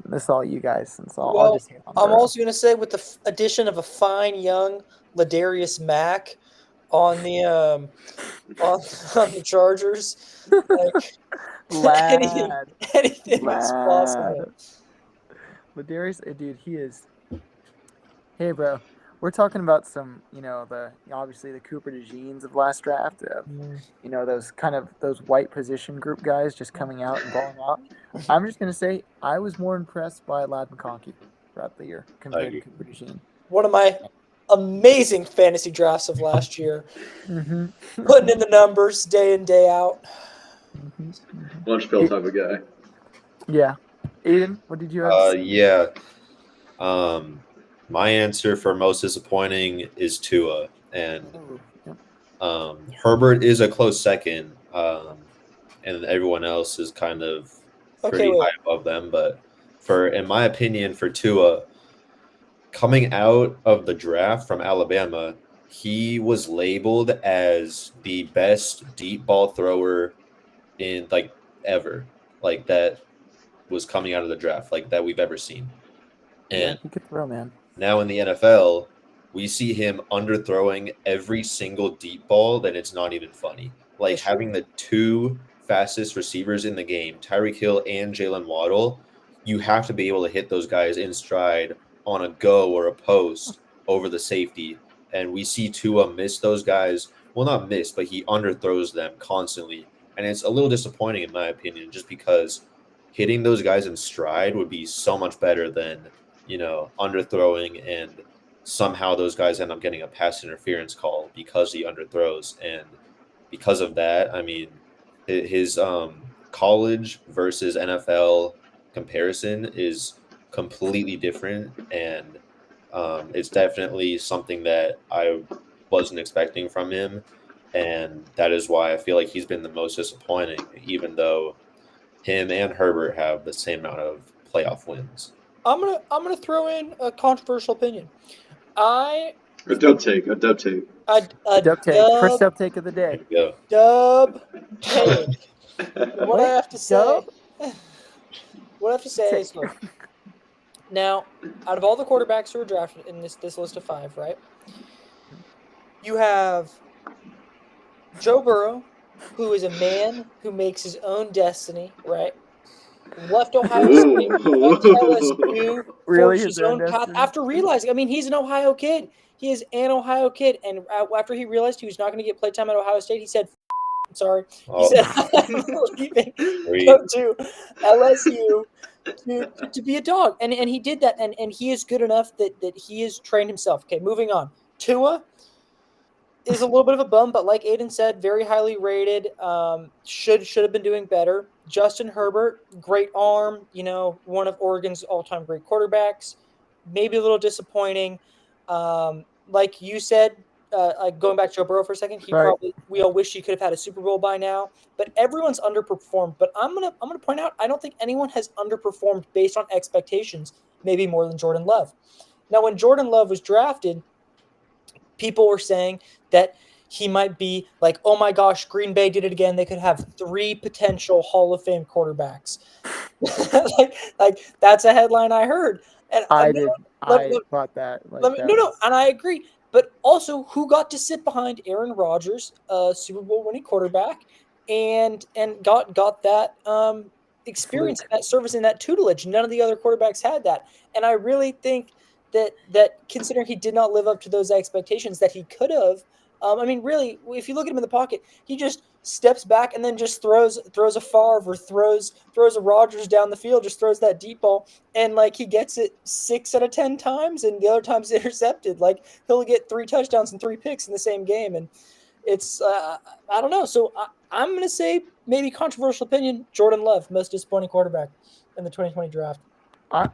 S1: that's all you guys. And so I'll just hit on
S3: I'm
S1: Burrow.
S3: also going to say with the addition of a fine young Ladarius Mack on the on the Chargers, like anything is possible.
S1: Ladarius, dude, he is. Hey, bro, we're talking about some, obviously the Cooper DeJeans of last draft, those white position group guys just coming out and balling out. I'm just gonna say I was more impressed by Lad McConkey throughout the year compared to Cooper DeJean.
S3: One of my amazing fantasy drafts of last year,
S1: Mm-hmm.
S3: putting in the numbers day in day out.
S2: Lunch pill type of guy.
S1: Yeah. Aiden, what did you have to say?
S4: Yeah. My answer for most disappointing is Tua, and
S1: Ooh, yep.
S4: Herbert is a close second, and everyone else is kind of pretty
S3: wait.
S4: high above them. But in my opinion, for Tua, coming out of the draft from Alabama, he was labeled as the best deep ball thrower in like ever, like that was coming out of the draft, like that we've ever seen.
S1: Yeah,
S4: And
S1: he could throw, man.
S4: now in the NFL, we see him underthrowing every single deep ball, then it's not even funny. Like
S3: That's true.
S4: having the two fastest receivers in the game, Tyreek Hill and Jalen Waddle, you have to be able to hit those guys in stride on a go or a post over the safety. And we see Tua miss those guys. Well, not miss, but he underthrows them constantly. And it's a little disappointing, in my opinion, just because hitting those guys in stride would be so much better than, underthrowing, and somehow those guys end up getting a pass interference call because he underthrows. And because of that, I mean, his college versus NFL comparison is completely different, and it's definitely something that I wasn't expecting from him, and that is why I feel like he's been the most disappointing, even though him and Herbert have the same amount of playoff wins.
S3: I'm gonna throw in a controversial opinion. I
S2: A dub take.
S3: a
S1: Dub take. First
S3: dub
S1: dub take of the day.
S4: Yeah.
S3: dub take. What I
S1: Wait,
S3: have to say.
S1: dub?
S3: What I have to say is, look. Now, out of all the quarterbacks who were drafted in this list of 5, right? You have Joe Burrow, who is a man who makes his own destiny, right? Left Ohio State, went to LSU,
S1: Really,
S3: forged
S1: his
S3: his
S1: own
S3: own path
S1: destiny?
S3: after realizing. I mean, he's an Ohio kid. He is an Ohio kid, and after he realized he was not going to get playtime at Ohio State, he said, "I'm sorry." He
S4: Oh,
S3: said, "I'm leaving.
S4: Great.
S3: Go to LSU to be a dog," and he did that, and he is good enough that he has trained himself. Okay, moving on. Tua is a little bit of a bum, but like Aiden said, very highly rated. Should have been doing better. Justin Herbert, great arm. One of Oregon's all-time great quarterbacks. Maybe a little disappointing. Like you said, like going back to Joe Burrow for a second,
S1: Right.
S3: we all wish he could have had a Super Bowl by now. But everyone's underperformed. But I'm gonna point out, I don't think anyone has underperformed based on expectations. Maybe more than Jordan Love. Now, when Jordan Love was drafted, people were saying that he might be like, oh my gosh, Green Bay did it again. They could have 3 potential Hall of Fame quarterbacks. like that's a headline I heard. And
S1: I
S3: let,
S1: thought that. Like,
S3: let me,
S1: that
S3: no,
S1: was...
S3: and I agree. But also, who got to sit behind Aaron Rodgers, Super Bowl winning quarterback, and got that experience,
S1: Fluke.
S3: that service, and that tutelage? None of the other quarterbacks had that, and I really think that considering he did not live up to those expectations, that he could have. I mean, really, if you look at him in the pocket, he just steps back and then just throws a Favre or throws a Rodgers down the field, just throws that deep ball, and like he gets it 6 out of 10 times, and the other times intercepted. Like he'll get 3 touchdowns and 3 picks in the same game, and it's I don't know. So I'm gonna say, maybe controversial opinion, Jordan Love, most disappointing quarterback in the 2020 draft.
S1: I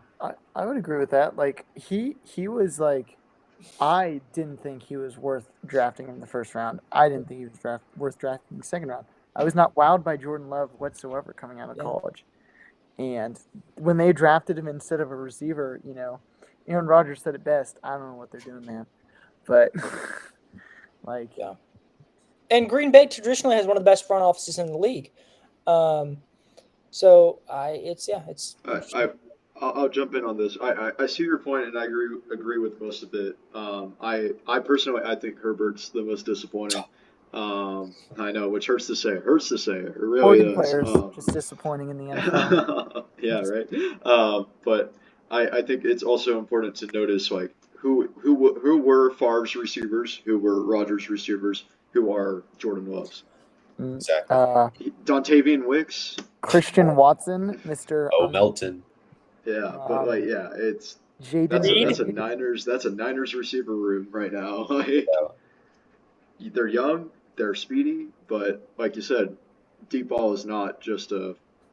S1: would agree with that. Like he was like, I didn't think he was worth drafting in the first round. I didn't think he was worth drafting in the second round. I was not wowed by Jordan Love whatsoever coming out of college. And when they drafted him instead of a receiver, Aaron Rodgers said it best. I don't know what they're doing, man. But like,
S3: yeah. And Green Bay traditionally has one of the best front offices in the league. So
S2: I'll jump in on this. I see your point, and I agree with most of it. I personally, I think Herbert's the most disappointing. I know, which hurts to say. It really
S1: Oregon
S2: does.
S1: players just disappointing in the NFL.
S2: Yeah, right. But I think it's also important to notice like who were Favre's receivers, who were Rodgers' receivers, who are Jordan Love's.
S4: Exactly.
S2: Dontavian Wicks,
S1: Christian Watson, Mr.
S4: Melton.
S2: Yeah, but it's
S1: Jaden
S2: that's a Niners receiver room right now. Like, they're young, they're speedy, but like you said, deep ball is not just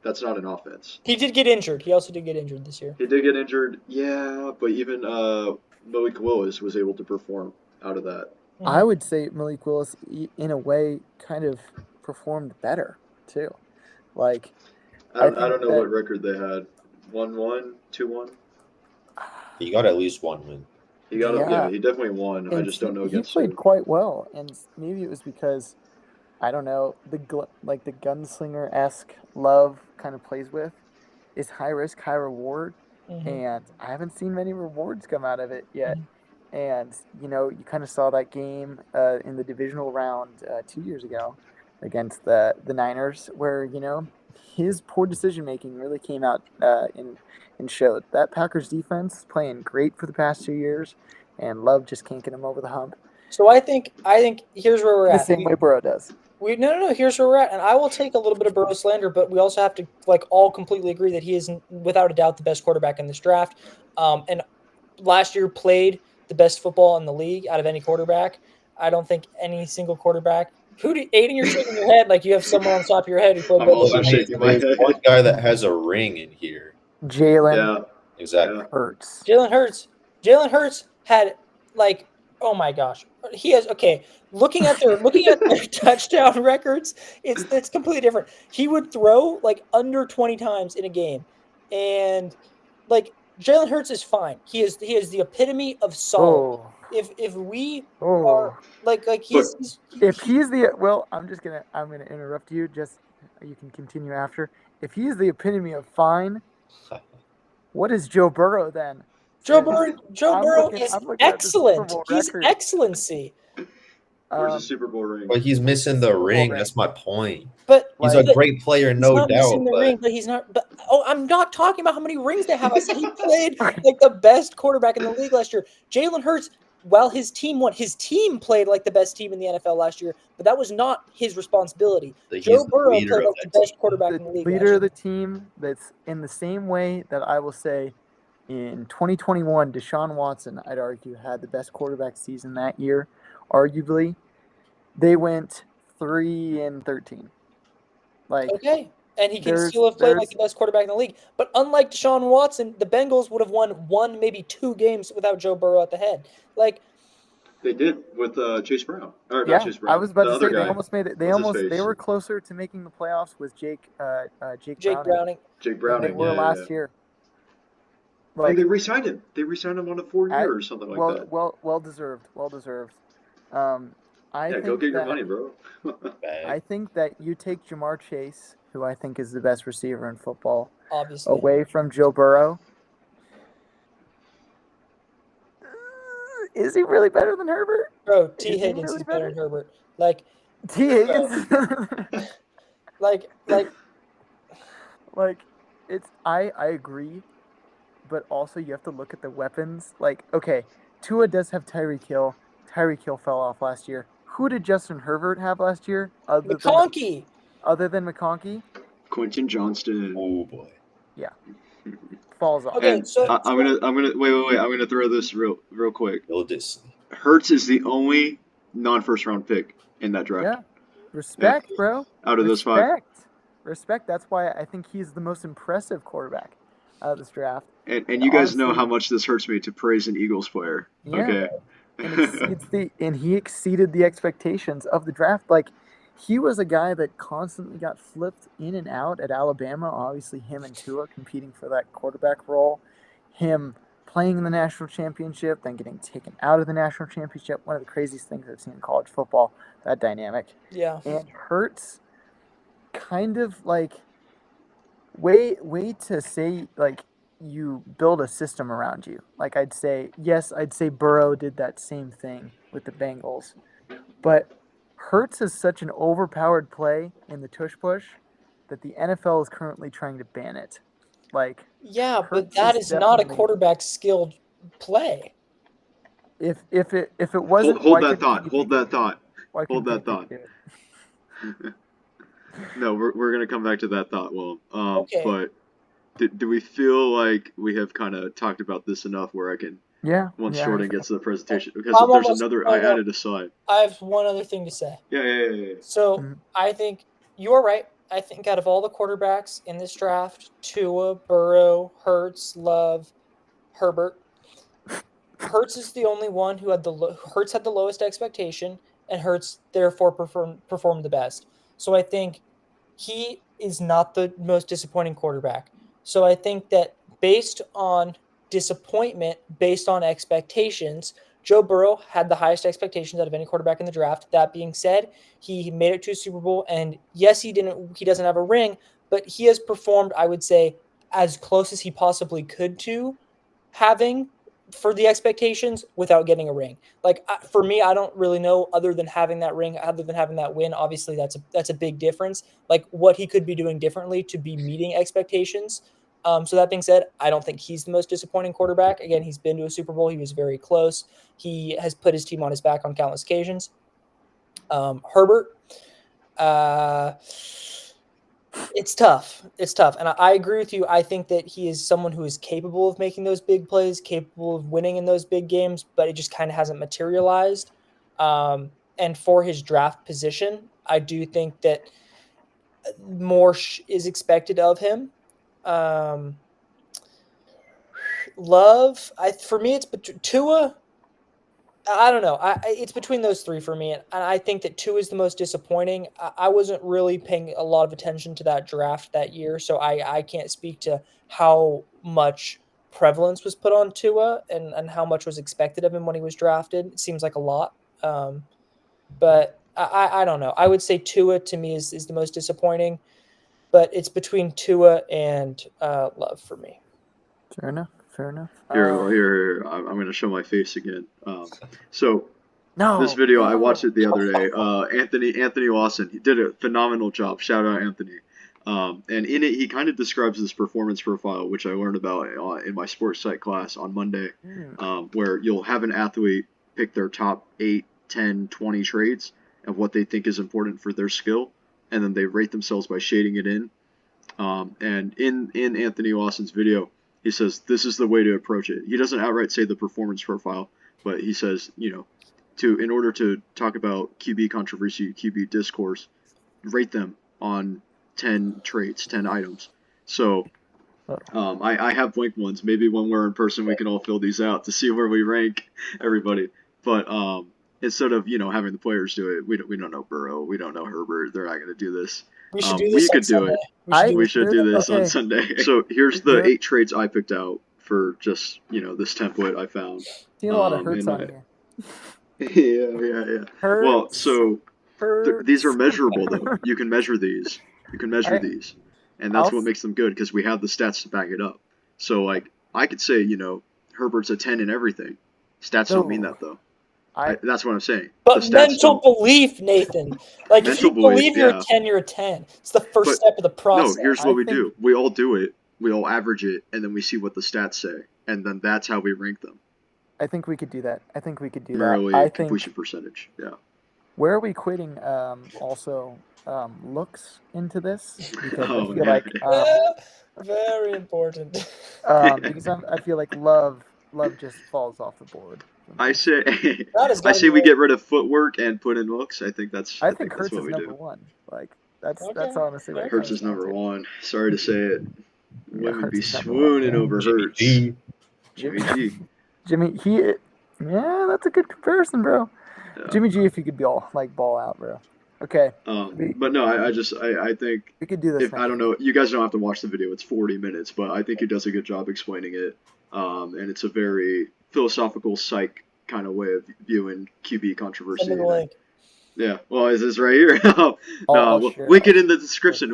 S2: that's not an offense.
S3: He did get injured. He also did get injured this year.
S2: He did get injured, yeah, but even Malik Willis was able to perform out of that.
S1: I would say Malik Willis, in a way, kind of performed better too. Like,
S2: I don't know what record they had. 1-1, 2-1.
S4: He got at least one win.
S2: He definitely won.
S1: And
S2: I just don't know against
S1: he played
S2: who.
S1: quite well, and maybe it was because I don't know the gunslinger-esque Love kind of plays with is high risk, high reward, and I haven't seen many rewards come out of it yet. And you kind of saw that game in the divisional round 2 years ago against the Niners, where his poor decision making really came out and showed. That Packers defense is playing great for the past 2 years, and Love just can't get him over the hump.
S3: So I think here's where we're at.
S1: The same way Burrow does.
S3: No. Here's where we're at, and I will take a little bit of Burrow slander, but we also have to all completely agree that he is without a doubt the best quarterback in this draft. And last year played the best football in the league out of any quarterback. I don't think any single quarterback. Aiden, you're shaking your head like you have someone on top of your head who played.
S2: I'm also shaking my head.
S4: There's one guy that has a ring in here.
S1: Jalen
S4: Exactly.
S1: Hurts.
S3: Jalen Hurts had oh my gosh, he has Looking at their touchdown records, it's completely different. He would throw under 20 times in a game, and Jalen Hurts is fine. He is the epitome of solid.
S1: Oh.
S3: If we are
S1: if he's the I'm gonna interrupt you. Just you can continue after. If he's the epitome of fine, what is Joe Burrow then?
S3: Joe Burrow is excellent. He's excellency.
S2: Where's the Super Bowl ring?
S4: But he's missing the ring. That's my point.
S3: But
S4: he's a great player, no doubt.
S3: Missing the ring, but he's not. But I'm not talking about how many rings they have. I said he played the best quarterback in the league last year. Jalen Hurts, while his team won, his team played like the best team in the NFL last year, but that was not his responsibility. Joe Burrow played like the best quarterback in the league.
S1: Leader of the team. That's in the same way that I will say. In 2021, Deshaun Watson, I'd argue, had the best quarterback season that year. Arguably, they went 3-13.
S3: And he can still have played like the best quarterback in the league. But unlike Deshaun Watson, the Bengals would have won 1, maybe 2 games without Joe Burrow at the head.
S2: They did with Chase Brown. Or
S1: yeah,
S2: not Chase Brown.
S1: I was about to say
S2: guy.
S1: they almost made it. They were closer to making the playoffs with Jake Browning.
S2: Jake Browning.
S1: They were last year.
S2: They re-signed him. They re-signed him on a 4-year or something like that.
S1: Well deserved. Well deserved. Think
S2: go get your money, bro.
S1: I think that you take Jamar Chase, who I think is the best receiver in football,
S3: obviously,
S1: away from Joe Burrow. Is he really better than Herbert?
S3: Bro, T. Higgins is better than Herbert.
S1: T. Higgins. I agree. But also you have to look at the weapons. Tua does have Tyreek Hill. Tyreek Hill fell off last year. Who did Justin Herbert have last year?
S3: McConkey.
S1: Other than McConkey?
S2: Quentin Johnston.
S4: Oh boy.
S1: Yeah. Falls off.
S3: Okay,
S2: I'm gonna wait. I'm gonna throw this real quick.
S4: Oldest.
S2: Hurts is the only non-first round pick in that draft.
S1: Yeah. Respect, bro.
S2: Out of those 5.
S1: Respect. That's why I think he's the most impressive quarterback out of this draft.
S2: And you guys know how much this hurts me to praise an Eagles player.
S1: Yeah.
S2: Okay.
S1: And he exceeded the expectations of the draft. He was a guy that constantly got flipped in and out at Alabama. Obviously, him and Tua competing for that quarterback role. Him playing in the national championship, then getting taken out of the national championship. One of the craziest things I've seen in college football, that dynamic.
S3: Yeah.
S1: And Hurts kind of way to say you build a system around you. I'd say Burrow did that same thing with the Bengals. But Hurts is such an overpowered play in the tush push that the NFL is currently trying to ban it.
S3: But that is not a quarterback skilled play.
S1: If it wasn't,
S2: hold that thought. No, we're gonna come back to that thought. Well,
S3: okay.
S2: But do we feel like we have kind of talked about this enough where I can?
S1: Yeah.
S2: Once Jordan gets to the presentation, because I added a slide.
S3: I have one other thing to say.
S2: Yeah.
S3: So I think you are right. I think out of all the quarterbacks in this draft, Tua, Burrow, Hurts, Love, Herbert, Hurts is the only one who had Hurts had the lowest expectation, and Hurts therefore performed the best. So I think he is not the most disappointing quarterback. So I think that based on disappointment, based on expectations, Joe Burrow had the highest expectations out of any quarterback in the draft. That being said, he made it to a Super Bowl, and yes, he doesn't have a ring, but he has performed, I would say, as close as he possibly could to having for the expectations without getting a ring. Like for me, I don't really know other than having that ring, other than having that win. Obviously, that's a big difference. Like what he could be doing differently to be meeting expectations. So that being said, I don't think he's the most disappointing quarterback. Again, he's been to a Super Bowl. He was very close. He has put his team on his back on countless occasions. Herbert, it's tough. It's tough. And I agree with you. I think that he is someone who is capable of making those big plays, capable of winning in those big games, but it just kind of hasn't materialized. And for his draft position, I do think that more is expected of him. Love, for me, it's Tua. I don't know. It's between those three for me, and I think that Tua is the most disappointing. I wasn't really paying a lot of attention to that draft that year, so I can't speak to how much prevalence was put on Tua and how much was expected of him when he was drafted. It seems like a lot, but I don't know. I would say Tua to me is the most disappointing, but it's between Tua and Love for me.
S1: Fair enough.
S2: Here. I'm going to show my face again. So
S1: No.
S2: This video, I watched it the other day. Anthony Lawson, he did a phenomenal job. Shout out Anthony. And in it, he kind of describes this performance profile, which I learned about in my sports psych class on Monday, where you'll have an athlete pick their top 8, 10, 20 traits of what they think is important for their skill, and then they rate themselves by shading it in. And in Anthony Lawson's video, he says this is the way to approach it. He doesn't outright say the performance profile, but he says, in order to talk about QB controversy, QB discourse, rate them on 10 traits, 10 items. So I have blank ones. Maybe when we're in person, we can all fill these out to see where we rank everybody. But instead of having the players do it, we don't know Burrow, we don't know Herbert. They're not going to do this.
S3: We should do this.
S2: We could do it. We should do this on Sunday. So here's the 8 traits I picked out for just this template I found.
S1: See a lot of Hurts on here.
S2: Yeah.
S1: Hurts,
S2: well, so these are measurable though.
S1: Hurts.
S2: You can measure these. You can measure these, and that's what makes them good because we have the stats to back it up. So like I could say Herbert's a 10 in everything. Stats don't mean that though. That's what I'm saying.
S3: But mental belief, Nathan. Like if you believe you're a 10, you're a 10. It's the first step of the process.
S2: No, here's what we do. We all do it. We all average it, and then we see what the stats say, and then that's how we rank them.
S1: I think we could do that.
S2: Merely
S1: I think
S2: completion percentage. Yeah.
S1: Where are we quitting? Also, looks into this because I feel like
S3: very important.
S1: because I feel like love just falls off the board.
S2: I say we get rid of footwork and put in looks. I think Hurts
S1: that's what
S2: is
S1: we
S2: number
S1: do. One. Like that's honestly what
S2: Hurts is number one. Sorry to say it. Women be swooning over Hurts. Jimmy G.
S1: That's a good comparison, bro. Yeah. Jimmy G, if you could ball out, bro. Okay.
S2: But no, I think
S1: we could do this.
S2: I don't know. You guys don't have to watch the video. It's 40 minutes, but I think he does a good job explaining it. And it's a very philosophical psych kind of way of viewing QB controversy. Yeah. Well, is this right here? Link it in the description.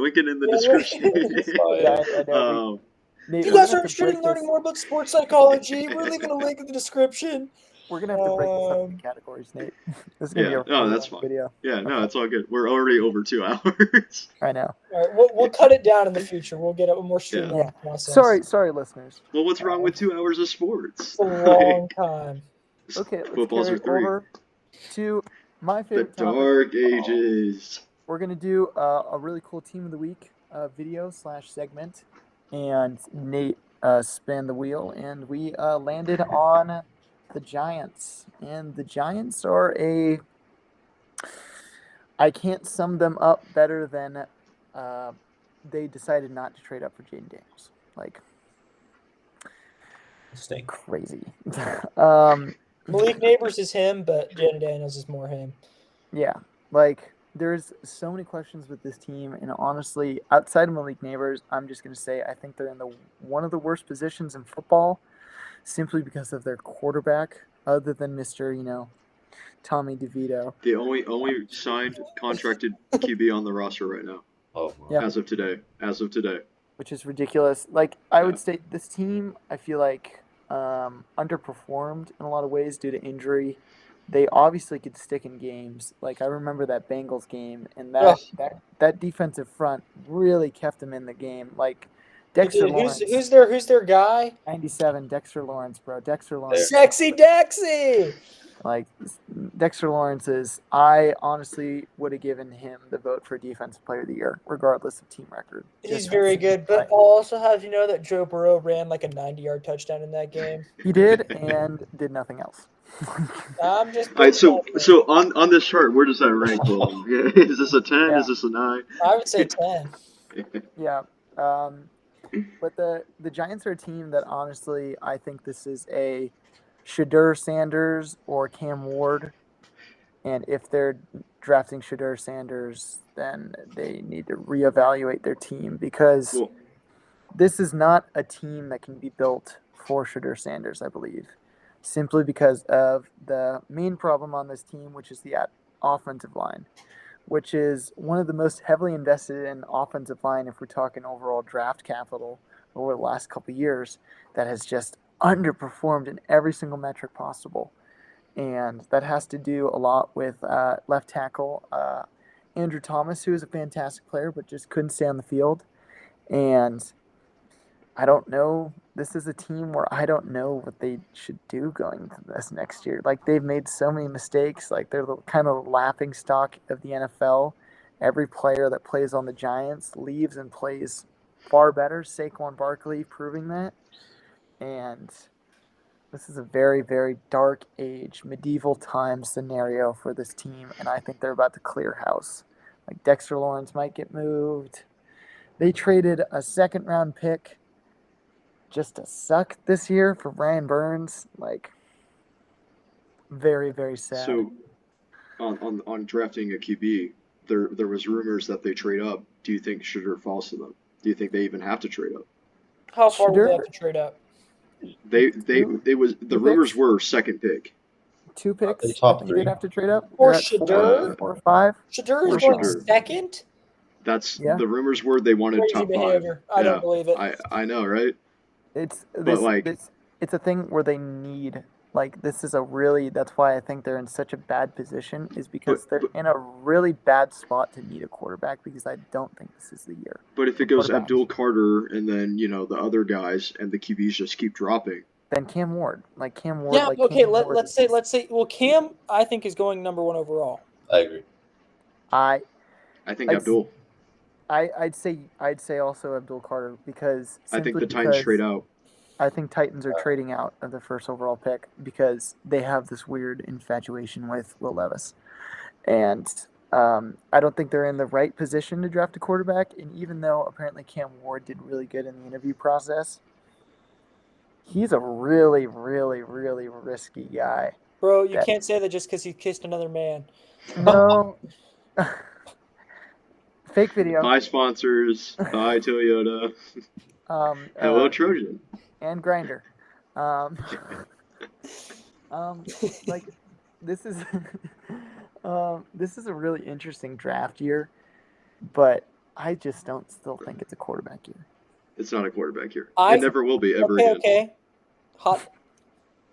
S3: If you guys are interested in learning more about sports psychology, we're leaving a link in the description.
S1: We're going to have to break this up into categories, Nate. This is going to be a
S2: that's fine.
S1: video.
S2: Yeah, no, it's all good. We're already over 2 hours.
S1: I know.
S3: All right, we'll cut it down in the future. We'll get a more streamlined process.
S1: Sorry, listeners.
S2: Well, what's wrong with 2 hours of sports?
S3: It's a long time.
S1: Okay, let's
S2: Footballs
S1: carry over to my favorite
S2: topic. The Dark Ages.
S1: We're going to do a really cool Team of the Week video / segment. And Nate spun the wheel, and we landed on the Giants. And the Giants are I can't sum them up better than they decided not to trade up for Jaden Daniels. Like,
S4: Stink.
S1: crazy.
S3: Malik Neighbors is him, but Jaden Daniels is more him.
S1: Yeah, like there's so many questions with this team, and honestly, outside of Malik Neighbors, I'm just gonna say I think they're in one of the worst positions in football, simply because of their quarterback, other than Mr. Tommy DeVito.
S2: The only signed contracted QB on the roster right now.
S4: Oh,
S1: Yeah.
S2: As of today.
S1: Which is ridiculous. Like I would say, this team, I feel like underperformed in a lot of ways due to injury. They obviously could stick in games. Like I remember that Bengals game, and that defensive front really kept them in the game. Like Dexter Lawrence,
S3: Who's their guy?
S1: 97, Dexter Lawrence, bro. Dexter Lawrence.
S3: Sexy Dexy.
S1: Like Dexter Lawrence I honestly would have given him the vote for Defensive Player of the Year, regardless of team record.
S3: He's very good, but I'll also have you know that Joe Burrow ran like a 90-yard touchdown in that game.
S1: He did, and did nothing else.
S3: I'm just.
S2: All right, so on this chart, where does that rank? Is this a 10?
S1: Yeah.
S2: Is this a 9?
S3: I would say 10.
S1: Yeah. But the Giants are a team that honestly, I think this is a Shadur Sanders or Cam Ward. And if they're drafting Shadur Sanders, then they need to reevaluate their team, because this is not a team that can be built for Shadur Sanders, I believe. Simply because of the main problem on this team, which is the offensive line, which is one of the most heavily invested in offensive line if we're talking overall draft capital over the last couple of years, that has just underperformed in every single metric possible. And that has to do a lot with left tackle Andrew Thomas, who is a fantastic player but just couldn't stay on the field. And I don't know. This is a team where I don't know what they should do going into this next year. Like, they've made so many mistakes. Like, they're the kind of laughing stock of the NFL. Every player that plays on the Giants leaves and plays far better. Saquon Barkley proving that. And this is a very, very dark age, medieval time scenario for this team. And I think they're about to clear house. Like, Dexter Lawrence might get moved. They traded a second-round pick just to suck this year for Brian Burns. Like, very, very sad.
S2: So, on drafting a QB, there was rumors that they trade up. Do you think Shadur falls to them? Do you think they even have to trade up?
S3: How far would they have to trade up?
S2: The rumors were second pick.
S1: 2 picks.
S4: Top
S1: I think
S4: 3.
S1: they'd have to trade up.
S3: Or
S1: They're at
S3: Shadur?
S1: 4 or 5.
S3: Shadur is
S2: Or
S3: going
S2: Shadur.
S3: second?
S2: The rumors were they wanted
S3: Crazy
S2: top
S3: behavior.
S2: 5.
S3: I don't believe it.
S2: I know, right?
S1: It's a thing where they need, like, this is a really, that's why I think they're in such a bad position, is because they're in a really bad spot to need a quarterback, because I don't think this is the year.
S2: But if it goes Abdul Carter and then, the other guys and the QBs just keep dropping.
S1: Then Cam Ward.
S3: Yeah, okay, let's say, well, Cam, I think, is going number 1 overall.
S4: I agree.
S2: I think Abdul.
S1: I'd say also Abdul Carter, because
S2: I think the Titans trade out.
S1: I think Titans are trading out of the first overall pick because they have this weird infatuation with Will Levis. And I don't think they're in the right position to draft a quarterback. And even though apparently Cam Ward did really good in the interview process, he's a really, really, really risky guy.
S3: Bro, you can't say that just because he kissed another man.
S1: No. Fake video.
S2: Bye, sponsors. Bye, Toyota. Hello, Trojan.
S1: And Grinder. Like, this is this is a really interesting draft year, but I just don't still think it's a quarterback year.
S2: It's not a quarterback year. It never will be ever again.
S3: Okay. Hot.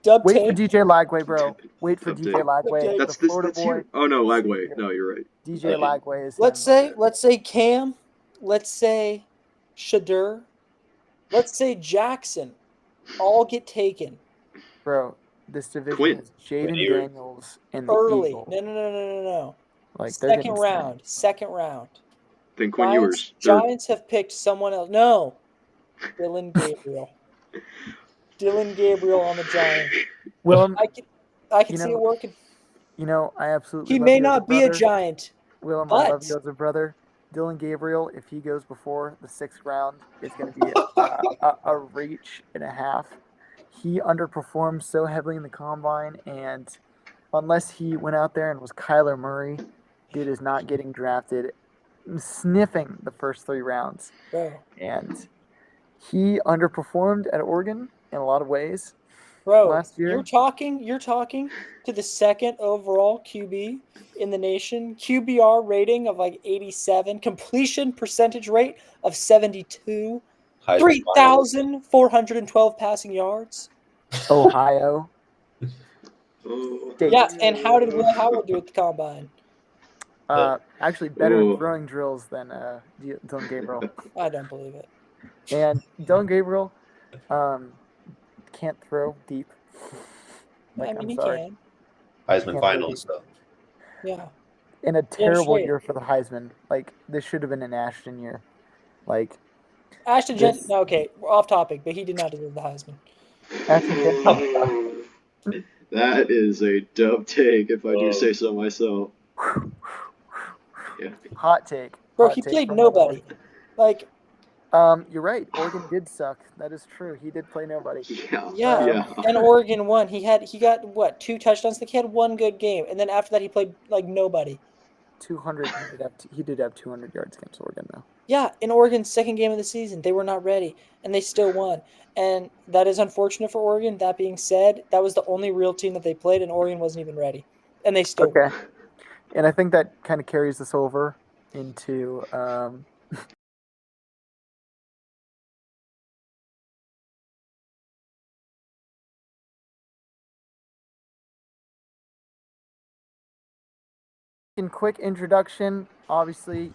S3: Dub
S1: Wait
S3: tape.
S1: for DJ Lagway, bro. Wait for
S2: Dub
S1: DJ
S2: tape.
S1: Lagway.
S2: That's
S1: the Florida boy.
S2: here. Oh no, Lagway. No, you're right.
S1: DJ Lagway is.
S3: Let's say Cam. Let's say Shadur. Let's say Jackson. All get taken.
S1: Bro, this division
S2: Quinn.
S1: is Jaden Daniels and the
S3: Early.
S1: Eagle.
S3: No.
S1: Like, they're
S3: Second
S1: getting
S3: round. Second round.
S2: Then Quinn Ewers.
S3: Giants have picked someone else. No. Dylan Gabriel. Dylan Gabriel on the Giants.
S1: Willem,
S3: I can see it working.
S1: I absolutely.
S3: He
S1: love
S3: may
S1: you as
S3: not be a
S1: brother.
S3: Giant.
S1: Willem,
S3: but
S1: I love you as a brother. Dylan Gabriel, if he goes before the 6th round, is going to be a reach and a half. He underperformed so heavily in the combine, and unless he went out there and was Kyler Murray, dude is not getting drafted, sniffing the first 3 rounds.
S3: Bro,
S1: And he underperformed at Oregon in a lot of ways
S3: bro,
S1: last year.
S3: you're talking to the 2nd overall QB in the nation, QBR rating of like 87, completion percentage rate of 72,
S4: Heisman finalist.
S3: 3,412 passing yards.
S1: Ohio
S2: Oh.
S1: State.
S3: Yeah, and how did Will Howard do at the combine?
S1: Actually better
S2: Ooh.
S1: throwing drills than Dylan Gabriel.
S3: I don't believe it.
S1: And Dylan Gabriel can't throw deep.
S3: I mean,
S1: I'm
S3: he
S1: sorry.
S3: can.
S4: Heisman
S1: Can't
S4: finalist though.
S3: Yeah.
S1: In a terrible
S3: straight.
S1: year for the Heisman. Like, this should have been an Ashton year. Like,
S3: Ashton Jensen.
S1: This-
S3: No, okay, we're off topic, but he did not deserve the Heisman.
S1: Ashton Jensen.
S2: That is a dope take, if I do say so myself. Yeah.
S1: Hot take.
S3: Bro,
S1: Hot
S3: he
S1: take
S3: played
S1: from
S3: nobody. Like,
S1: You're right. Oregon did suck. That is true. He did play nobody.
S3: yeah. And Oregon won. He got what, 2 touchdowns? Like, he had 1 good game, and then after that he played like nobody.
S1: 200. He did have 200 yards against Oregon, though.
S3: Yeah, in Oregon's 2nd game of the season, they were not ready, and they still won. And that is unfortunate for Oregon. That being said, that was the only real team that they played, and Oregon wasn't even ready, and they still won.
S1: Okay. And I think that kind of carries us over into in quick introduction. Obviously,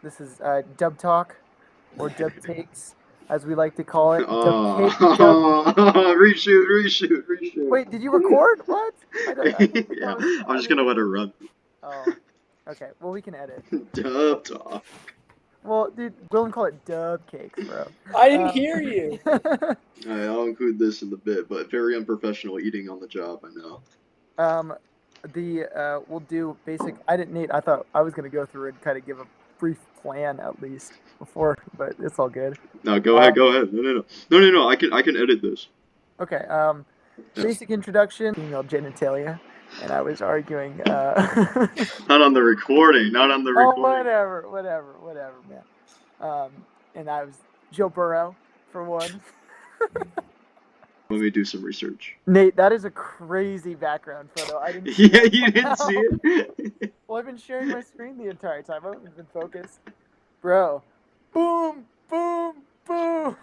S1: this is Dub Talk or Dub Takes, as we like to call it.
S2: Reshoot.
S1: Wait, did you record? What?
S2: Yeah, I'm just gonna let it run.
S1: Oh, okay. Well, we can edit.
S2: Dub talk.
S1: Well, dude, Dylan call it Dub Cakes, bro.
S3: I didn't hear you.
S2: I'll include this in the bit, but very unprofessional eating on the job, I know.
S1: We'll do basic. Nate, I thought I was gonna go through and kind of give a brief plan at least before, but it's all good.
S2: No, go ahead. No. I can edit this.
S1: Okay. Basic introduction. Female genitalia, and I was arguing.
S2: Not on the recording.
S1: Oh, whatever, man. And I was Joe Burrow for one.
S2: Let me do some research.
S1: Nate, that is a crazy background photo. I didn't.
S2: Yeah, you didn't see it.
S1: Well, I've been sharing my screen the entire time. I haven't been focused, bro. Boom, boom, boom.